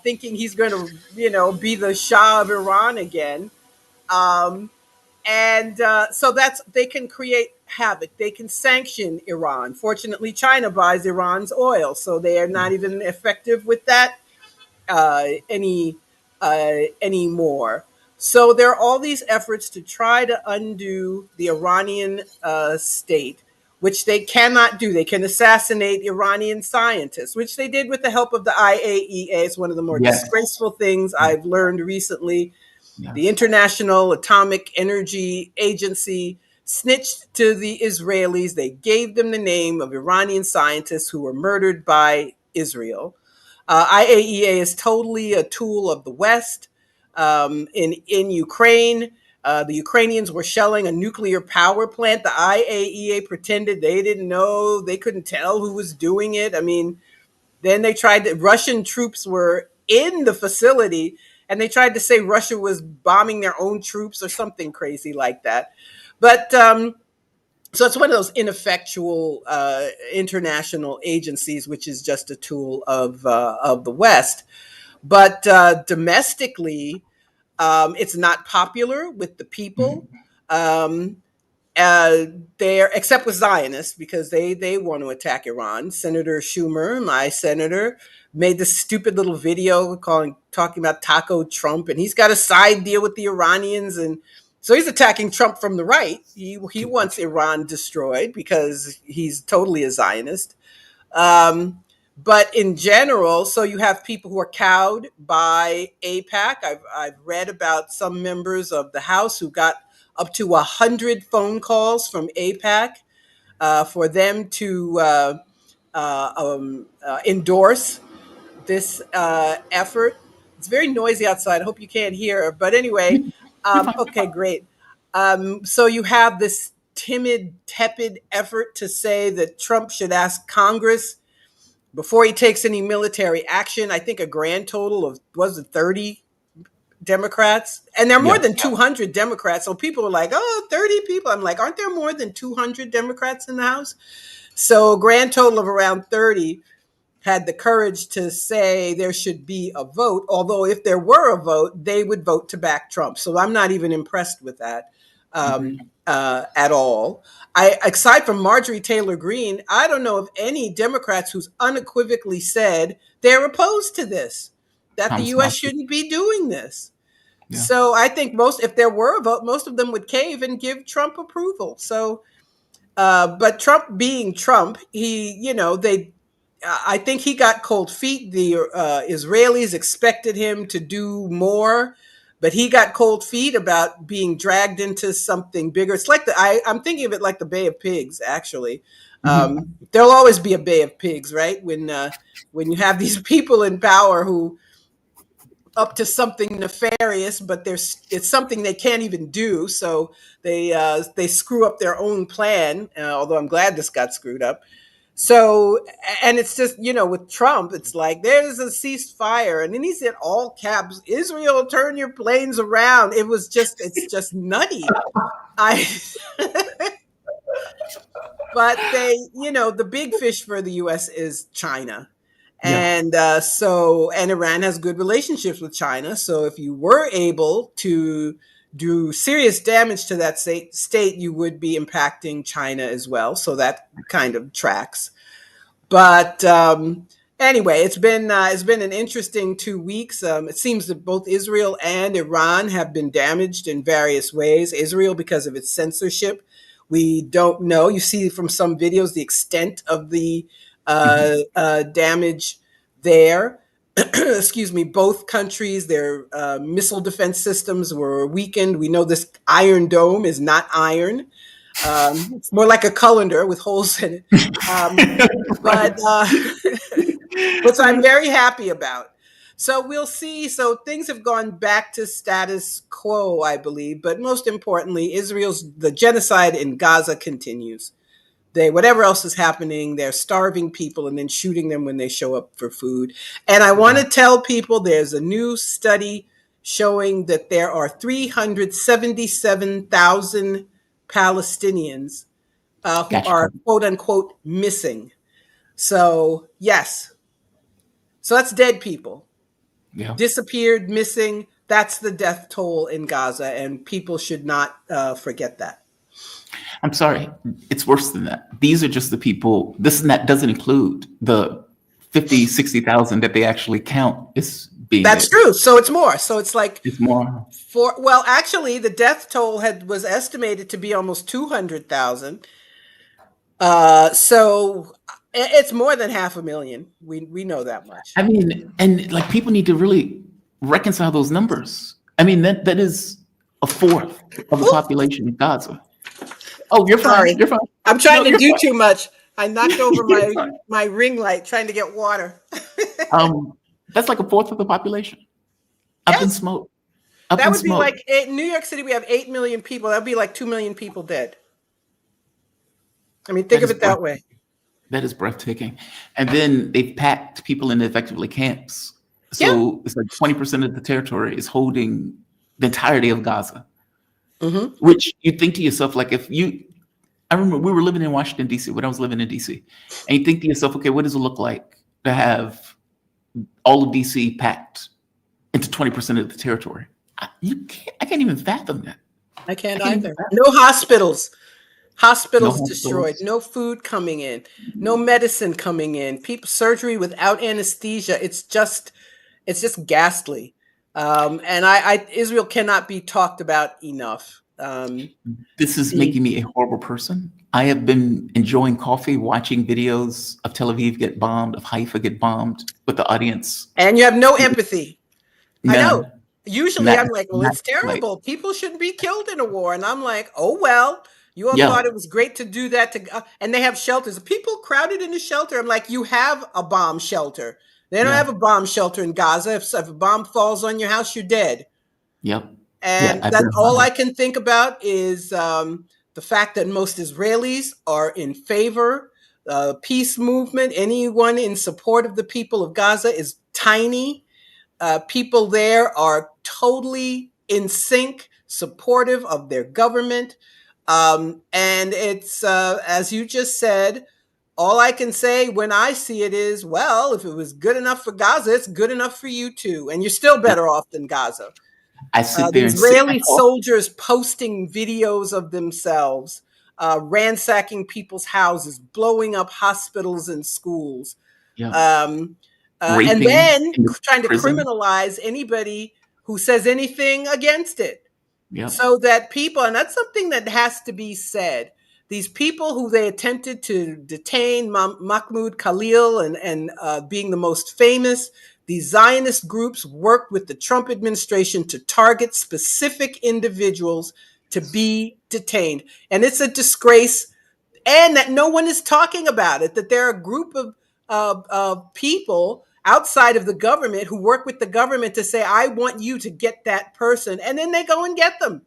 thinking he's going to, be the Shah of Iran again. So they can create havoc. They can sanction Iran. Fortunately, China buys Iran's oil, so they are not even effective with that anymore. So there are all these efforts to try to undo the Iranian state, which they cannot do. They can assassinate Iranian scientists, which they did with the help of the IAEA. It's one of the more disgraceful things I've learned recently. The International Atomic Energy Agency snitched to the Israelis. They gave them the name of Iranian scientists who were murdered by Israel. IAEA is totally a tool of the West. In Ukraine, the Ukrainians were shelling a nuclear power plant. The IAEA pretended they didn't know. They couldn't tell who was doing it. I mean, then Russian troops were in the facility, and they tried to say Russia was bombing their own troops or something crazy like that. But so it's one of those ineffectual international agencies, which is just a tool of the West. But domestically, it's not popular with the people. they're, except with Zionists, because they want to attack Iran. Senator Schumer, my senator, made this stupid little video talking about Taco Trump, and he's got a side deal with the Iranians, and so he's attacking Trump from the right. He wants Iran destroyed because he's totally a Zionist. But in general, so you have people who are cowed by AIPAC. I've read about some members of the House who got up to 100 phone calls from AIPAC for them to endorse this effort. It's very noisy outside. I hope you can't hear. But anyway, okay, great. So you have this timid, tepid effort to say that Trump should ask Congress before he takes any military action. I think a grand total of, was it 30 Democrats? And there are more than 200 Democrats. So people are like, oh, 30 people. I'm like, aren't there more than 200 Democrats in the House? So a grand total of around 30 had the courage to say there should be a vote. Although if there were a vote, they would vote to back Trump. So I'm not even impressed with that at all. Aside from Marjorie Taylor Greene, I don't know of any Democrats who's unequivocally said they're opposed to this, that the U.S. shouldn't be doing this. Yeah. So I think if there were a vote, most of them would cave and give Trump approval. So, but Trump being Trump, I think he got cold feet. The Israelis expected him to do more, but he got cold feet about being dragged into something bigger. It's like I'm thinking of it like the Bay of Pigs, actually. There'll always be a Bay of Pigs, right? When you have these people in power who up to something nefarious, but it's something they can't even do. So they screw up their own plan, although I'm glad this got screwed up. So, and it's just, with Trump, it's like, there's a ceasefire. And then he said, all caps, Israel, turn your planes around. It's just nutty. But the big fish for the U.S. is China. And and Iran has good relationships with China. So if you were able to do serious damage to that state, you would be impacting China as well. So that kind of tracks. But anyway, it's been an interesting 2 weeks. It seems that both Israel and Iran have been damaged in various ways. Israel because of its censorship. We don't know. You see from some videos the extent of the damage there. Excuse me. Both countries, their missile defense systems were weakened. We know this Iron Dome is not iron. It's more like a colander with holes in it. Which I'm very happy about. So we'll see. So things have gone back to status quo, I believe. But most importantly, the genocide in Gaza continues. Whatever else is happening, they're starving people and then shooting them when they show up for food. And I want to tell people there's a new study showing that there are 377,000 Palestinians who are quote unquote missing. So yes. So that's dead people. Yeah. Disappeared, missing. That's the death toll in Gaza, and people should not forget that. I'm sorry. It's worse than that. These are just the people. This and that doesn't include the 50, 60,000 that they actually count as being. That's true. So it's more. So it's like it's more. Well, actually, the death toll was estimated to be almost 200,000. So it's more than 500,000. We know that much. I mean, and like people need to really reconcile those numbers. I mean, that is a fourth of the population in Gaza. Oh, you're fine. Sorry. You're fine. I'm trying to do too much. I knocked over my ring light trying to get water. That's like a fourth of the population. Up in smoke. That would be like in New York City. We have 8 million people. That would be like 2 million people dead. I mean, think of it that way. That is breathtaking. And then they've packed people in effectively camps. So it's like 20% of the territory is holding the entirety of Gaza. Mm-hmm. Which you think to yourself, like I remember we were living in Washington, D.C. when I was living in D.C. And you think to yourself, okay, what does it look like to have all of D.C. packed into 20% of the territory? I can't even fathom that. I can't either. No hospitals. Hospitals No destroyed, hospitals. no food coming in, no medicine coming in, people surgery without anesthesia. It's just ghastly. And Israel cannot be talked about enough. This is making me a horrible person. I have been enjoying coffee, watching videos of Tel Aviv get bombed, of Haifa get bombed, with the audience. And you have no empathy. I know. None. Usually Not, I'm like, well, not it's like, terrible. People shouldn't be killed in a war. And I'm like, oh, well, you all yeah, thought it was great to do that. And they have shelters. People crowded in the shelter. I'm like, you have a bomb shelter. They don't yeah, have a bomb shelter in Gaza. If a bomb falls on your house, you're dead. yep. Yeah, And I've that's been all I around. can think about is the fact that most Israelis are in favor. Peace movement, anyone in support of the people of Gaza is tiny. People there are totally in sync, supportive of their government. And it's, as you just said, all I can say when I see it is, well, if it was good enough for Gaza, it's good enough for you too. And you're still better off than Gaza. I sit The there and sip my Israeli coffee. soldiers posting videos of themselves, ransacking people's houses, blowing up hospitals and schools. Yeah, Um, and raping then in the trying to prison. criminalize anybody who says anything against it. Yep. So that people, and that's something that has to be said, these people who they attempted to detain, Mahmoud Khalil and being the most famous, these Zionist groups worked with the Trump administration to target specific individuals to be detained. And it's a disgrace, and that no one is talking about it, that there are a group of people outside of the government who work with the government to say, I want you to get that person. And then they go and get them.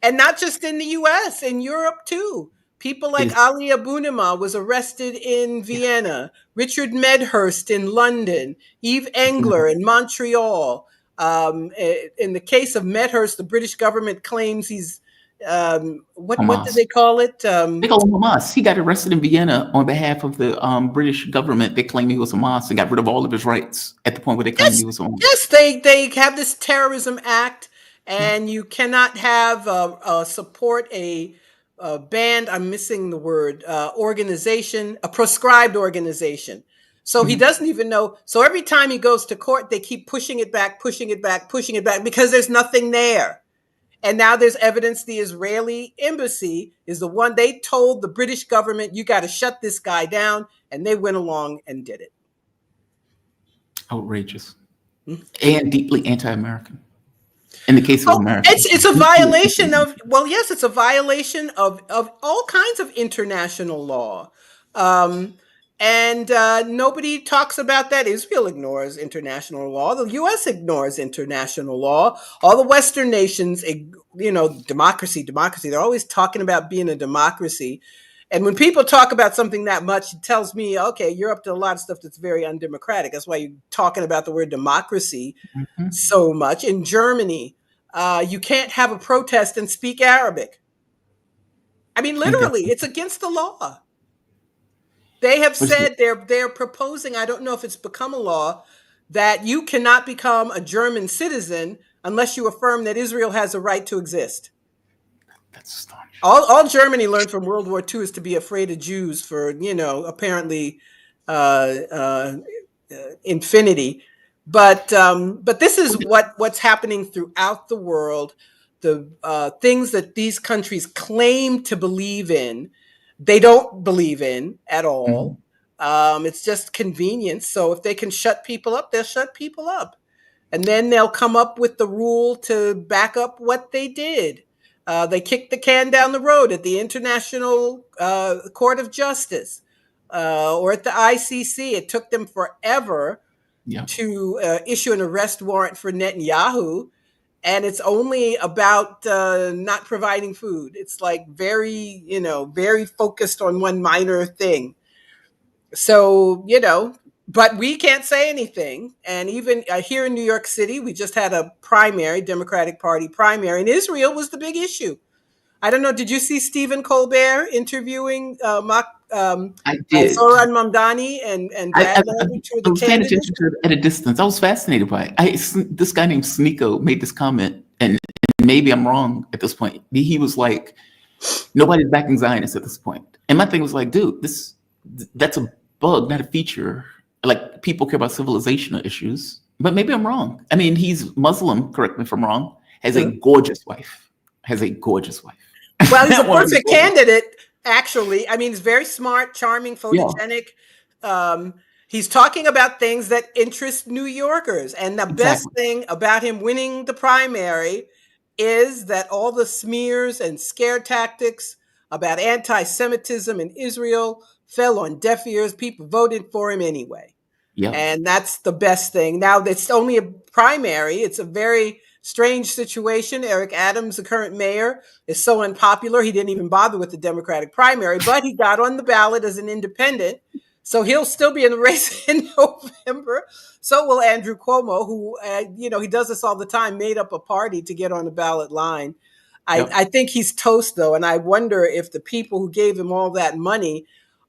And not just in the US, in Europe too. People It like is, Ali Abunimah was arrested in Vienna, Richard Medhurst in London, Yves Engler in Montreal. In the case of Medhurst, the British government claims he's what did Hamas. they call it? They call him Hamas. He got arrested in Vienna on behalf of the British government. They claimed he was Hamas and got rid of all of his rights at the point where they claimed Yes, he was Hamas. yes, they have this terrorism act, Yeah. and you cannot have support a banned. I'm missing the word organization, a proscribed organization. So he Mhm. doesn't even know. So every time he goes to court, they keep pushing it back, pushing it back, pushing it back because there's nothing there. And now there's evidence the Israeli embassy is the one they told the British government, you got to shut this guy down. And they went along and did it. Outrageous Mhm. and deeply anti-American. In the case of Oh, America, it's a violation of, well, yes, it's a violation of all kinds of international law. Um, and nobody talks about that. Israel ignores international law. The U.S. ignores international law. All the Western nations, democracy. They're always talking about being a democracy. And when people talk about something that much, it tells me, okay, you're up to a lot of stuff that's very undemocratic. That's why you're talking about the word democracy Mhm. so much. In Germany, you can't have a protest and speak Arabic. I mean, Ain't that literally, it's something? against the law. They have What is it? said they're proposing, I don't know if it's become a law, that you cannot become a German citizen unless you affirm that Israel has a right to exist. That's astonishing. All Germany learned from World War II is to be afraid of Jews for, apparently uh, uh, infinity. But this is what's happening throughout the world. The things that these countries claim to believe in, they don't believe in at all. It's just convenience. So if they can shut people up, they'll shut people up. And then they'll come up with the rule to back up what they did. They kicked the can down the road at the International Court of Justice or at the ICC. It took them forever Yeah. to issue an arrest warrant for Netanyahu. And it's only about not providing food. It's like very, very focused on one minor thing. So, but we can't say anything. And even here in New York City, we just had a primary, Democratic Party primary, and Israel was the big issue. I don't know. Did you see Stephen Colbert interviewing I did. Zoran Mamdani and Brad Levy, two of I the was paying candidates? attention to it at a distance. I was fascinated by it. This guy named Sneeko made this comment, and maybe I'm wrong at this point. He was like, Nobody's backing Zionists at this point. And my thing was like, dude, that's a bug, not a feature. Like, people care about civilizational issues, but maybe I'm wrong. I mean, he's Muslim, correct me if I'm wrong, has a gorgeous wife. Well, he's a That woman is perfect gorgeous. candidate, actually. I mean, he's very smart, charming, photogenic. He's talking about things that interest New Yorkers. And the best thing about him winning the primary is that all the smears and scare tactics about anti-Semitism in Israel fell on deaf ears. People voted for him anyway. Yep. And that's the best thing. Now, it's only a primary. It's a very strange situation. Eric Adams, the current mayor, is so unpopular. He didn't even bother with the Democratic primary, but he got on the ballot as an independent. So he'll still be in the race in November. So will Andrew Cuomo, who, he does this all the time, made up a party to get on the ballot line. I think he's toast, though. And I wonder if the people who gave him all that money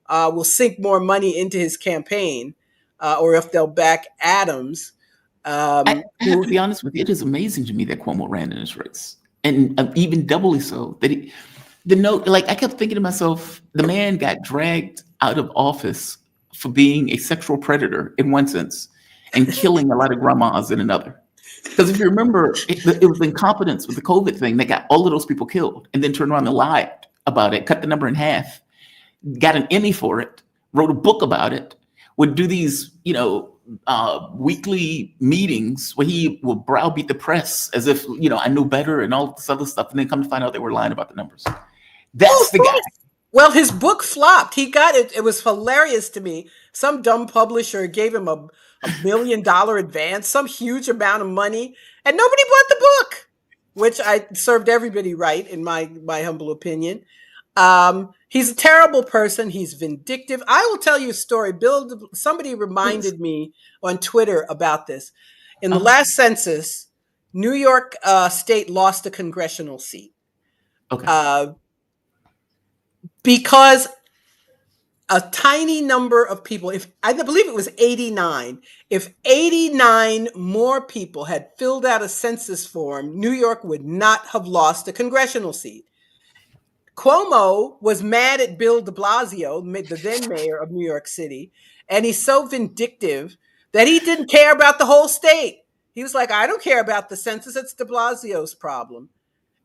will sink more money into his campaign, or if they'll back Adams. I have to be honest with you, it is amazing to me that Cuomo ran in this race. And even doubly so, that I kept thinking to myself, the man got dragged out of office for being a sexual predator in one sense and killing a lot of grandmas in another. Because if you remember, it was incompetence with the COVID thing that got all of those people killed, and then turned around and lied about it, cut the number in half, got an Emmy for it, wrote a book about it, would do these, weekly meetings where he would browbeat the press as if, I knew better and all this other stuff, and then come to find out they were lying about the numbers. That's the guy. Well, his book flopped. He got it. It was hilarious to me. Some dumb publisher gave him a $1 million advance, some huge amount of money, and nobody bought the book, which I served everybody right, in my humble opinion. He's a terrible person. He's vindictive. I will tell you a story. Bill, somebody reminded me on Twitter about this. In the last census, New York State lost a congressional seat. Okay. Because a tiny number of people, I believe it was 89, if 89 more people had filled out a census form, New York would not have lost a congressional seat. Cuomo was mad at Bill de Blasio, the then mayor of New York City, and he's so vindictive that he didn't care about the whole state. He was like, I don't care about the census, it's de Blasio's problem.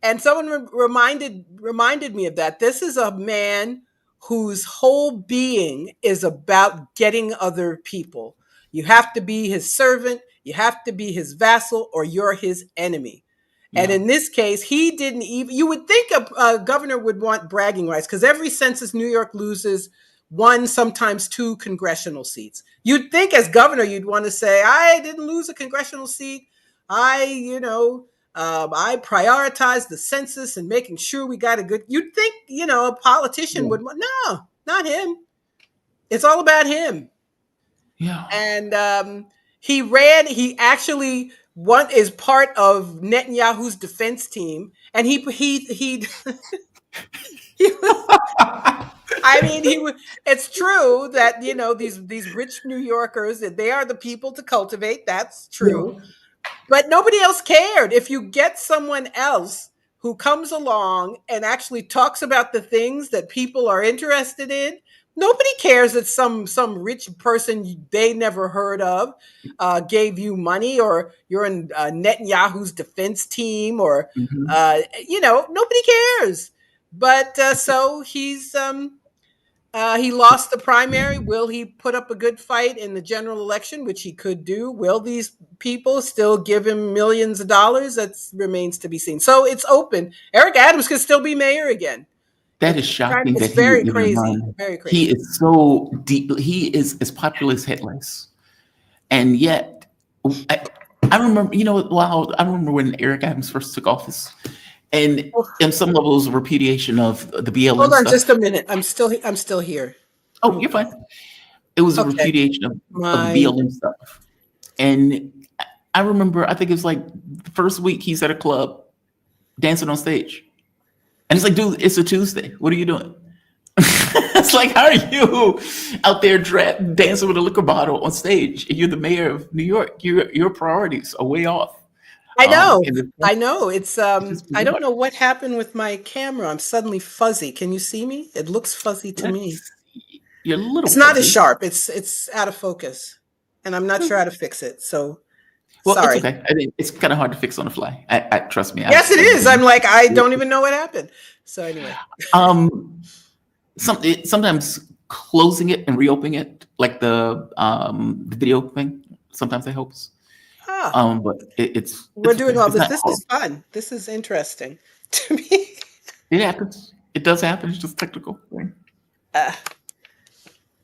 And someone reminded me of that. This is a man whose whole being is about getting other people. You have to be his servant, you have to be his vassal, or you're his enemy. Yeah. And in this case, he didn't even, you would think a governor would want bragging rights, because every census New York loses 1, sometimes 2 congressional seats. You'd think as governor, you'd want to say, I didn't lose a congressional seat. I prioritize the census and making sure we got a good, you'd think, a politician would, no, not him. It's all about him. Yeah. And he actually is part of Netanyahu's defense team. And he it's true that, these rich New Yorkers, that they are the people to cultivate. That's true. Yeah. But nobody else cared. If you get someone else who comes along and actually talks about the things that people are interested in, nobody cares that some rich person they never heard of gave you money, or you're in Netanyahu's defense team, or, nobody cares. But so he lost the primary. Will he put up a good fight in the general election, which he could do? Will these people still give him millions of dollars? That remains to be seen. So it's open. Eric Adams could still be mayor again. That is shocking. It's very crazy. Very crazy. He is so deep. He is as popular as headlights. And yet, I remember, I remember when Eric Adams first took office. And in some levels of repudiation of the BLM Hold on stuff. just a minute. I'm still here. Oh, you're fine. It was a repudiation of BLM stuff. And I remember, I think it was like the first week he's at a club dancing on stage. And it's like, dude, it's a Tuesday. What are you doing? It's like, how are you out there dancing with a liquor bottle on stage? And you're the mayor of New York. Your priorities are way off. I know. in this I know. It's just I don't bizarre. know what happened with my camera. I'm suddenly fuzzy. Can you see me? It looks fuzzy to me. Let's see. You're a little It's not as fuzzy. sharp. It's out of focus. And I'm not sure how to fix it. So Well, it's sorry. okay. I mean, it's kind of hard to fix on the fly. I trust me. Yes, it is. I'm like, I don't even know what happened. So anyway. Um, sometimes closing it and reopening it, like the video thing, sometimes it helps. Ah, But it's we're it's doing okay. all It's this. not This is horrible. fun. This is interesting to me. It happens. It does happen. It's just a technical thing. Uh,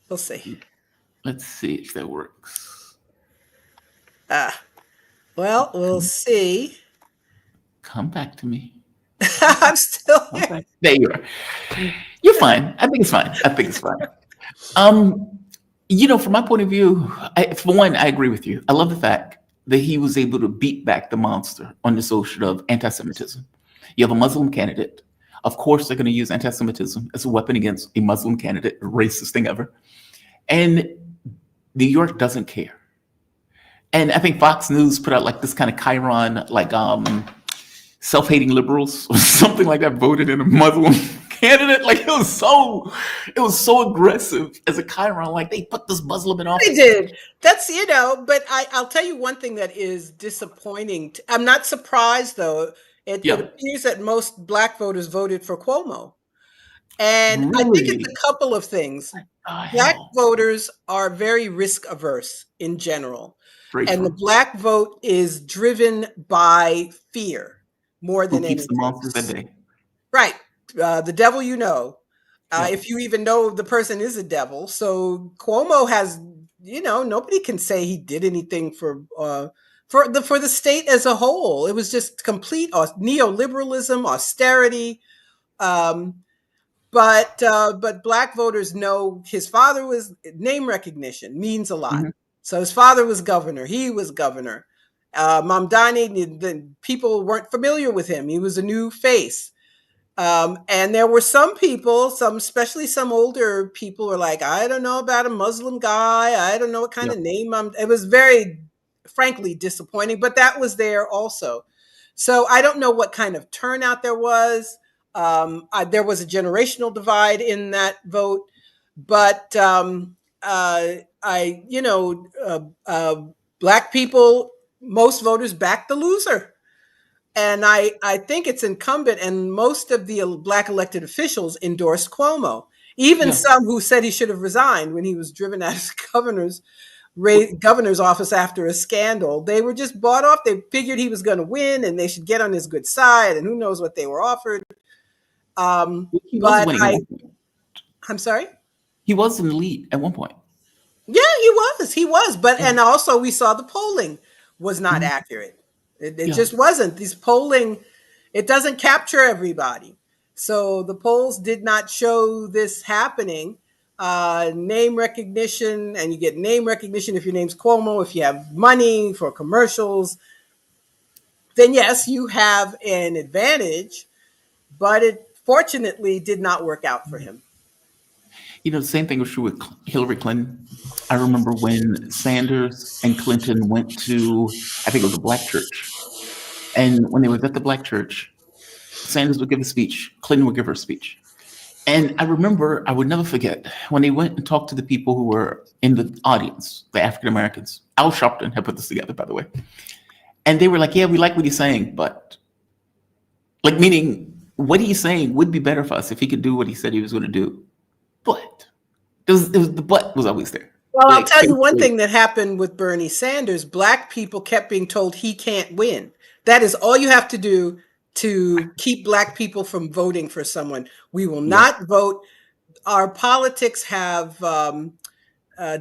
we'll see. Let's see if that works. Well, we'll see. Come back to me. I'm still Come here. back. There you are. You're fine. I think it's fine. I think it's fine. From my point of view, for one, I agree with you. I love the fact that he was able to beat back the monster on this ocean of anti-Semitism. You have a Muslim candidate. Of course, they're going to use anti-Semitism as a weapon against a Muslim candidate, the racist thing ever. And New York doesn't care. And I think Fox News put out like this kind of Chiron, like self-hating liberals or something like that voted in a Muslim candidate. Like it was so aggressive as a Chiron. Like they put this Muslim in office. They did. That's, but I'll tell you one thing that is disappointing. I'm not surprised though. It Yeah. appears that most Black voters voted for Cuomo. And I think Really? it's a couple of things. Oh, Black hell. voters are very risk averse in general. Straight And the from Black vote is driven by fear more who than keeps the anything. monsters at bay. Right. The devil you know. Yeah. If you even know the person is a devil. So Cuomo has, nobody can say he did anything for the state as a whole. It was just complete neoliberalism, austerity. But Black voters know his father was name recognition means a lot. Mhm. So his father was governor. He was governor. Mamdani, the people weren't familiar with him. He was a new face. And there were some people, especially some older people were like, I don't know about a Muslim guy. I don't know what kind of name it was very, frankly, disappointing, but that was there also. So I don't know what kind of turnout there was. There was a generational divide in that vote, but Black people, most voters backed the loser. And I think it's incumbent, and most of the Black elected officials endorsed Cuomo, even some who said he should have resigned when he was driven out of the governor's office after a scandal. They were just bought off. They figured he was going to win and they should get on his good side, and who knows what they were offered. He was winning at one point. I'm sorry? He was in the lead at one point. Yeah, he was. But, and also we saw the polling was not accurate. It just wasn't. These polling, it doesn't capture everybody. So the polls did not show this happening. Name recognition, and you get name recognition if your name's Cuomo, if you have money for commercials, then yes, you have an advantage, but it fortunately did not work out for him. The same thing was true with Hillary Clinton. I remember when Sanders and Clinton went to, I think it was a Black church. And when they were at the Black church, Sanders would give a speech, Clinton would give her a speech. And I remember, I would never forget, when they went and talked to the people who were in the audience, the African Americans. Al Sharpton had put this together, by the way. And they were like, yeah, we like what he's saying, but, like, meaning what he's saying would be better for us if he could do what he said he was going to do. But the but was always there. Well, I'll tell you one thing that happened with Bernie Sanders. Black people kept being told he can't win. That is all you have to do to keep Black people from voting for someone. We will not vote. Our politics have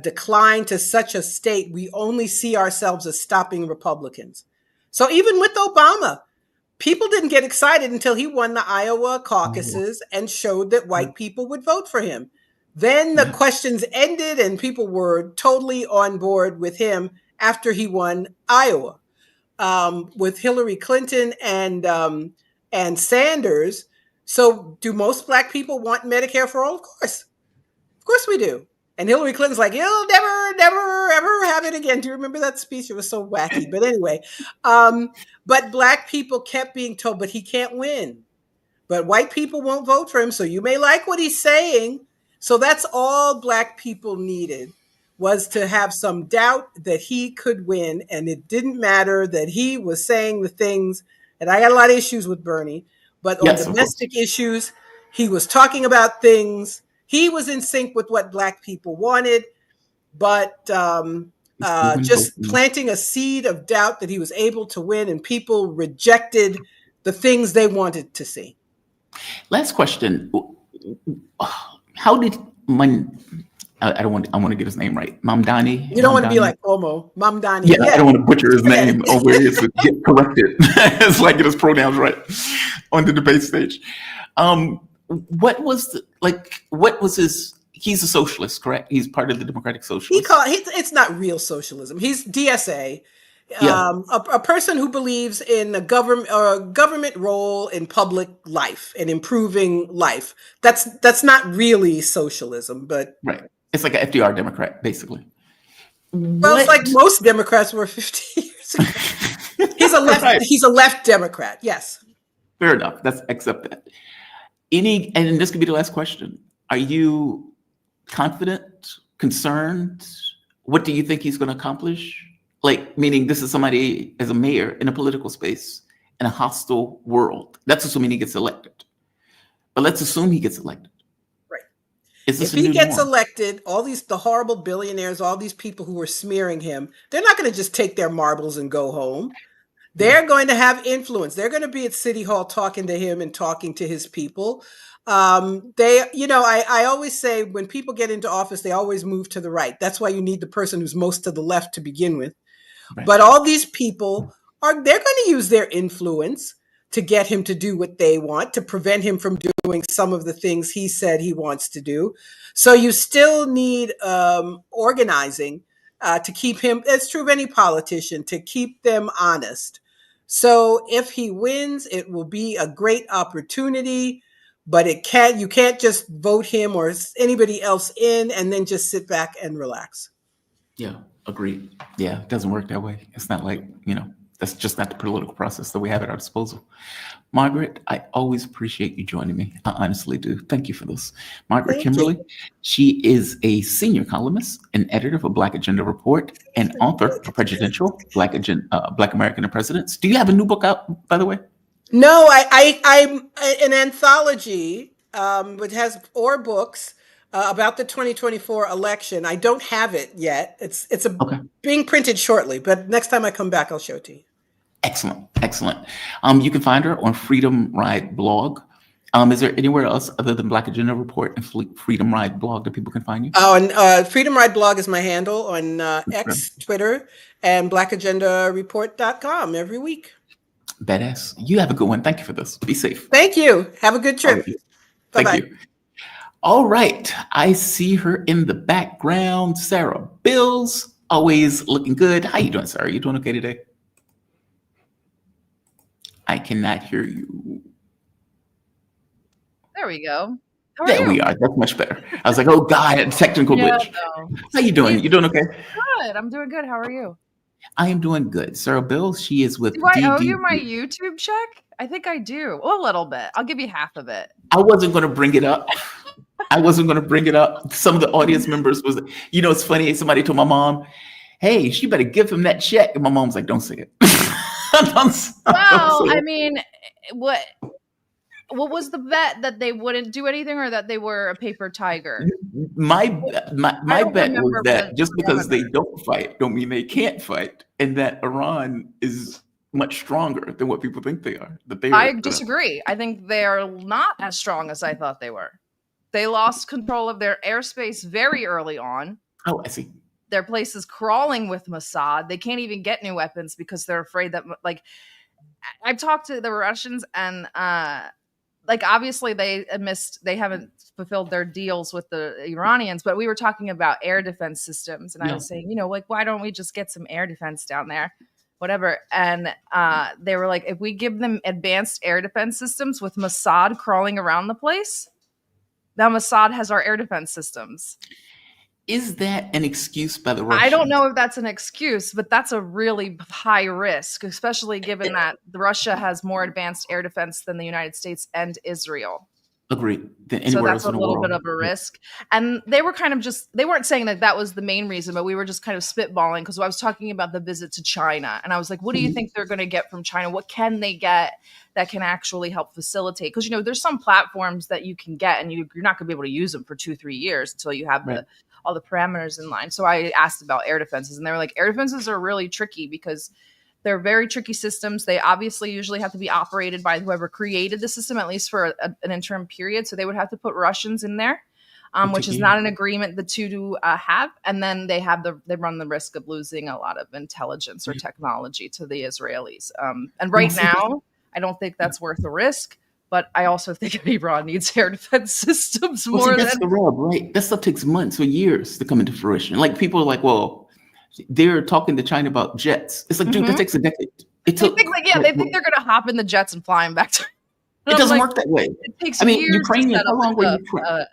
declined to such a state. We only see ourselves as stopping Republicans. So even with Obama, people didn't get excited until he won the Iowa caucuses and showed that white people would vote for him. Then the questions ended and people were totally on board with him after he won Iowa. With Hillary Clinton and Sanders. So do most Black people want Medicare for all? Of course we do. And Hillary Clinton's like, you'll never, never, ever never have it again. Do you remember that speech? It was so wacky. But anyway, but black people kept being told, but he can't win. But white people won't vote for him. So you may like what he's saying. So that's all black people needed, was to have some doubt that he could win. And it didn't matter that he was saying the things. And I got a lot of issues with Bernie, but on Yes, of course. domestic issues, he was talking about things. He was in sync with what black people wanted, but just planting a seed of doubt that he was able to win, and people rejected the things they wanted to see. Last question. How did I want to get his name right. Mamdani. You don't want to be like Cuomo. Mamdani. Yeah, I don't want to butcher his name or where it's get corrected. It's like get his pronouns right on the debate stage. What was his? He's a socialist, correct? He's part of the Democratic Socialists. It's not real socialism. He's DSA. Yeah. A person who believes in a government role in public life and improving life. That's not really socialism, but Right. It's like an FDR Democrat, basically. well, it's like most Democrats were 50 years ago. He's a left. Right. He's a left Democrat. Yes. Fair enough. Let's accept that. And this could be the last question. Are you confident, concerned? What do you think he's going to accomplish? Like, meaning this is somebody as a mayor in a political space in a hostile world. That's assuming he gets elected. But let's assume he gets elected. Right. Is this If he gets elected, the horrible billionaires, all these people who are smearing him, they're not going to just take their marbles and go home. They're going to have influence. They're going to be at City Hall talking to him and talking to his people. I always say when people get into office, they always move to the right. That's why you need the person who's most to the left to begin with. Right. But all these people they're going to use their influence to get him to do what they want, to prevent him from doing some of the things he said he wants to do. So you still need organizing to keep him, it's true of any politician, to keep them honest. So if he wins, it will be a great opportunity, but you can't just vote him or anybody else in and then just sit back and relax. Yeah, agreed. Yeah, it doesn't work that way. It's not like, that's just not the political process that we have at our disposal. Margaret, I always appreciate you joining me. I honestly do. Thank you for this. Margaret Kimberley, she is a senior columnist and editor for Black Agenda Report and author of Presidential Black American and Presidents. Do you have a new book out, by the way? No, I'm an anthology, which has 4 books about the 2024 election. I don't have it yet. It's being printed shortly, but next time I come back, I'll show it to you. Excellent. You can find her on Freedom Ride blog. Is there anywhere else other than Black Agenda Report and Freedom Ride blog that people can find you? Oh, and Freedom Ride blog is my handle on X, Twitter, and blackagendareport.com every week. Badass. You have a good one. Thank you for this. Be safe. Thank you. Have a good trip. Thank you. All right. I see her in the background. Sarah Bils, always looking good. How you doing, Sarah? You doing okay today? I cannot hear you. There we go. There we are. That's much better. I was like, oh God, technical glitch. No. How you doing? You doing okay? Good. I'm doing good. How are you? I am doing good. Sarah Bils, she is with Do I owe you my YouTube check? I think I do. A little bit. I'll give you half of it. I wasn't going to bring it up. Some of the audience members was, it's funny. Somebody told my mom, hey, she better give him that check. And my mom's like, don't say it. Well, I mean, what was the bet, that they wouldn't do anything or that they were a paper tiger? My bet was that just because they don't fight, don't mean they can't fight, and that Iran is much stronger than what people think they are. I disagree. I think they are not as strong as I thought they were. They lost control of their airspace very early on. Oh, I see. Their place is crawling with Mossad. They can't even get new weapons because they're afraid that, I've talked to the Russians and, obviously they haven't fulfilled their deals with the Iranians, but we were talking about air defense systems. And I was saying, why don't we just get some air defense down there? Whatever. And they were like, if we give them advanced air defense systems with Mossad crawling around the place, now Mossad has our air defense systems. Is that an excuse by the Russians? I don't know if that's an excuse, but that's a really high risk, especially given that Russia has more advanced air defense than the United States and Israel. Agreed. Than So anywhere that's else a in the little world. bit of a risk. And they were kind of just, they weren't saying that that was the main reason, but we were just kind of spitballing because I was talking about the visit to China. And I was like, what do you think they're going to get from China? What can they get that can actually help facilitate? Because, you know, there's some platforms that you can get and you're not going to be able to use them for 2-3 years until you have all the parameters in line. So I asked about air defenses and they were like, air defenses are really tricky because they're very tricky systems. They obviously usually have to be operated by whoever created the system, at least for an interim period. So they would have to put Russians in there, which is not an agreement the two do have. And then they run the risk of losing a lot of intelligence or technology to the Israelis. And right now, I don't think that's worth the risk. But I also think Iran needs air defense systems more that's than the rub, right? That stuff takes months or years to come into fruition. Like people are like, well, they're talking to China about jets. It's like, dude, that takes a decade. They think they're going to hop in the jets and fly them back to. It doesn't work that way. It takes I mean, years Ukrainians, to set how long were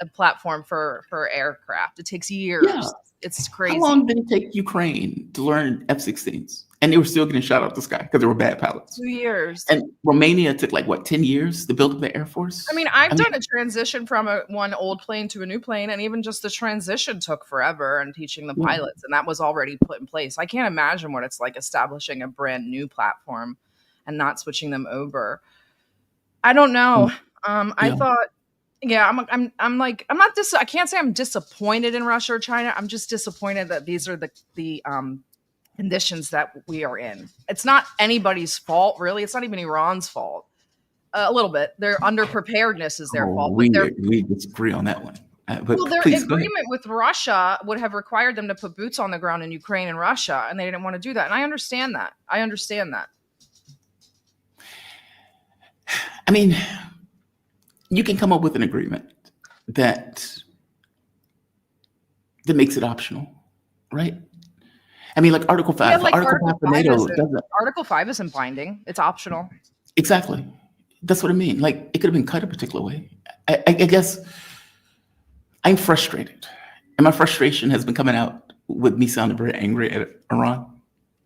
a platform for aircraft. It takes years. Yeah. It's crazy. How long did it take Ukraine to learn F-16s? And they were still getting shot out the sky because they were bad pilots. 2 years. And Romania took 10 years to build up the Air Force? I mean, I've done a transition from one old plane to a new plane, and even just the transition took forever and teaching the pilots, and that was already put in place. I can't imagine what it's like establishing a brand new platform and not switching them over. I don't know. I thought, I'm not I can't say I'm disappointed in Russia or China. I'm just disappointed that these are the conditions that we are in. It's not anybody's fault, really. It's not even Iran's fault. A little bit. Their underpreparedness is their fault. We disagree on that one. Well, their agreement with Russia would have required them to put boots on the ground in Ukraine and Russia, and they didn't want to do that. And I understand that. I mean, you can come up with an agreement that makes it optional, right? I mean, like Article 5. Article 5 for NATO doesn't. Article 5 isn't binding. It's optional. Exactly. That's what I mean. Like, it could have been cut a particular way. I guess I'm frustrated. And my frustration has been coming out with me sounding very angry at Iran.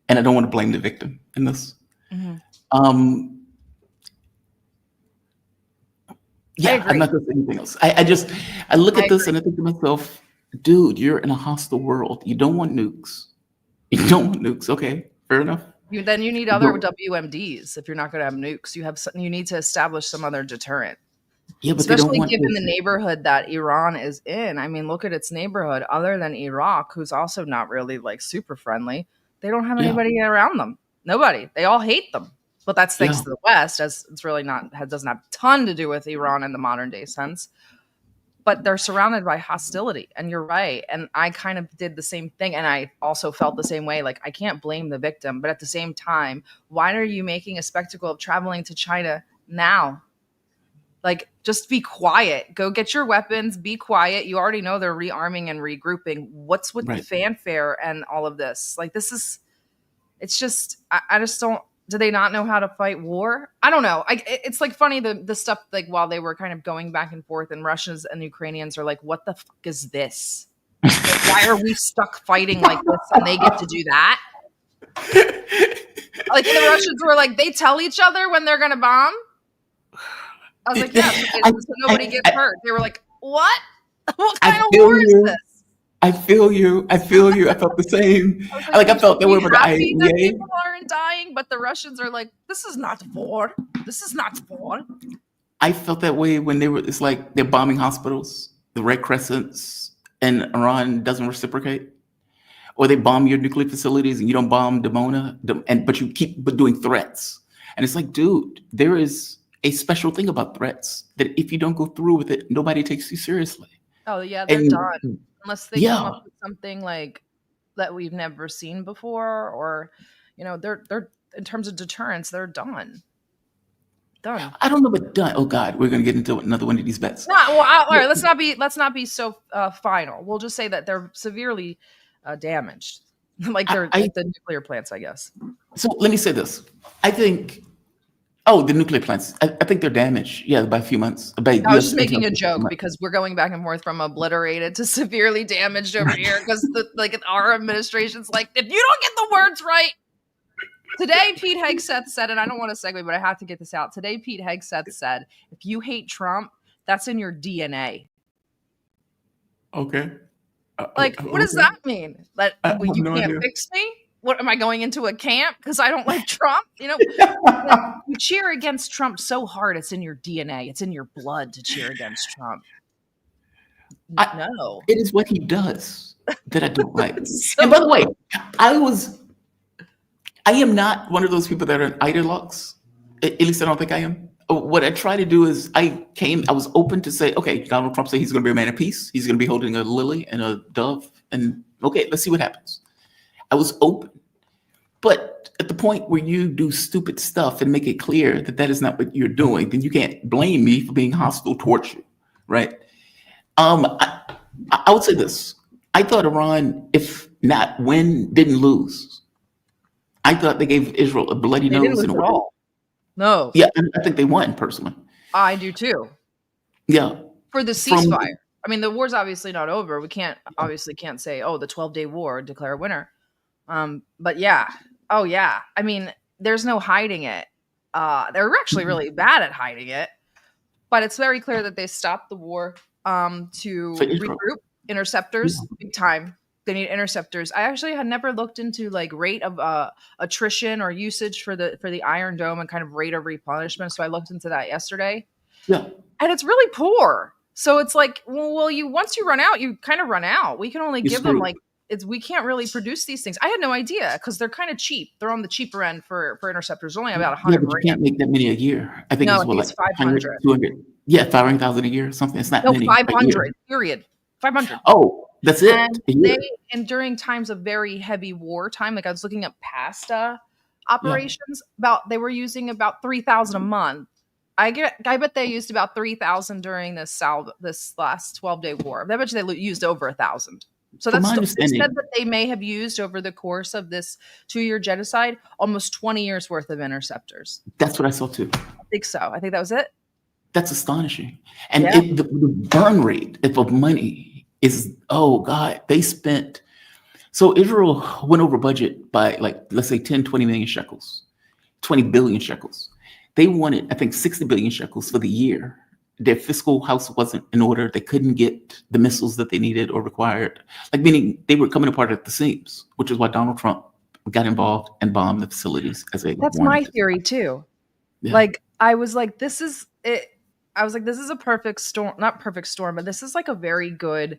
And I don't want to blame the victim in this. Mm-hmm. I'm not going to say anything else. I look at this and I think to myself, dude, you're in a hostile world. You don't want nukes. Okay, fair enough. Then you need other WMDs if you're not going to have nukes. You need to establish some other deterrent. Yeah, but especially given the neighborhood that Iran is in. I mean, look at its neighborhood. Other than Iraq, who's also not really super friendly, they don't have anybody around them. Nobody. They all hate them. But that's thanks to the West, as it's really doesn't have a ton to do with Iran in the modern day sense. But they're surrounded by hostility. And you're right. And I kind of did the same thing. And I also felt the same way. Like, I can't blame the victim. But at the same time, why are you making a spectacle of traveling to China now? Like, just be quiet. Go get your weapons. Be quiet. You already know they're rearming and regrouping. What's with the fanfare and all of this? Like, it's just, I just don't. Do they not know how to fight war? I don't know. It's like funny the stuff like while they were kind of going back and forth, and Russians and Ukrainians are like, "What the fuck is this? Like, why are we stuck fighting like this and they get to do that?" Like the Russians were like, they tell each other when they're gonna bomb. I was like, yeah, so nobody gets hurt. They were like, "What? What kind of war is this?" I feel you. I felt the same. I felt that way with the IAEA. People aren't dying, but the Russians are like, "This is not war. This is not war." I felt that way when it's like they're bombing hospitals, the Red Crescents, and Iran doesn't reciprocate. Or they bomb your nuclear facilities and you don't bomb Dimona, but you keep doing threats. And it's like, dude, there is a special thing about threats that if you don't go through with it, nobody takes you seriously. Oh yeah, they're done. Unless they come up with something like that we've never seen before, or they're in terms of deterrence, they're done. I don't know, but done. Oh God, we're gonna get into another one of these bets. No, well, all right. Let's not be so final. We'll just say that they're severely damaged, like the nuclear plants, I guess. So let me say this: I think Oh, the nuclear plants. I think they're damaged. Yeah, by a few months. By I was US just making a intelligence. joke because we're going back and forth from obliterated to severely damaged over here because like our administration's like, if you don't get the words right. Today, Pete Hegseth said, and I don't want to segue, but I have to get this out. Today, Pete Hegseth said, if you hate Trump, that's in your DNA. Okay. Like, what does that mean? That I have you no can't idea. fix me? What am I going into a camp because I don't like Trump? You know, you cheer against Trump so hard, it's in your DNA. It's in your blood to cheer against Trump. No. It is what he does that I don't like. So- And by the way, I am not one of those people that are ideologues. At least I don't think I am. What I try to do is I was open to say, okay, Donald Trump said he's going to be a man of peace. He's going to be holding a lily and a dove. And okay, let's see what happens. I was open. But at the point where you do stupid stuff and make it clear that that is not what you're doing, then you can't blame me for being hostile towards you, right? I would say this. I thought Iran, if not win, didn't lose. I thought they gave Israel a bloody They nose. didn't lose in a at way. all. No. Yeah, I think they won personally. I do too. Yeah. For the ceasefire. I mean, the war's obviously not over. We can't say, oh, the 12-day war, declare a winner. But yeah. Oh yeah. I mean, there's no hiding it. They're actually really bad at hiding it. But it's very clear that they stopped the war to regroup interceptors big time. They need interceptors. I actually had never looked into like rate of attrition or usage for the Iron Dome and kind of rate of replenishment. So I looked into that yesterday. Yeah. And it's really poor. So it's like, well, once you run out, you kind of run out. We can only give them like we can't really produce these things. I had no idea because they're kind of cheap. They're on the cheaper end for interceptors. Only about 100. Yeah, but you can't make that many a year. I think No, it's I think like it's 500. 200. Yeah, 500,000 a year or something. It's not many. 500. Period. 500. Oh, that's it. And during times of very heavy wartime, like I was looking at past operations, they were using about 3,000 a month. I bet they used about 3,000 during this last 12-day war. I bet you they used over 1,000. So that's they said that they may have used over the course of this 2-year genocide almost 20 years worth of interceptors. That's what I saw too. I think so. I think that was it. That's astonishing. And the burn rate of money is, oh God, they spent. So Israel went over budget by like, let's say 10, 20 million shekels, 20 billion shekels. They wanted, I think, 60 billion shekels for the year. Their fiscal house wasn't in order. They couldn't get the missiles that they needed or required. Like, meaning they were coming apart at the seams, which is why Donald Trump got involved and bombed the facilities as a That's my theory too. Yeah. Like, I was like, this is it. I was like, this is a perfect storm, not perfect storm, but this is like a very good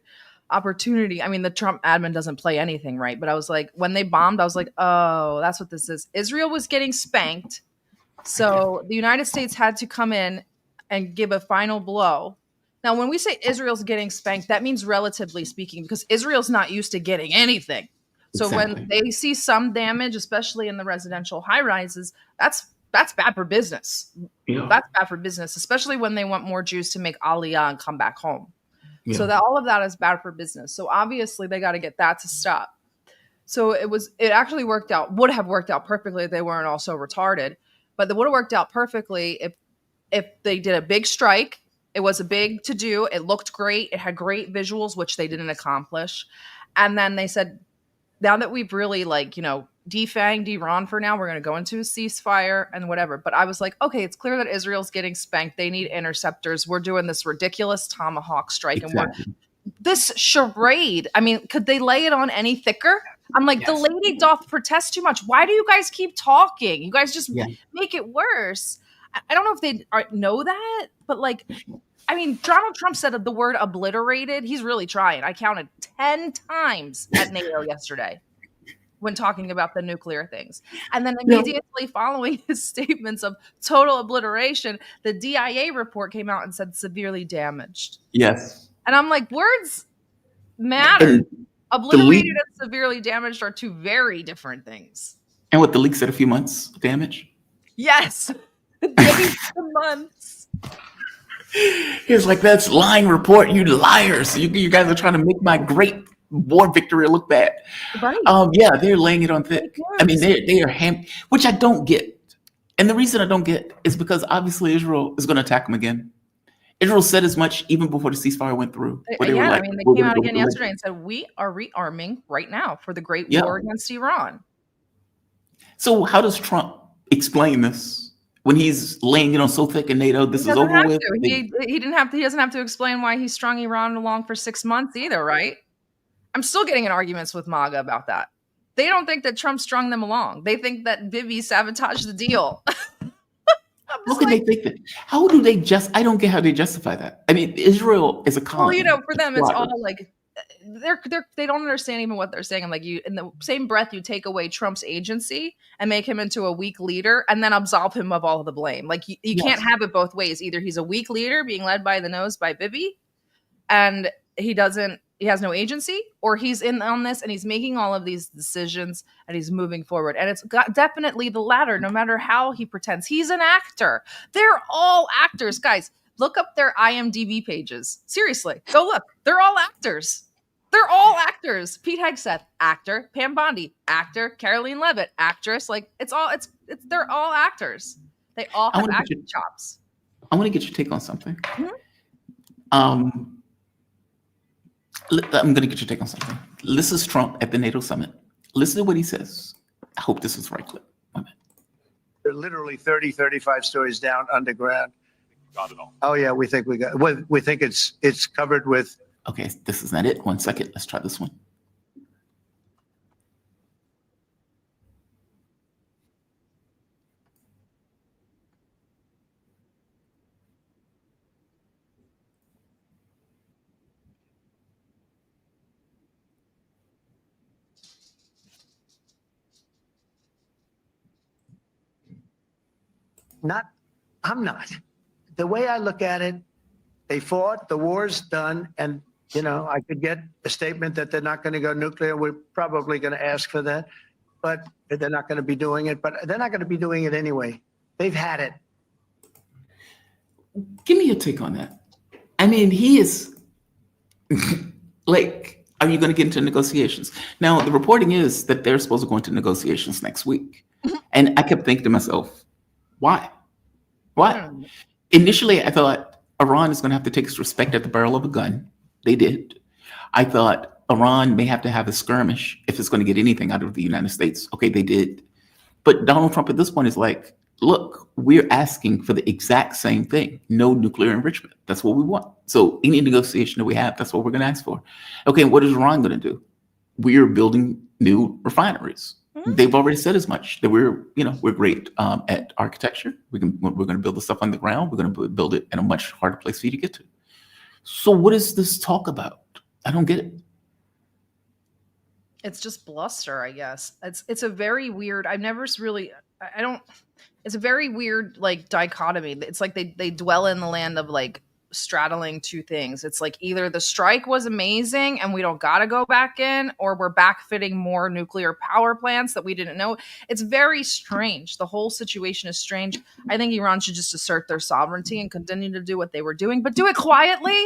opportunity. I mean, the Trump admin doesn't play anything right, but I was like, when they bombed, I was like, oh, that's what this is. Israel was getting spanked. So the United States had to come in and give a final blow. Now, when we say Israel's getting spanked, that means relatively speaking, because Israel's not used to getting anything. So when they see some damage, especially in the residential high rises, that's bad for business. Yeah. That's bad for business, especially when they want more Jews to make Aliyah and come back home. Yeah. So that all of that is bad for business. So obviously they got to get that to stop. So it actually would have worked out perfectly if they weren't all so retarded. But it would have worked out perfectly if they did a big strike. It was a big to-do. It looked great. It had great visuals, which they didn't accomplish. And then they said, now that we've really defanged Iran for now, we're going to go into a ceasefire and whatever. But I was like, okay, it's clear that Israel's getting spanked. They need interceptors. We're doing this ridiculous Tomahawk strike. Exactly. And this charade, I mean, could they lay it on any thicker? I'm like, yes. The lady doth protest too much. Why do you guys keep talking? You guys just make it worse. I don't know if they know that, but I mean, Donald Trump said the word obliterated. He's really trying. I counted 10 times at NATO yesterday when talking about the nuclear things. And then immediately following his statements of total obliteration, the DIA report came out and said severely damaged. Yes. And I'm like, words matter. Obliterated and severely damaged are two very different things. And what the leak said, a few months damage? Yes. Days to months. It's like, that's lying report, you liars. You guys are trying to make my great war victory look bad. Right. Yeah, they're laying it on thick. I mean, they are which I don't get. And the reason I don't get is because obviously Israel is going to attack them again. Israel said as much even before the ceasefire went through. where Yeah, were I like, mean, they "We're came gonna out go again with the yesterday and said we are rearming right now for the great Yeah. war against Iran. So how does Trump explain this when he's laying it on so thick in NATO? This He is doesn't over have with. to. He didn't have to. He doesn't have to explain why he strung Iran along for 6 months either, right? I'm still getting in arguments with MAGA about that. They don't think that Trump strung them along. They think that Bibi sabotaged the deal. How can they think that? How do they I don't get how they justify that. I mean, Israel is a Well, colony. for them, it's all squatters. like they don't understand even what they're saying. I'm like, you in the same breath, you take away Trump's agency and make him into a weak leader, and then absolve him of all of the blame. Like you can't have it both ways. Either he's a weak leader being led by the nose by Bibi, and he has no agency, or he's in on this and he's making all of these decisions and he's moving forward. And it's definitely the latter, no matter how he pretends. He's an actor. They're all actors, guys. Look up their IMDb pages. Seriously, go look. They're all actors. They're all actors. Pete Hegseth, actor. Pam Bondi, actor. Caroline Levitt, actress. Like they're all actors. They all have acting chops. I want to get your take on something. Mhm. I'm going to get your take on something. This is Trump at the NATO summit. Listen to what he says. I hope this is the right clip. They're literally 30, 35 stories down underground. Got it all. Oh yeah, we think it's covered with. Okay, this is not it. 1 second. Let's try this one. I'm not. The way I look at it, they fought, the war's done, and I could get a statement that they're not going to go nuclear. We're probably going to ask for that, but they're not going to be doing it. But they're not going to be doing it anyway. They've had it. Give me your take on that. I mean, he is like, are you going to get into negotiations? Now, the reporting is that they're supposed to go into negotiations next week. And I kept thinking to myself, why? Why? Initially, I thought Iran is going to have to take its respect at the barrel of a gun. They did. I thought Iran may have to have a skirmish if it's going to get anything out of the United States. Okay, they did. But Donald Trump at this point is like, look, we're asking for the exact same thing. No nuclear enrichment. That's what we want. So any negotiation that we have, that's what we're going to ask for. Okay, what is Iran going to do? We're building new refineries. They've already said as much, that we're great at architecture. We're going to build the stuff on the ground. We're going to build it in a much harder place for you to get to. So what is this talk about? I don't get it. It's just bluster, I guess. It's a very weird. I've never really. I don't. It's a very weird like dichotomy. It's like they dwell in the land of like straddling two things. It's like either the strike was amazing and we don't got to go back in, or we're backfitting more nuclear power plants that we didn't know. It's very strange. The whole situation is strange. I think Iran should just assert their sovereignty and continue to do what they were doing, but do it quietly.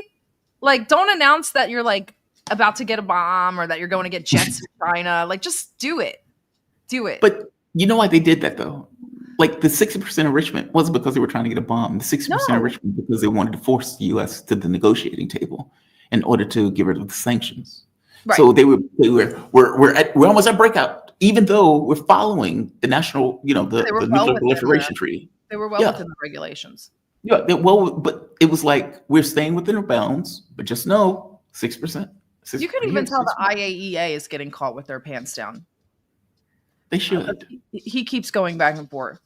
Like, don't announce that you're like about to get a bomb or that you're going to get jets in China. Like, just do it. Do it. But you know why they did that though? Like the 60% enrichment wasn't because they were trying to get a bomb. The 60% enrichment because they wanted to force the U.S. to the negotiating table in order to get rid of the sanctions. Right. So we're almost at breakout, even though we're following the national, the nuclear proliferation treaty. They were well within the regulations. Yeah, but it was like we're staying within our bounds, but just know 6%. You can even tell the IAEA is getting caught with their pants down. They should. He keeps going back and forth.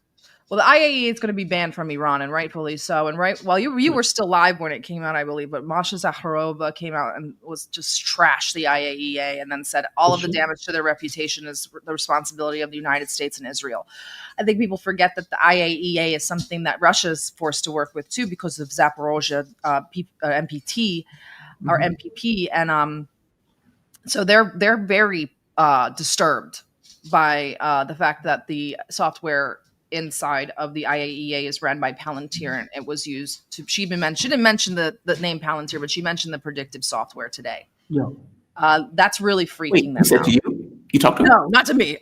Well, the IAEA is going to be banned from Iran, and rightfully so. And you were still live when it came out, I believe, but Masha Zakharova came out and was just trashed the IAEA and then said all of the damage to their reputation is the responsibility of the United States and Israel. I think people forget that the IAEA is something that Russia is forced to work with too because of Zaporozhye MPT or MPP, and so they're very disturbed by the fact that the software inside of the IAEA is ran by Palantir, and it was used to. She didn't mention the name Palantir, but she mentioned the predictive software today. Yeah, that's really freaking them said out. To you? You talked to her? No, not to me.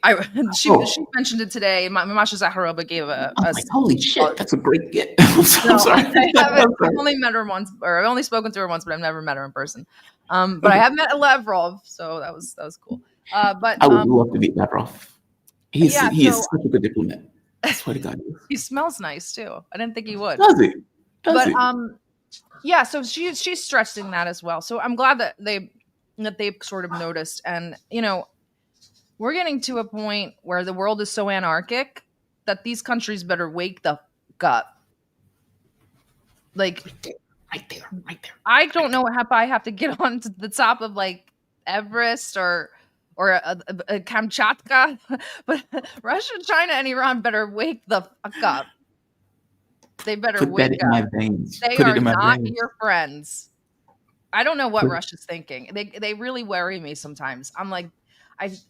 She Oh. she mentioned it today. Masha Zaharova gave a. I was like, holy shit, that's a great get. I'm No, sorry. I've only met her once, or I've only spoken to her once, but I've never met her in person. But I have met Lavrov, so that was cool. But I would love to meet Lavrov. He is such a good diplomat. I swear to God. He smells nice too. I didn't think he would. Does he? But yeah. So she's stressing that as well. So I'm glad that they've sort of noticed, and we're getting to a point where the world is so anarchic that these countries better wake the fuck up. Like right there. I don't know if I have to get on to the top of like Everest or a Kamchatka, but Russia, China, and Iran better wake the fuck up. They better Put wake that in up. my veins. They Put are it in my not veins. your friends. I don't know what Russia's thinking. They really worry me sometimes. I'm like,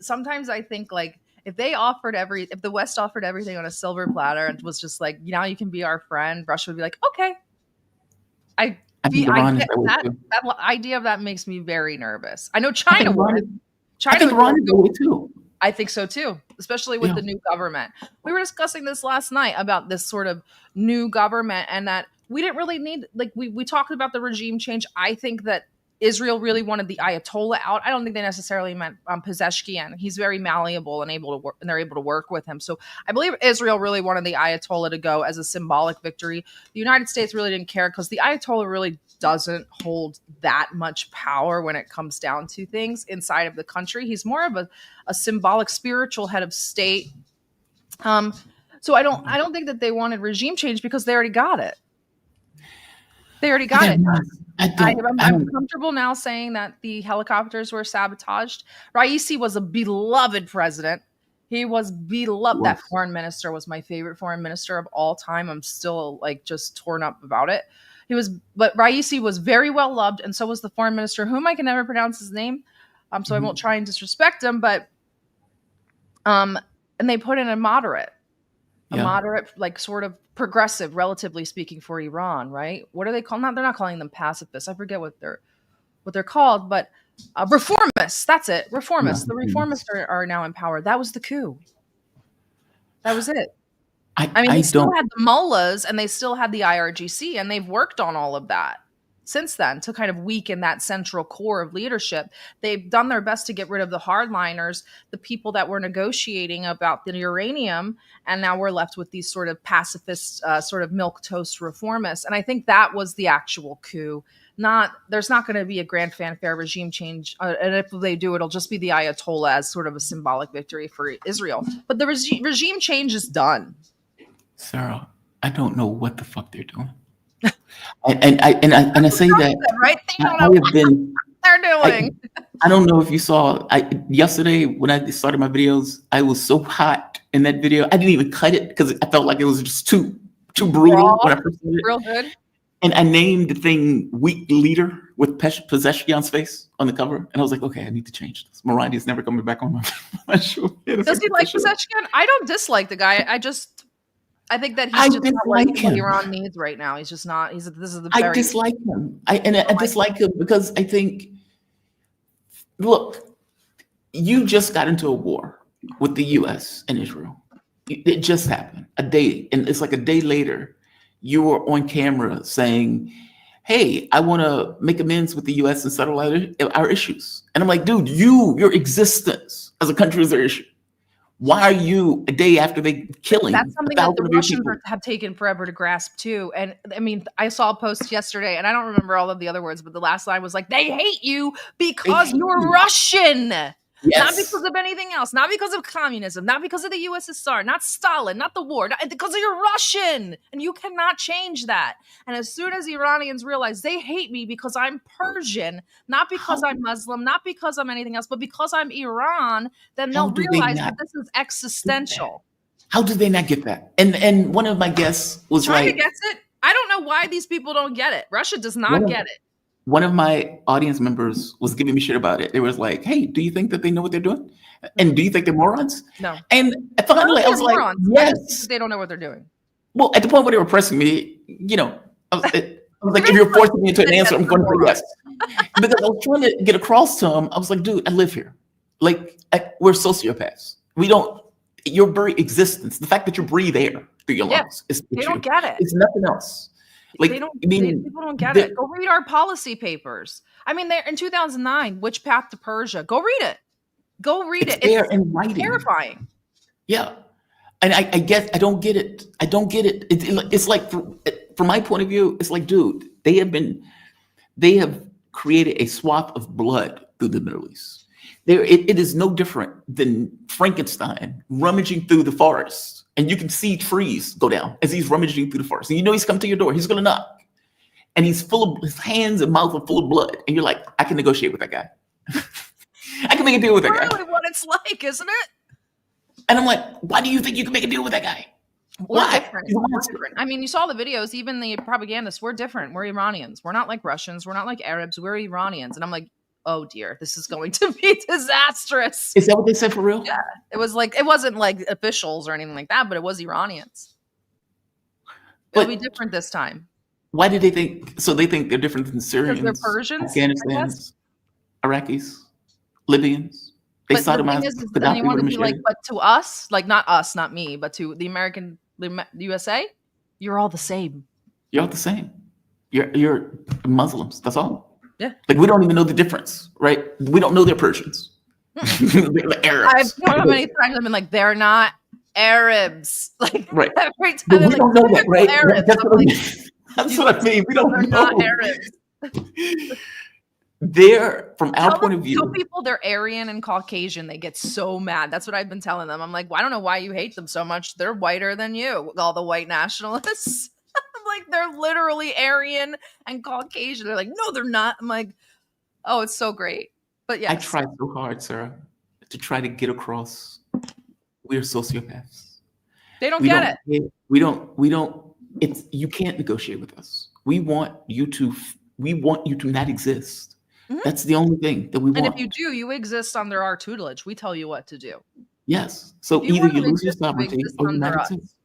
sometimes I think like if the West offered everything on a silver platter and was just like, you can be our friend, Russia would be like, okay. I get that idea of that makes me very nervous. I know China would. I think Iran is that way too. I think so too, especially with the new government. We were discussing this last night about this sort of new government, and that we didn't really need, like, we talked about the regime change. I think that Israel really wanted the Ayatollah out. I don't think they necessarily meant Pezeshkian. He's very malleable and able to work, and they're able to work with him. So I believe Israel really wanted the Ayatollah to go as a symbolic victory. The United States really didn't care because the Ayatollah really doesn't hold that much power when it comes down to things inside of the country. He's more of a symbolic, spiritual head of state. So I don't think that they wanted regime change because they already got it. They already got it. I'm comfortable now saying that the helicopters were sabotaged. Raisi was a beloved president. He was beloved. That foreign minister was my favorite foreign minister of all time. I'm still like just torn up about it. But Raisi was very well loved, and so was the foreign minister, whom I can never pronounce his name. So I won't try and disrespect him, but and they put in a moderate, like sort of progressive, relatively speaking, for Iran, right? What are they called? They're not calling them pacifists. I forget what they're called, but reformists. That's it. Reformists. The reformists are now in power. That was the coup. That was it. They still had the mullahs and they still had the IRGC, and they've worked on all of that since then to kind of weaken that central core of leadership. They've done their best to get rid of the hardliners, the people that were negotiating about the uranium, and now we're left with these sort of pacifist, sort of milquetoast reformists. And I think that was the actual coup. There's not going to be a grand fanfare regime change, and if they do, it'll just be the Ayatollah as sort of a symbolic victory for Israel. But the regime change is done. Sarah, I don't know what the fuck they're doing. and I say that right? They don't know what they're doing. I don't know if you saw yesterday when I started my videos, I was so hot in that video. I didn't even cut it because I felt like it was just too brutal when I first did it. Real good. And I named the thing "Weak Leader" with Pezeshkian's face on the cover, and I was like, okay, I need to change this. Morandi is never coming back on my show. Does he like Pezeshkian? I don't dislike the guy. I think that he's just not like what Iran needs right now. He's just not. I dislike him. I dislike him because I think, look, you just got into a war with the U.S. and Israel. It just happened a day, and it's like a day later, you were on camera saying, hey, I want to make amends with the U.S. and settle our issues. And I'm like, dude, your existence as a country is their issue. Why are you a day after they killing? That's something that the Russians have taken forever to grasp too. And I mean, I saw a post yesterday, and I don't remember all of the other words, but the last line was like, "They hate you because you're Russian." Yes. Not because of anything else, not because of communism, not because of the USSR, not Stalin, not the war, because you're Russian, and you cannot change that. And as soon as Iranians realize they hate me because I'm Persian, not because I'm Muslim, not because I'm anything else, but because I'm Iran, then they'll realize that this is existential. How do they not get that? And one of my guests was China gets it. I don't know why these people don't get it. Russia does not get it. One of my audience members was giving me shit about it. It was like, hey, do you think that they know what they're doing? And do you think they're morons? No. And finally, I was like, yes. They don't know what they're doing. Well, at the point where they were pressing me, I was like, if you're forcing me into an answer, I'm going to say yes. Because I was trying to get across to him. I was like, dude, I live here. Like, we're sociopaths. We don't. Your very existence, the fact that you breathe air through your Yeah, lungs, is they don't get it. It's nothing else. Like, They don't. I mean, People don't get it. Go read our policy papers. I mean, there in 2009, Which Path to Persia? Go read it. Go read it's it. there It's in writing. terrifying. Yeah, and I guess I don't get it. I don't get it. It's like, from my point of view, it's like, dude, they have created a swath of blood through the Middle East. It is no different than Frankenstein rummaging through the forest, and you can see trees go down as he's rummaging through the forest. And you know he's come to your door. He's going to knock, and his hands and mouth are full of blood. And you're like, I can negotiate with that guy. I can make a deal with that guy. Really, what it's like, isn't it? And I'm like, why do you think you can make a deal with that guy? We're Why? different. He's a We're monster. different. I mean, you saw the videos, even the propagandists, we're different. We're Iranians. We're not like Russians. We're not like Arabs. We're Iranians. And I'm like, oh dear, this is going to be disastrous. Is that what they said for real? Yeah. It wasn't like officials or anything like that, but it was Iranians. It'll be different this time. Why did they think? So they think they're different than Syrians, Because they're Persians, Afghanistans, Iraqis, Libyans. They But the thing sodomized is then you Gaddafi want with to a be like, machete. but to us, like not us, not me, but to the USA, you're all the same. You're all the same. You're Muslims. That's all. Yeah. Like, we don't even know the difference, right? We don't know they're Persians. The Arabs. I don't know how many times I've been like, they're not Arabs. Like Right. every time But they're we like, don't know that, "Typical right? Arabs." That's I'm what I like, mean. That's what I mean. We don't they're know. not Arabs. They're, from our point of Tell view, people they're Aryan and Caucasian, they get so mad. That's what I've been telling them. I'm like, well, I don't know why you hate them so much. They're whiter than you, all the white nationalists. I'm like, they're literally Aryan and Caucasian. They're like, no, they're not. I'm like, oh, it's so great. But yeah, I tried so hard, Sarah, to try to get across we're sociopaths. they don't We get it. don't. We don't. It's, you can't negotiate with us. We want you to not exist. Mhm. That's the only thing that we want. And if you do, you exist under our tutelage. We tell you what to do. Yes. So If you either want you to lose your exist, you sovereignty exist or you under not us. exist.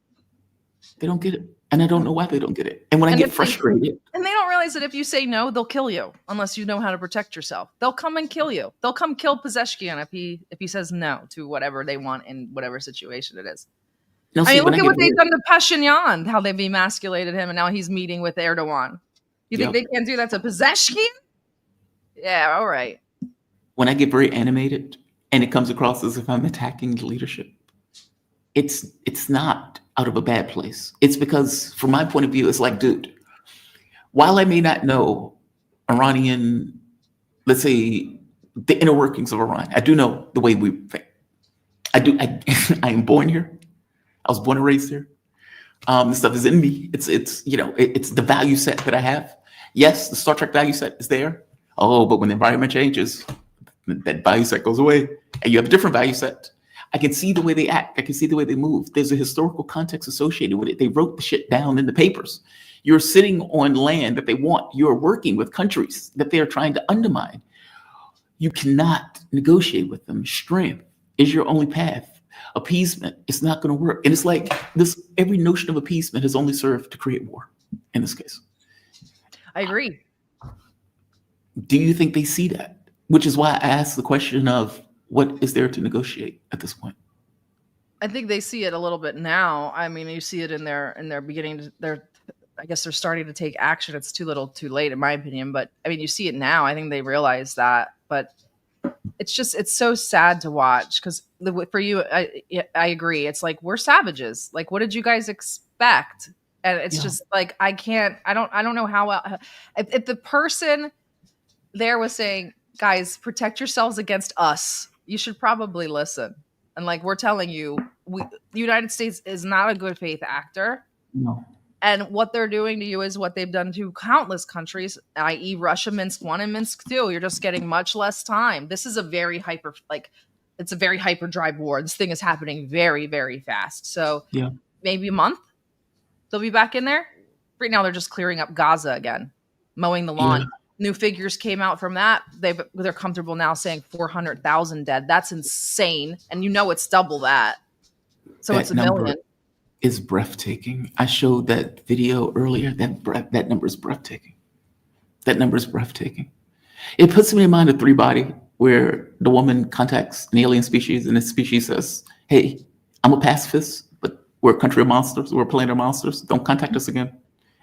They don't get it. And I don't know why they don't get it. And when I And get if they- frustrated, And they don't realize that if you say no, they'll kill you unless you know how to protect yourself. They'll come and kill you. They'll come kill Pezeshkian if he says no to whatever they want in whatever situation it is. no, I see, mean, when look I at get what they've very- done to Pashinyan, how they've emasculated him, and now he's meeting with Erdogan. You think Yep. they can't do that to Pezeshkian? Yeah, all right. when I get very animated and it comes across as if I'm attacking the leadership, it's not out of a bad place. It's because, from my point of view, it's like, dude, while I may not know Iranian, let's say, the inner workings of Iran, I do know the way we think. I am born here. I was born and raised here. This stuff is in me. It's the value set that I have. Yes, the Star Trek value set is there. Oh, but when the environment changes, that value set goes away, and you have a different value set. I can see the way they act. I can see the way they move. There's a historical context associated with it. They wrote the shit down in the papers. You're sitting on land that they want. You're working with countries that they are trying to undermine. You cannot negotiate with them. Strength is your only path. Appeasement is not going to work. And it's like this: every notion of appeasement has only served to create war in this case. I agree. Do you think they see that? Which is why I asked the question of what is there to negotiate at this point? I think they see it a little bit now. I mean, you see it in their beginning. I guess they're starting to take action. It's too little, too late, in my opinion. But I mean, you see it now. I think they realize that. But it's so sad to watch because for you, I agree. It's like we're savages. Like, what did you guys expect? And it's just like I don't know how. If the person there was saying, guys, protect yourselves against us, you should probably listen. And like we're telling you, the United States is not a good faith actor. No. And what they're doing to you is what they've done to countless countries, i.e. Russia, Minsk 1 and Minsk 2. You're just getting much less time. This is a very it's a very hyperdrive war. This thing is happening very, very fast. So maybe a month, they'll be back in there. Right now, they're just clearing up Gaza again, mowing the lawn. Yeah. New figures came out from that. They're comfortable now saying 400,000 dead. That's insane. And it's double that. So That it's a number million. is breathtaking. I showed that video earlier. That number is breathtaking. That number is breathtaking. It puts me in mind of Three Body where the woman contacts an alien species and the species says, hey, I'm a pacifist, but we're a country of monsters. We're a planet of monsters. Don't contact us again.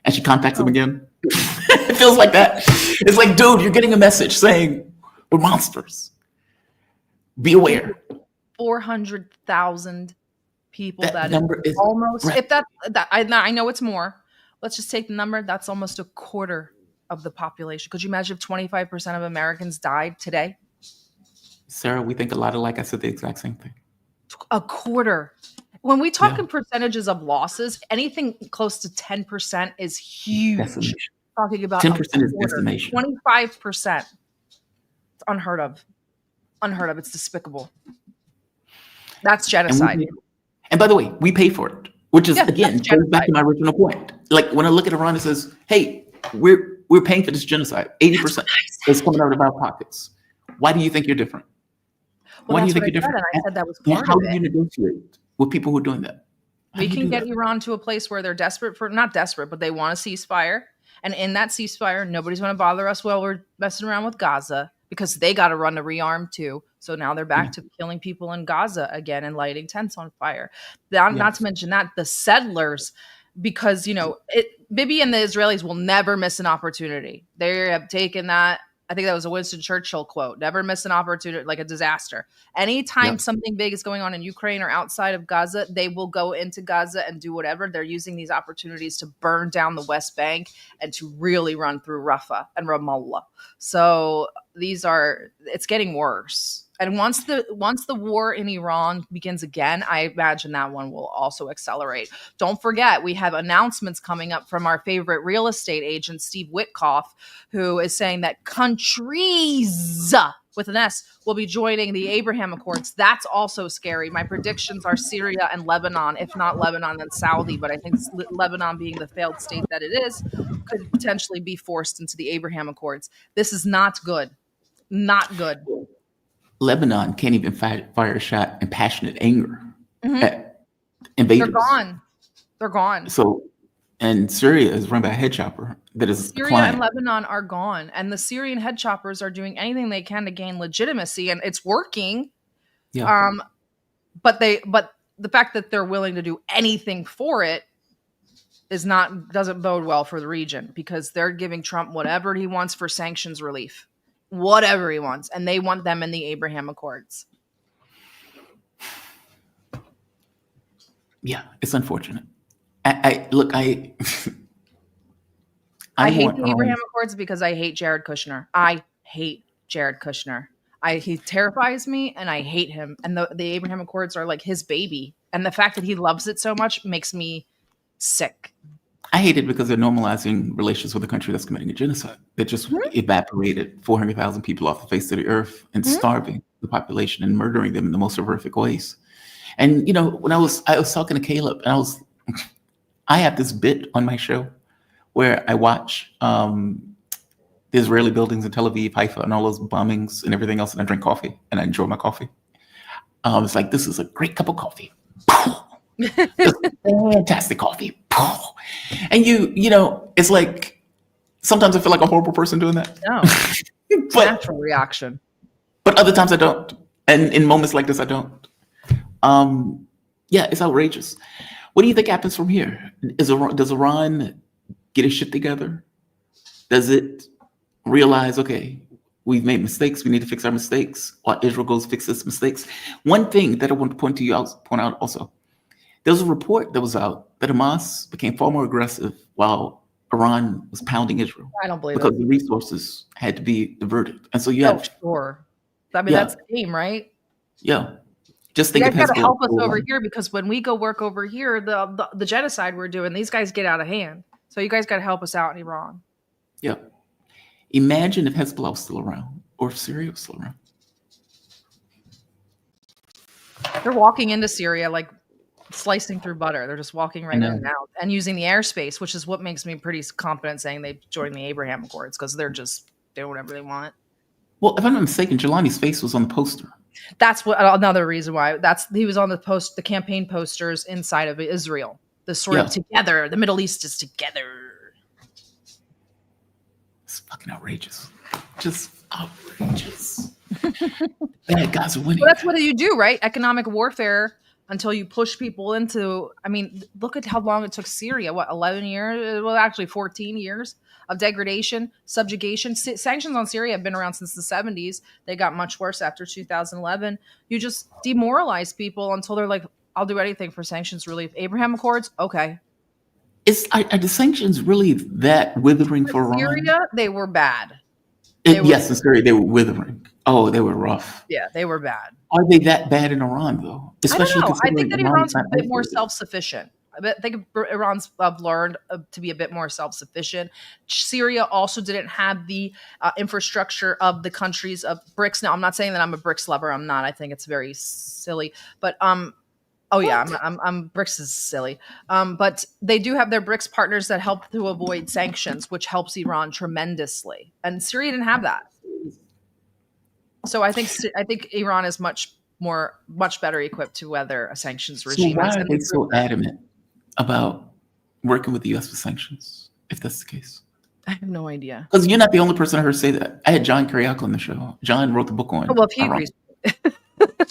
And she contacts them again. It feels like that. It's like, dude, you're getting a message saying we're monsters. Be aware. 400,000 people. That number is almost, right. if that I know it's more. Let's just take the number. That's almost a quarter of the population. Could you imagine if 25% of Americans died today? Sarah, we think a lot alike. I said the exact same thing. A quarter. When we talk Yeah. in percentages of losses, anything close to 10% is huge. Decimation. Talking about 10% is a quarter. decimation. 25%. It's unheard of. Unheard of. It's despicable. That's genocide. And by the way, we pay for it, which is, Yeah, again, that's goes back genocide. to my original point. Like when I look at Iran, it says, hey, we're paying for this genocide. 80% is coming out of our pockets. Why do you think you're different? Well, Why do you that's think you're what I said, different? and I said that was And part how of do it. you negotiate with people who are doing that? How We do you can do get that? Iran to a place where they're desperate for, not desperate, but they want a ceasefire. And in that ceasefire, nobody's going to bother us while we're messing around with Gaza because they got to run to rearm too. So now they're back to killing people in Gaza again and lighting tents on fire. Not to mention that the settlers, because, Bibi and the Israelis will never miss an opportunity. They have taken that. I think that was a Winston Churchill quote. Never miss an opportunity, like a disaster. Anytime something big is going on in Ukraine or outside of Gaza, they will go into Gaza and do whatever. They're using these opportunities to burn down the West Bank and to really run through Rafah and Ramallah. So it's getting worse. And once the war in Iran begins again, I imagine that one will also accelerate. Don't forget, we have announcements coming up from our favorite real estate agent, Steve Witkoff, who is saying that countries with an S will be joining the Abraham Accords. That's also scary. My predictions are Syria and Lebanon, if not Lebanon, then Saudi. But I think Lebanon, being the failed state that it is, could potentially be forced into the Abraham Accords. This is not good. Not good. Lebanon can't even fire a shot in passionate anger at invaders. They're gone. So, and Syria is run by a head chopper that is Syria and Lebanon are gone. And the Syrian head choppers are doing anything they can to gain legitimacy, and it's working. Yeah. But the fact that they're willing to do anything for it doesn't bode well for the region, because they're giving Trump whatever he wants for sanctions relief. Whatever he wants, and they want them in the Abraham Accords. Yeah, it's unfortunate. I hate the Abraham Accords because I hate Jared Kushner. He terrifies me, and I hate him. And the Abraham Accords are like his baby, and the fact that he loves it so much makes me sick. I hate it because they're normalizing relations with a country that's committing a genocide. That just evaporated 400,000 people off the face of the earth and starving the population and murdering them in the most horrific ways. And when I was talking to Caleb, and I have this bit on my show where I watch the Israeli buildings in Tel Aviv, Haifa, and all those bombings and everything else, and I drink coffee and I enjoy my coffee. It's like, this is a great cup of coffee. Fantastic coffee. And it's like, sometimes I feel like a horrible person doing that. No, but natural reaction. But other times I don't. And in moments like this, I don't. It's outrageous. What do you think happens from here? Does Iran get its shit together? Does it realize, okay, we've made mistakes, we need to fix our mistakes, while Israel goes fix its mistakes? One thing that I want to point out also, there was a report that was out that Hamas became far more aggressive while Iran was pounding Israel. I don't believe because it. the resources had to be diverted. And so you have... Sure. I mean, that's the game, right? Yeah. Just think you guys got to help us Hezbollah. over here, because when we go work over here, the genocide we're doing, these guys get out of hand. So you guys got to help us out in Iran. Yeah. Imagine if Hezbollah was still around, or if Syria was still around. They're walking into Syria like slicing through butter. They're just walking right in and out and using the airspace, which is what makes me pretty confident saying they joined the Abraham Accords, because they're just doing whatever they want. Well, if I'm not mistaken, Jelani's face was on the poster. That's another reason why he was on the campaign posters inside of Israel. The sort of together, the Middle East is together. It's fucking outrageous. Just outrageous. Bad guys are winning. Well, that's what you do, right? Economic warfare until you push people into. I mean, look at how long it took Syria. What, 11 years? Well, actually, 14 years of degradation, subjugation. Sanctions on Syria have been around since the 70s. They got much worse after 2011. You just demoralize people until they're like, "I'll do anything for sanctions relief." Abraham Accords, okay. Are the sanctions really that withering for Iran? Syria, they were bad. Yes, in Syria, they were withering. Oh, they were rough. Yeah, they were bad. Are they that bad in Iran, though? Especially I don't know. I think that Iran's a not bit more isolated. self-sufficient. I think Iran's learned to be a bit more self-sufficient. Syria also didn't have the infrastructure of the countries of BRICS. Now, I'm not saying that I'm a BRICS lover. I'm not. I think it's very silly. But oh yeah, I'm BRICS is silly. But they do have their BRICS partners that help to avoid sanctions, which helps Iran tremendously. And Syria didn't have that. So I think Iran is much better equipped to weather a sanctions regime. So why are they so adamant about working with the U.S. with sanctions, if that's the case? I have no idea. Because you're not the only person I heard say that. I had John Kiriakou on the show. John wrote the book on. Oh, well, if he agrees.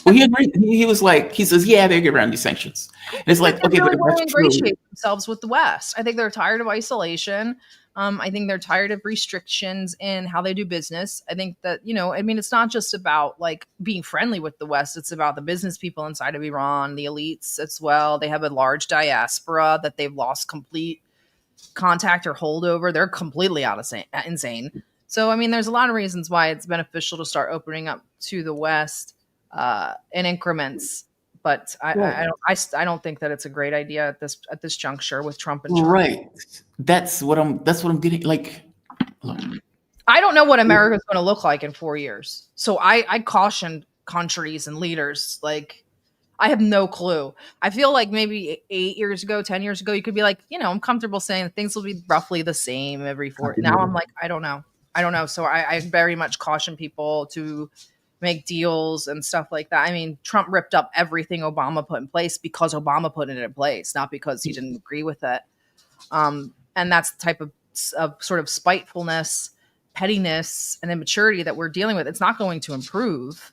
Well, he agreed. He was like, he says, yeah, they get around these sanctions. And it's like, okay, but if that's true, ingratiate themselves with the West. I think they're tired of isolation. I think they're tired of restrictions in how they do business. I think that, it's not just about like being friendly with the West. It's about the business people inside of Iran, the elites as well. They have a large diaspora that they've lost complete contact or hold over. They're completely insane. So, there's a lot of reasons why it's beneficial to start opening up to the West in increments. But I don't think that it's a great idea at this juncture with Trump and China. Right. That's what I'm getting. Like, look. I don't know what America is going to look like in 4 years. So I caution countries and leaders. Like, I have no clue. I feel like maybe 8 years ago, 10 years ago, you could be like, I'm comfortable saying things will be roughly the same every 4. Now I'm like, I don't know. So I very much caution people to make deals and stuff like that. Trump ripped up everything Obama put in place because Obama put it in place, not because he didn't agree with it. And that's the type of sort of spitefulness, pettiness, and immaturity that we're dealing with. It's not going to improve.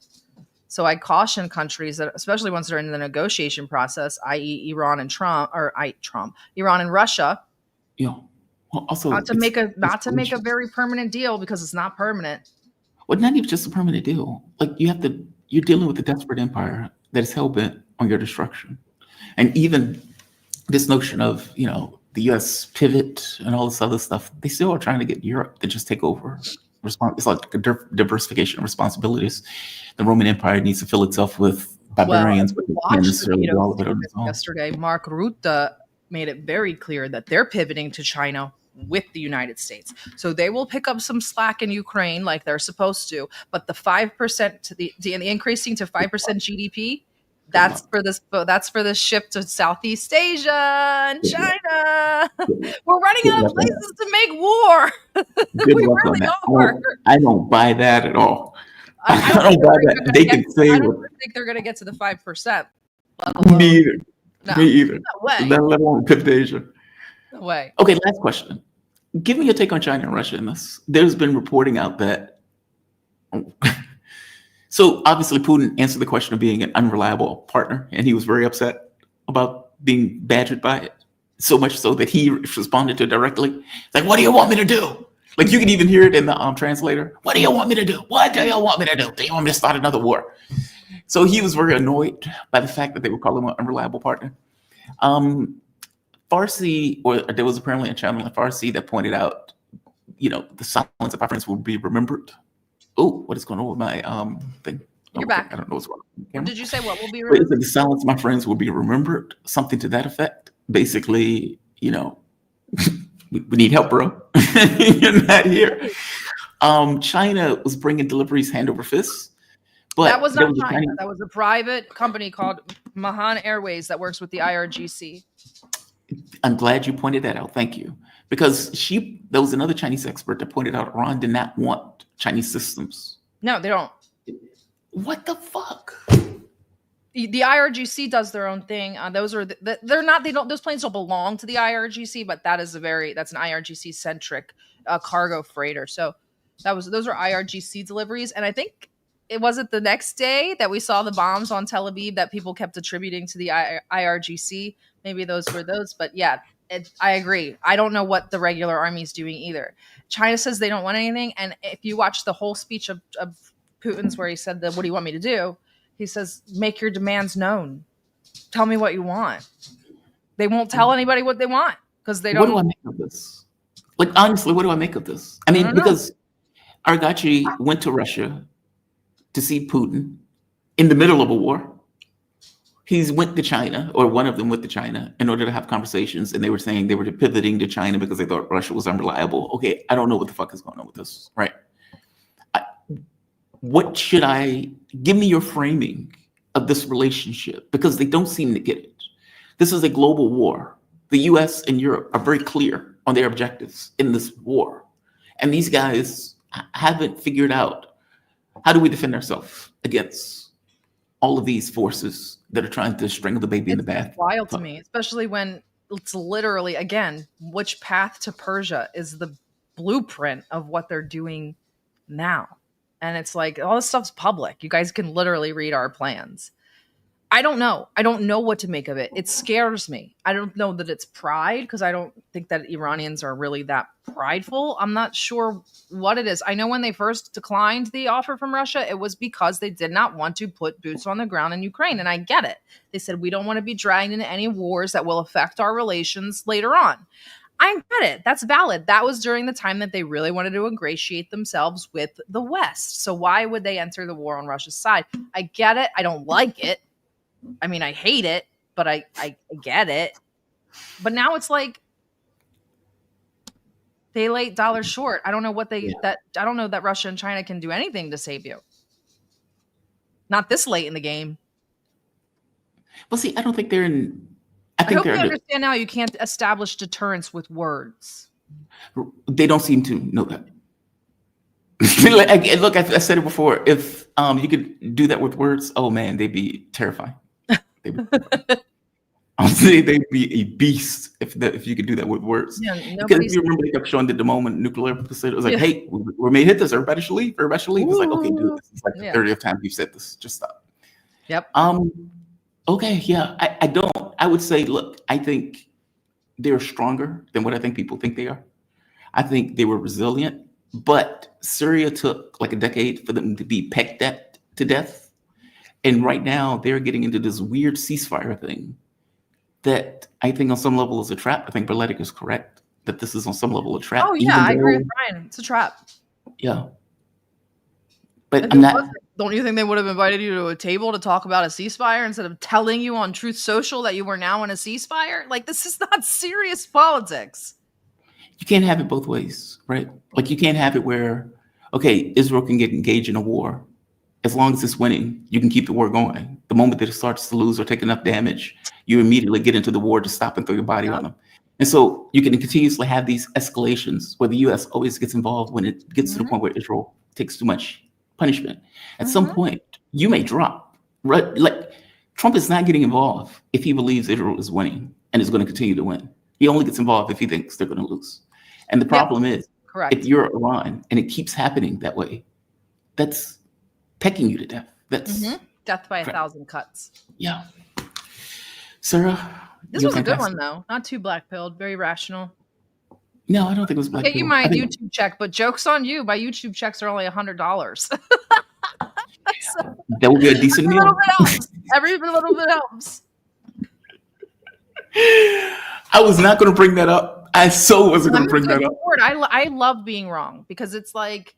So I caution countries that, especially ones that are in the negotiation process, i.e., Iran and Iran and Russia, Well, also not to make a very permanent deal, because it's not permanent. Well, not even just a permanent deal. Like, you're dealing with a desperate empire that is hell-bent on your destruction. And even this notion of, the U.S. pivot and all this other stuff, they still are trying to get Europe to just take over. It's like a diversification of responsibilities. The Roman Empire needs to fill itself with barbarians, but they can't necessarily do all of it on its own. Yesterday, Mark Rutte made it very clear that they're pivoting to China with the United States. So they will pick up some slack in Ukraine like they're supposed to, but the 5% the increasing to 5% GDP, that's for this shift to Southeast Asia and China. We're running out of places to make war. Good luck on that. I don't buy that at all. I don't buy that. They can say I don't think they're going to get to the 5%. Me either. No, Me either. No way. Let alone pivot to Asia. No way. Okay, last question. Give me your take on China and Russia in this. There's been reporting out that. So obviously Putin answered the question of being an unreliable partner, and he was very upset about being badgered by it. So much so that he responded to it directly. It's like, what do you want me to do? Like, you can even hear it in the translator. What do you want me to do? What do you want me to do? Do you want me to start another war? So he was very annoyed by the fact that they were calling him an unreliable partner. Farsi, or there was apparently a channel in Farsi that pointed out, the silence of our friends will be remembered. Oh, what is going on with my thing? You're back. I don't know what's going on. Did you say what will be remembered? The silence of my friends will be remembered. Something to that effect. Basically, we need help, bro. You're not here. China was bringing deliveries hand over fist. But that was not China. That was a private company called Mahan Airways that works with the IRGC. I'm glad you pointed that out. Thank you. Because there was another Chinese expert that pointed out Iran did not want Chinese systems. No, they don't. What the fuck? The IRGC does their own thing. Those are those planes don't belong to the IRGC, but that's an IRGC centric cargo freighter. So Those are IRGC deliveries, and I think it wasn't the next day that we saw the bombs on Tel Aviv that people kept attributing to the IRGC. Maybe those were those, but yeah, I agree. I don't know what the regular army's doing either. China says they don't want anything, and if you watch the whole speech of Putin's where he said that, what do you want me to do? He says, make your demands known. Tell me what you want. They won't tell anybody what they want because they don't. What do I make of this? Like, honestly, what do I make of this? I mean, because Argachi went to Russia to see Putin in the middle of a war. He went to China, or one of them went to China, in order to have conversations, and they were saying they were pivoting to China because they thought Russia was unreliable. Okay, I don't know what the fuck is going on with this, right? What should I give me your framing of this relationship? Because they don't seem to get it. This is a global war. The US and Europe are very clear on their objectives in this war. And these guys haven't figured out, how do we defend ourselves against all of these forces that are trying to strangle the baby in the bath? It's wild to me, especially when it's literally, again, which path to Persia is the blueprint of what they're doing now. And it's like, all this stuff's public. You guys can literally read our plans. I don't know. I don't know what to make of it. It scares me. I don't know that it's pride, because I don't think that Iranians are really that prideful. I'm not sure what it is. I know when they first declined the offer from Russia, it was because they did not want to put boots on the ground in Ukraine. And I get it. They said, we don't want to be dragged into any wars that will affect our relations later on. I get it. That's valid. That was during the time that they really wanted to ingratiate themselves with the West. So why would they enter the war on Russia's side? I get it. I don't like it. I mean, I hate it, but I get it. But now it's like they lay dollars short. I don't know what I don't know that Russia and China can do anything to save you. Not this late in the game. Well, see, I don't think they're in. I hope you understand now you can't establish deterrence with words. They don't seem to know that. Look, I said it before. If you could do that with words, oh man, they'd be terrifying. Honestly, they'd be a beast if you could do that with words. Yeah, because you remember they kept showing the moment nuclear facility. It was like, hey, we may hit this. Everybody should leave. Everybody should leave. It's like, okay, dude, this is like the 30th time you've said this. Just stop. Yep. Okay, yeah, I don't. I would say, look, I think they're stronger than what I think people think they are. I think they were resilient, but Syria took like a decade for them to be pecked at to death. And right now they're getting into this weird ceasefire thing that I think on some level is a trap. I think Berletic is correct that this is on some level a trap. Oh yeah, I agree with Brian. It's a trap. Yeah. But I'm not. Don't you think they would have invited you to a table to talk about a ceasefire instead of telling you on Truth Social that you were now in a ceasefire? Like, this is not serious politics. You can't have it both ways, right? Like, you can't have it where, okay, Israel can get engaged in a war. As long as it's winning, you can keep the war going. The moment that it starts to lose or take enough damage, you immediately get into the war to stop and throw your body on them. And so you can continuously have these escalations where the U.S. always gets involved when it gets to the point where Israel takes too much punishment. At some point, you may drop. Right? Like, Trump is not getting involved if he believes Israel is winning and is going to continue to win. He only gets involved if he thinks they're going to lose. And the problem is, if you're Iran and it keeps happening that way, that's pecking you to death. That's death by 1,000 cuts. Yeah. Sarah? This was a good one, though. Not too black-pilled. Very rational. No, I don't think it was black. Get you my YouTube check, but joke's on you. My YouTube checks are only $100. That would be a decent meal. Every little bit helps. I was not going to bring that up. I wasn't going to bring that up. I love being wrong because it's like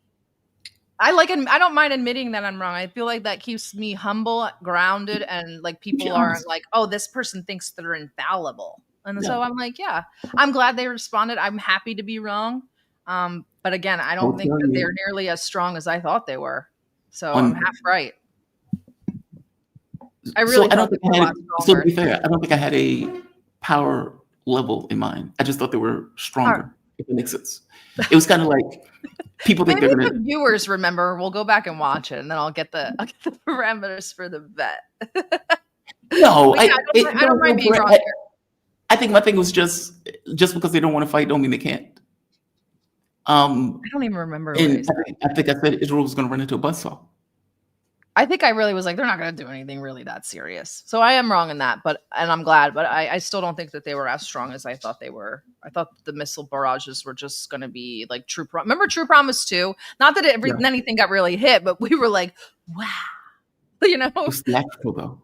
I don't mind admitting that I'm wrong. I feel like that keeps me humble, grounded, and like people aren't like, oh, this person thinks they're infallible. And so I'm like, yeah, I'm glad they responded. I'm happy to be wrong. But again, I don't think that they're nearly as strong as I thought they were. So I'm half right. I really to be fair, I don't think I had a power level in mind. I just thought they were stronger, if it makes sense. It was kind of like people think they're going to. The viewers remember. We'll go back and watch it, and then I'll get the parameters for the bet. No, I don't mind being wrong here. I think my thing was just because they don't want to fight, don't mean they can't. I don't even remember. What I And said. I think I said Israel was going to run into a buzzsaw. I think I really was like, they're not going to do anything really that serious. So I am wrong in that, and I'm glad. But I still don't think that they were as strong as I thought they were. I thought the missile barrages were just going to be like True Promise. Remember True Promise 2? Not that anything got really hit, but we were like, wow. You know? It was theatrical, though.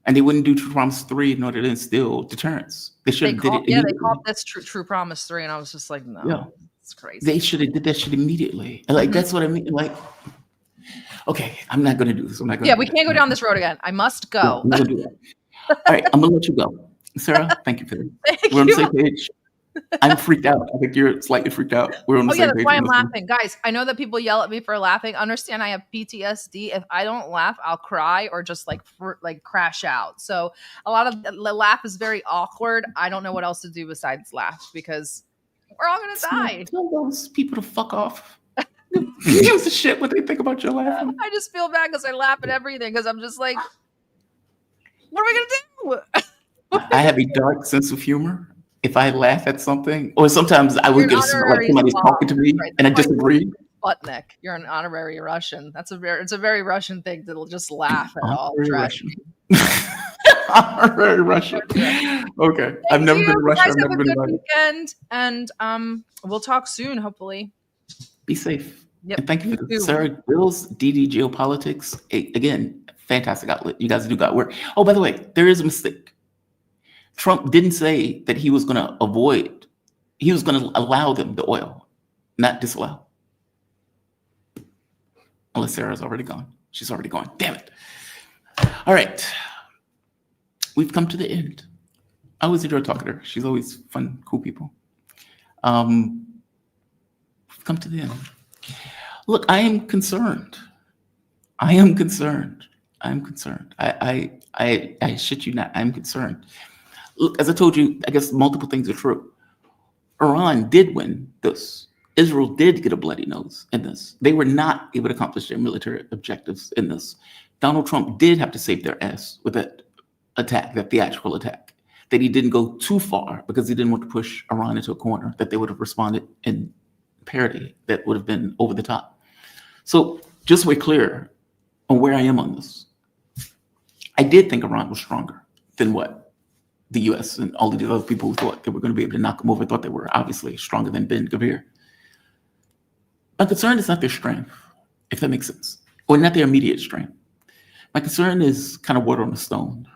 And they wouldn't do True Promise 3 in order to instill deterrence. They should have did it immediately. They called this True Promise 3, and I was just like, no, it's crazy. They should have did that shit immediately. And like, that's what I mean. Like, okay, I'm not going to do this. We can't go down this road again. I must go. I'm not going to do that. All right, I'm going to let you go. Sarah, thank you for this. We're on the same page. I'm freaked out. I think you're slightly freaked out. We're on the same page. That's why I'm laughing. Guys, I know that people yell at me for laughing. Understand I have PTSD. If I don't laugh, I'll cry or just like crash out. So a lot of the laugh is very awkward. I don't know what else to do besides laugh because we're all going to die. Tell those people to fuck off. Who gives a shit what they think about your laughing? I just feel bad because I laugh at everything because I'm just like, what are we going to do? I have a dark sense of humor. If I laugh at something, or sometimes I would get like somebody's talking to me and I disagree. Sputnik, you're an honorary Russian. It's a very Russian thing to just laugh at all tragedy. Honorary Russian. Okay, I've never been to Russia. Guys, have a good weekend, and we'll talk soon. Hopefully, be safe. Yep. And thank you for Sarah Bils, DD Geopolitics. Again, fantastic outlet. You guys do got work. Oh, by the way, there is a mistake. Trump didn't say that he was going to he was going to allow them the oil, not disallow. Unless Sarah's already gone. She's already gone. Damn it. All right. We've come to the end. I always enjoy talking to her. She's always fun, cool people. We've come to the end. Look, I am concerned. I shit you not. I'm concerned. Look, as I told you, I guess multiple things are true. Iran did win this. Israel did get a bloody nose in this. They were not able to accomplish their military objectives in this. Donald Trump did have to save their ass with that attack, that theatrical attack, that he didn't go too far because he didn't want to push Iran into a corner, that they would have responded in parity that would have been over the top. So just so we're clear on where I am on this, I did think Iran was stronger than what the U.S. and all of these other people who thought they were going to be able to knock them over thought they were obviously stronger than Ben Gvir. My concern is not their strength, if that makes sense, or not their immediate strength. My concern is kind of water on the stone.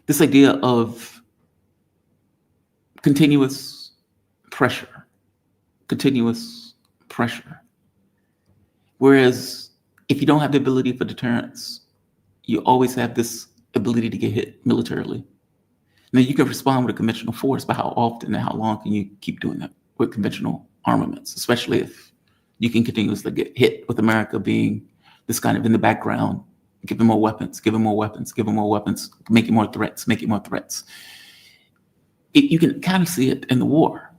This idea of continuous pressure. Whereas if you don't have the ability for deterrence, you always have this ability to get hit militarily. Now you can respond with a conventional force, but how often and how long can you keep doing that with conventional armaments, especially if you can continuously get hit with America being this kind of in the background, giving more weapons, making more threats. You can kind of see it in the war.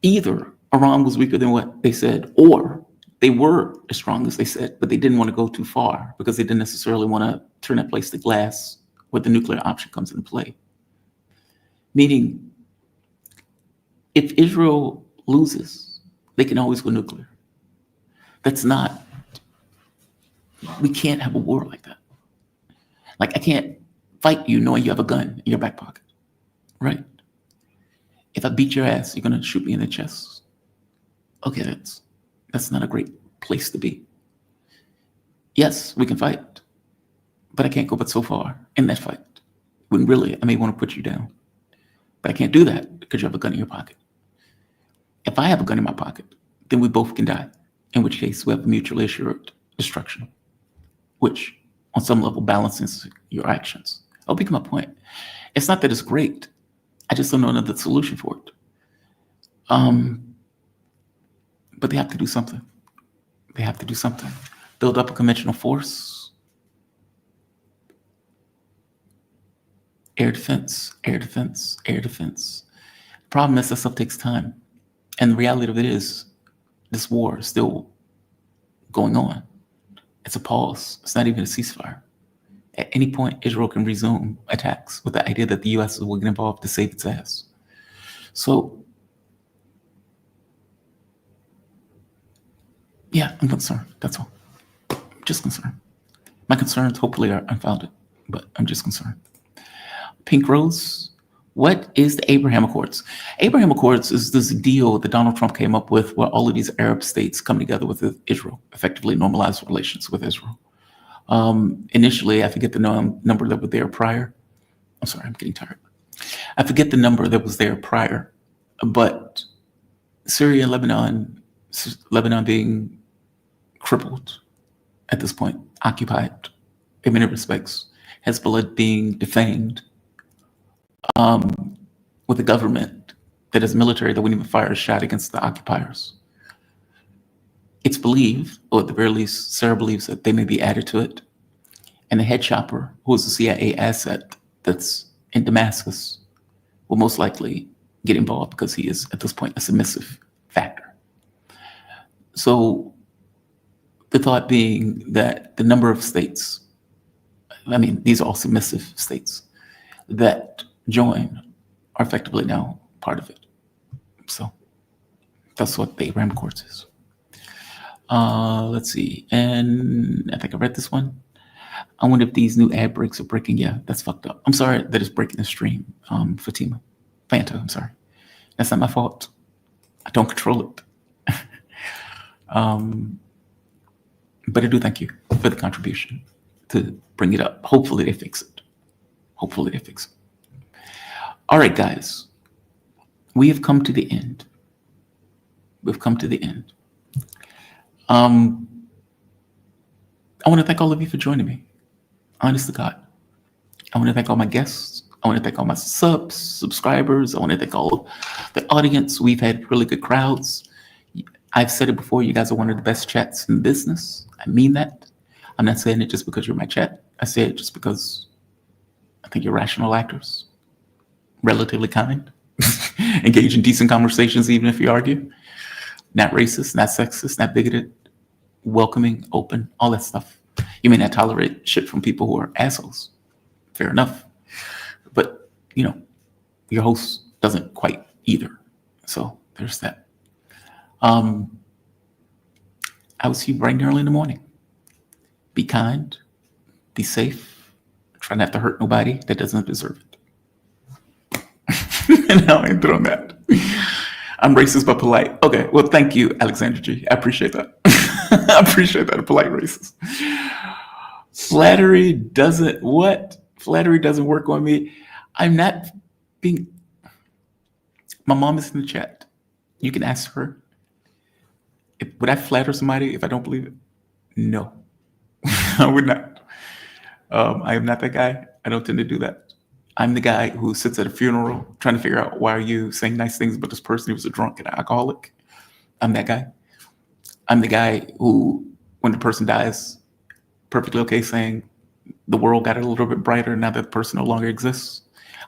Either Iran was weaker than what they said, or they were as strong as they said, but they didn't want to go too far because they didn't necessarily want to turn that place to glass where the nuclear option comes into play. Meaning, if Israel loses, they can always go nuclear. We can't have a war like that. Like, I can't fight you knowing you have a gun in your back pocket, right? If I beat your ass, you're going to shoot me in the chest. Okay, that's not a great place to be. Yes, we can fight, but I can't go but so far in that fight. When really, I may want to put you down. But I can't do that because you have a gun in your pocket. If I have a gun in my pocket, then we both can die, in which case we have mutually assured destruction, which on some level balances your actions. I'll become a point. It's not that it's great. I just don't know another solution for it. But they have to do something. Build up a conventional force. Air defense. Problem is that stuff takes time. And the reality of it is this war is still going on. It's a pause. It's not even a ceasefire. At any point, Israel can resume attacks with the idea that the U.S. will get involved to save its ass. So Yeah, I'm concerned. That's all. Just concerned. My concerns hopefully are unfounded, but I'm just concerned. Pink Rose, what is the Abraham Accords? Abraham Accords is this deal that Donald Trump came up with where all of these Arab states come together with Israel, effectively normalize relations with Israel. Initially, I forget the number that was there prior. I'm sorry, I'm getting tired. I forget the number that was there prior, but Syria and Lebanon being crippled at this point, occupied in many respects, Hezbollah being defamed, with a government that is military that wouldn't even fire a shot against the occupiers. It's believed, or at the very least, Sarah believes that they may be added to it. And the head shopper, who is a CIA asset that's in Damascus, will most likely get involved because he is, at this point, a submissive factor. So the thought being that the number of states, I mean, these are all submissive states, that join are effectively now part of it. So that's what the Abraham Accords is. Let's see. And I think I read this one. I wonder if these new ad breaks are breaking. Yeah, that's fucked up. I'm sorry that it's breaking the stream, Fatima. Fanta, I'm sorry. That's not my fault. I don't control it. But I do thank you for the contribution to bring it up. Hopefully they fix it. Hopefully they fix it. All right, guys. We have come to the end. We've come to the end. I want to thank all of you for joining me. Honest to God. I want to thank all my guests. I want to thank all my subscribers. I want to thank all the audience. We've had really good crowds. I've said it before, you guys are one of the best chats in business. I mean that. I'm not saying it just because you're my chat. I say it just because I think you're rational actors, relatively kind, engage in decent conversations even if you argue, not racist, not sexist, not bigoted, welcoming, open, all that stuff. You may not tolerate shit from people who are assholes. Fair enough. But, you know, your host doesn't quite either. So there's that. I will see you bright and early in the morning. Be kind, be safe, try not to hurt nobody that doesn't deserve it. And now I ain't throwing that. I'm racist but polite. Okay, well, thank you, Alexander G. I appreciate that. I appreciate that, a polite racist. Flattery doesn't work on me. I'm not being. My mom is in the chat. You can ask her. Would I flatter somebody if I don't believe it? No, I would not. I am not that guy. I don't tend to do that. I'm the guy who sits at a funeral trying to figure out why are you saying nice things about this person who was a drunk and an alcoholic. I'm that guy. I'm the guy who, when the person dies, perfectly okay saying the world got a little bit brighter now that the person no longer exists.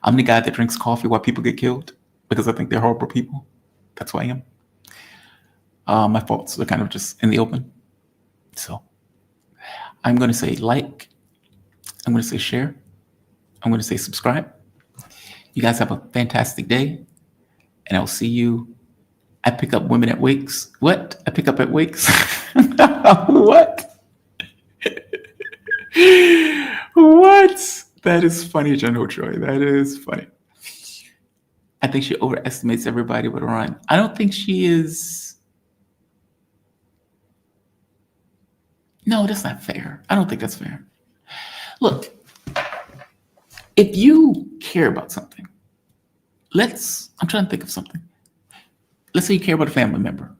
I'm the guy that drinks coffee while people get killed because I think they're horrible people. That's who I am. My faults are kind of just in the open. So I'm going to say like, I'm going to say share, I'm going to say subscribe. You guys have a fantastic day, and I'll see you. I pick up women at wakes. What? I pick up at wakes? What? What? That is funny, General Troy. That is funny. I think she overestimates everybody with Iran. I don't think she is. No, that's not fair. I don't think that's fair. Look, if you care about something, I'm trying to think of something. Let's say you care about a family member.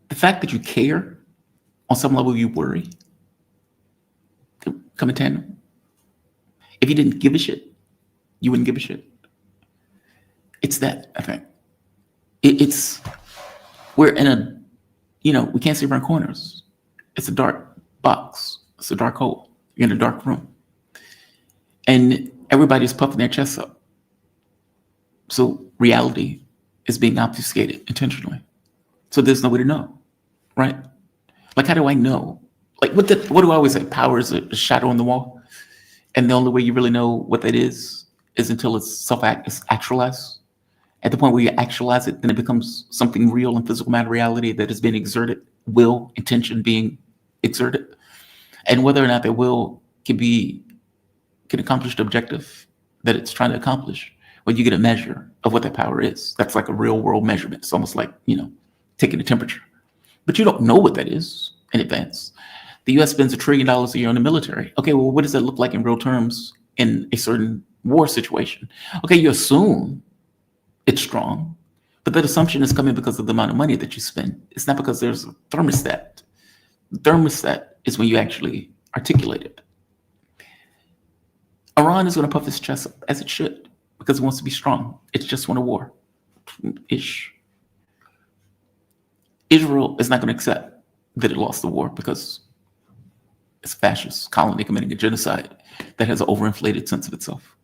The fact that you care, on some level you worry, come in tandem. If you didn't give a shit, you wouldn't give a shit. It's that, I think. We're in a, we can't see around corners. It's a dark box. It's a dark hole. You're in a dark room. And everybody's puffing their chests up. So reality is being obfuscated intentionally. So there's no way to know, right? Like, how do I know? Like, what do I always say? Power is a shadow on the wall. And the only way you really know what that is until it's self-actualized. At the point where you actualize it, then it becomes something real and physical matter reality that is being exerted, will, intention being exerted. And whether or not that will can accomplish the objective that it's trying to accomplish, when you get a measure of what that power is. That's like a real world measurement. It's almost like, taking a temperature. But you don't know what that is in advance. The US spends $1 trillion a year on the military. Okay, well, what does that look like in real terms in a certain war situation? Okay, you assume it's strong, but that assumption is coming because of the amount of money that you spend. It's not because there's a thermostat. The thermostat is when you actually articulate it. Iran is going to puff its chest up, as it should, because it wants to be strong. It's just won a war. Ish. Israel is not going to accept that it lost the war because it's a fascist colony committing a genocide that has an overinflated sense of itself.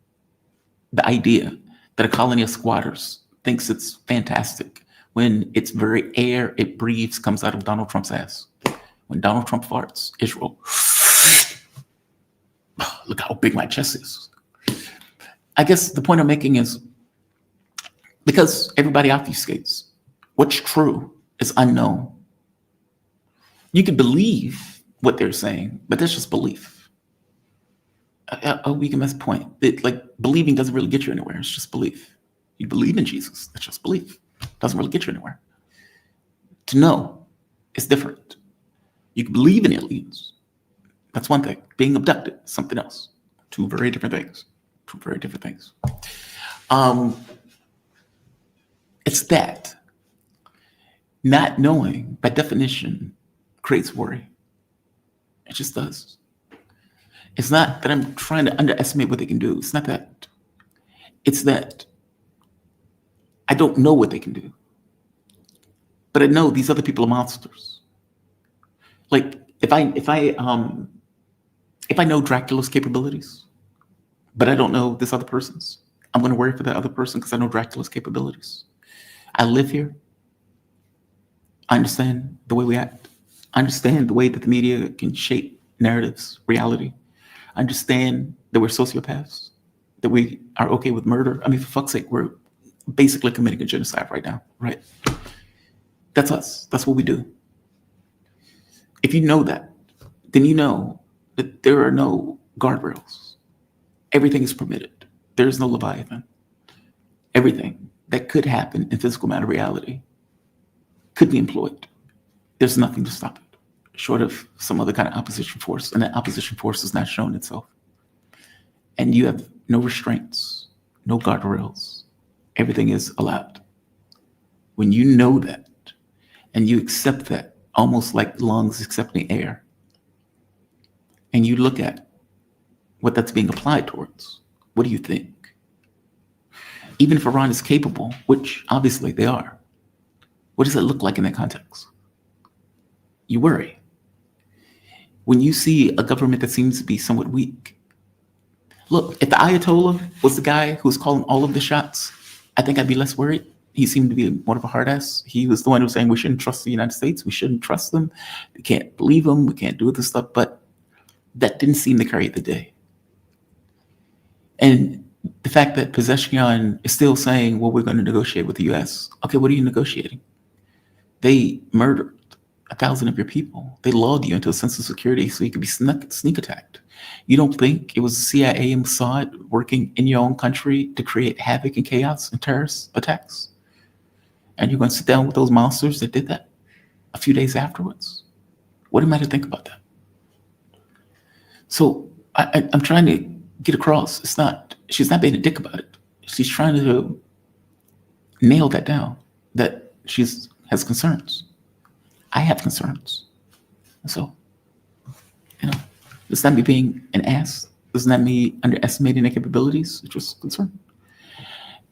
The idea that a colony of squatters thinks it's fantastic when its very air it breathes comes out of Donald Trump's ass. When Donald Trump farts, Israel, look how big my chest is. I guess the point I'm making is because everybody obfuscates, what's true is unknown. You can believe what they're saying, but that's just belief. A weak and mess point. Believing doesn't really get you anywhere. It's just belief. You believe in Jesus. That's just belief. Doesn't really get you anywhere. To know is different. You can believe in aliens. That's one thing. Being abducted, something else. Two very different things. It's that. Not knowing, by definition, creates worry. It just does. It's not that I'm trying to underestimate what they can do. It's not that. It's that I don't know what they can do. But I know these other people are monsters. Like if I know Dracula's capabilities, but I don't know this other person's, I'm going to worry for that other person because I know Dracula's capabilities. I live here. I understand the way we act. I understand the way that the media can shape narratives, reality. I understand that we're sociopaths, that we are okay with murder. I mean, for fuck's sake, we're basically committing a genocide right now, right? That's us. That's what we do. If you know that, then you know that there are no guardrails. Everything is permitted. There is no Leviathan. Everything that could happen in physical matter reality could be employed. There's nothing to stop it, short of some other kind of opposition force, and that opposition force has not shown itself. And you have no restraints, no guardrails. Everything is allowed. When you know that, and you accept that, almost like lungs accepting air, and you look at what that's being applied towards, what do you think? Even if Iran is capable, which obviously they are, what does it look like in that context? You worry. When you see a government that seems to be somewhat weak, look, if the Ayatollah was the guy who was calling all of the shots, I think I'd be less worried. He seemed to be more of a hard ass. He was the one who was saying we shouldn't trust the United States. We shouldn't trust them. We can't believe them. We can't do this stuff. But that didn't seem to carry the day. And the fact that Pezeshkian is still saying, well, we're going to negotiate with the US. Okay, what are you negotiating? They murdered 1,000 of your people. They lulled you into a sense of security so you could be sneak attacked. You don't think it was the CIA and Mossad working in your own country to create havoc and chaos and terrorist attacks? And you're going to sit down with those monsters that did that a few days afterwards? What am I to think about that? So I'm trying to get across. She's not being a dick about it. She's trying to nail that down, that she has concerns. I have concerns. So, it's not me being an ass. It's not me underestimating their capabilities. It's just concern.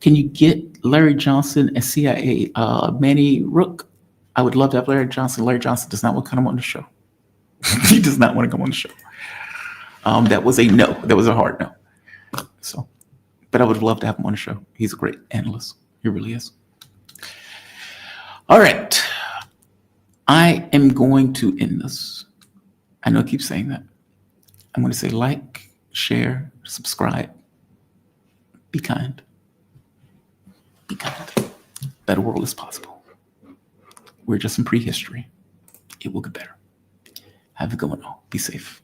Can you get Larry Johnson and CIA? Manny Rook, I would love to have Larry Johnson. Larry Johnson does not want to come on the show. He does not want to come on the show. That was a no. That was a hard no. So, but I would love to have him on the show. He's a great analyst. He really is. All right. I am going to end this. I know I keep saying that. I'm going to say like, share, subscribe, be kind. Be kind. Better world is possible. We're just in prehistory. It will get better. Have a good one all. Be safe.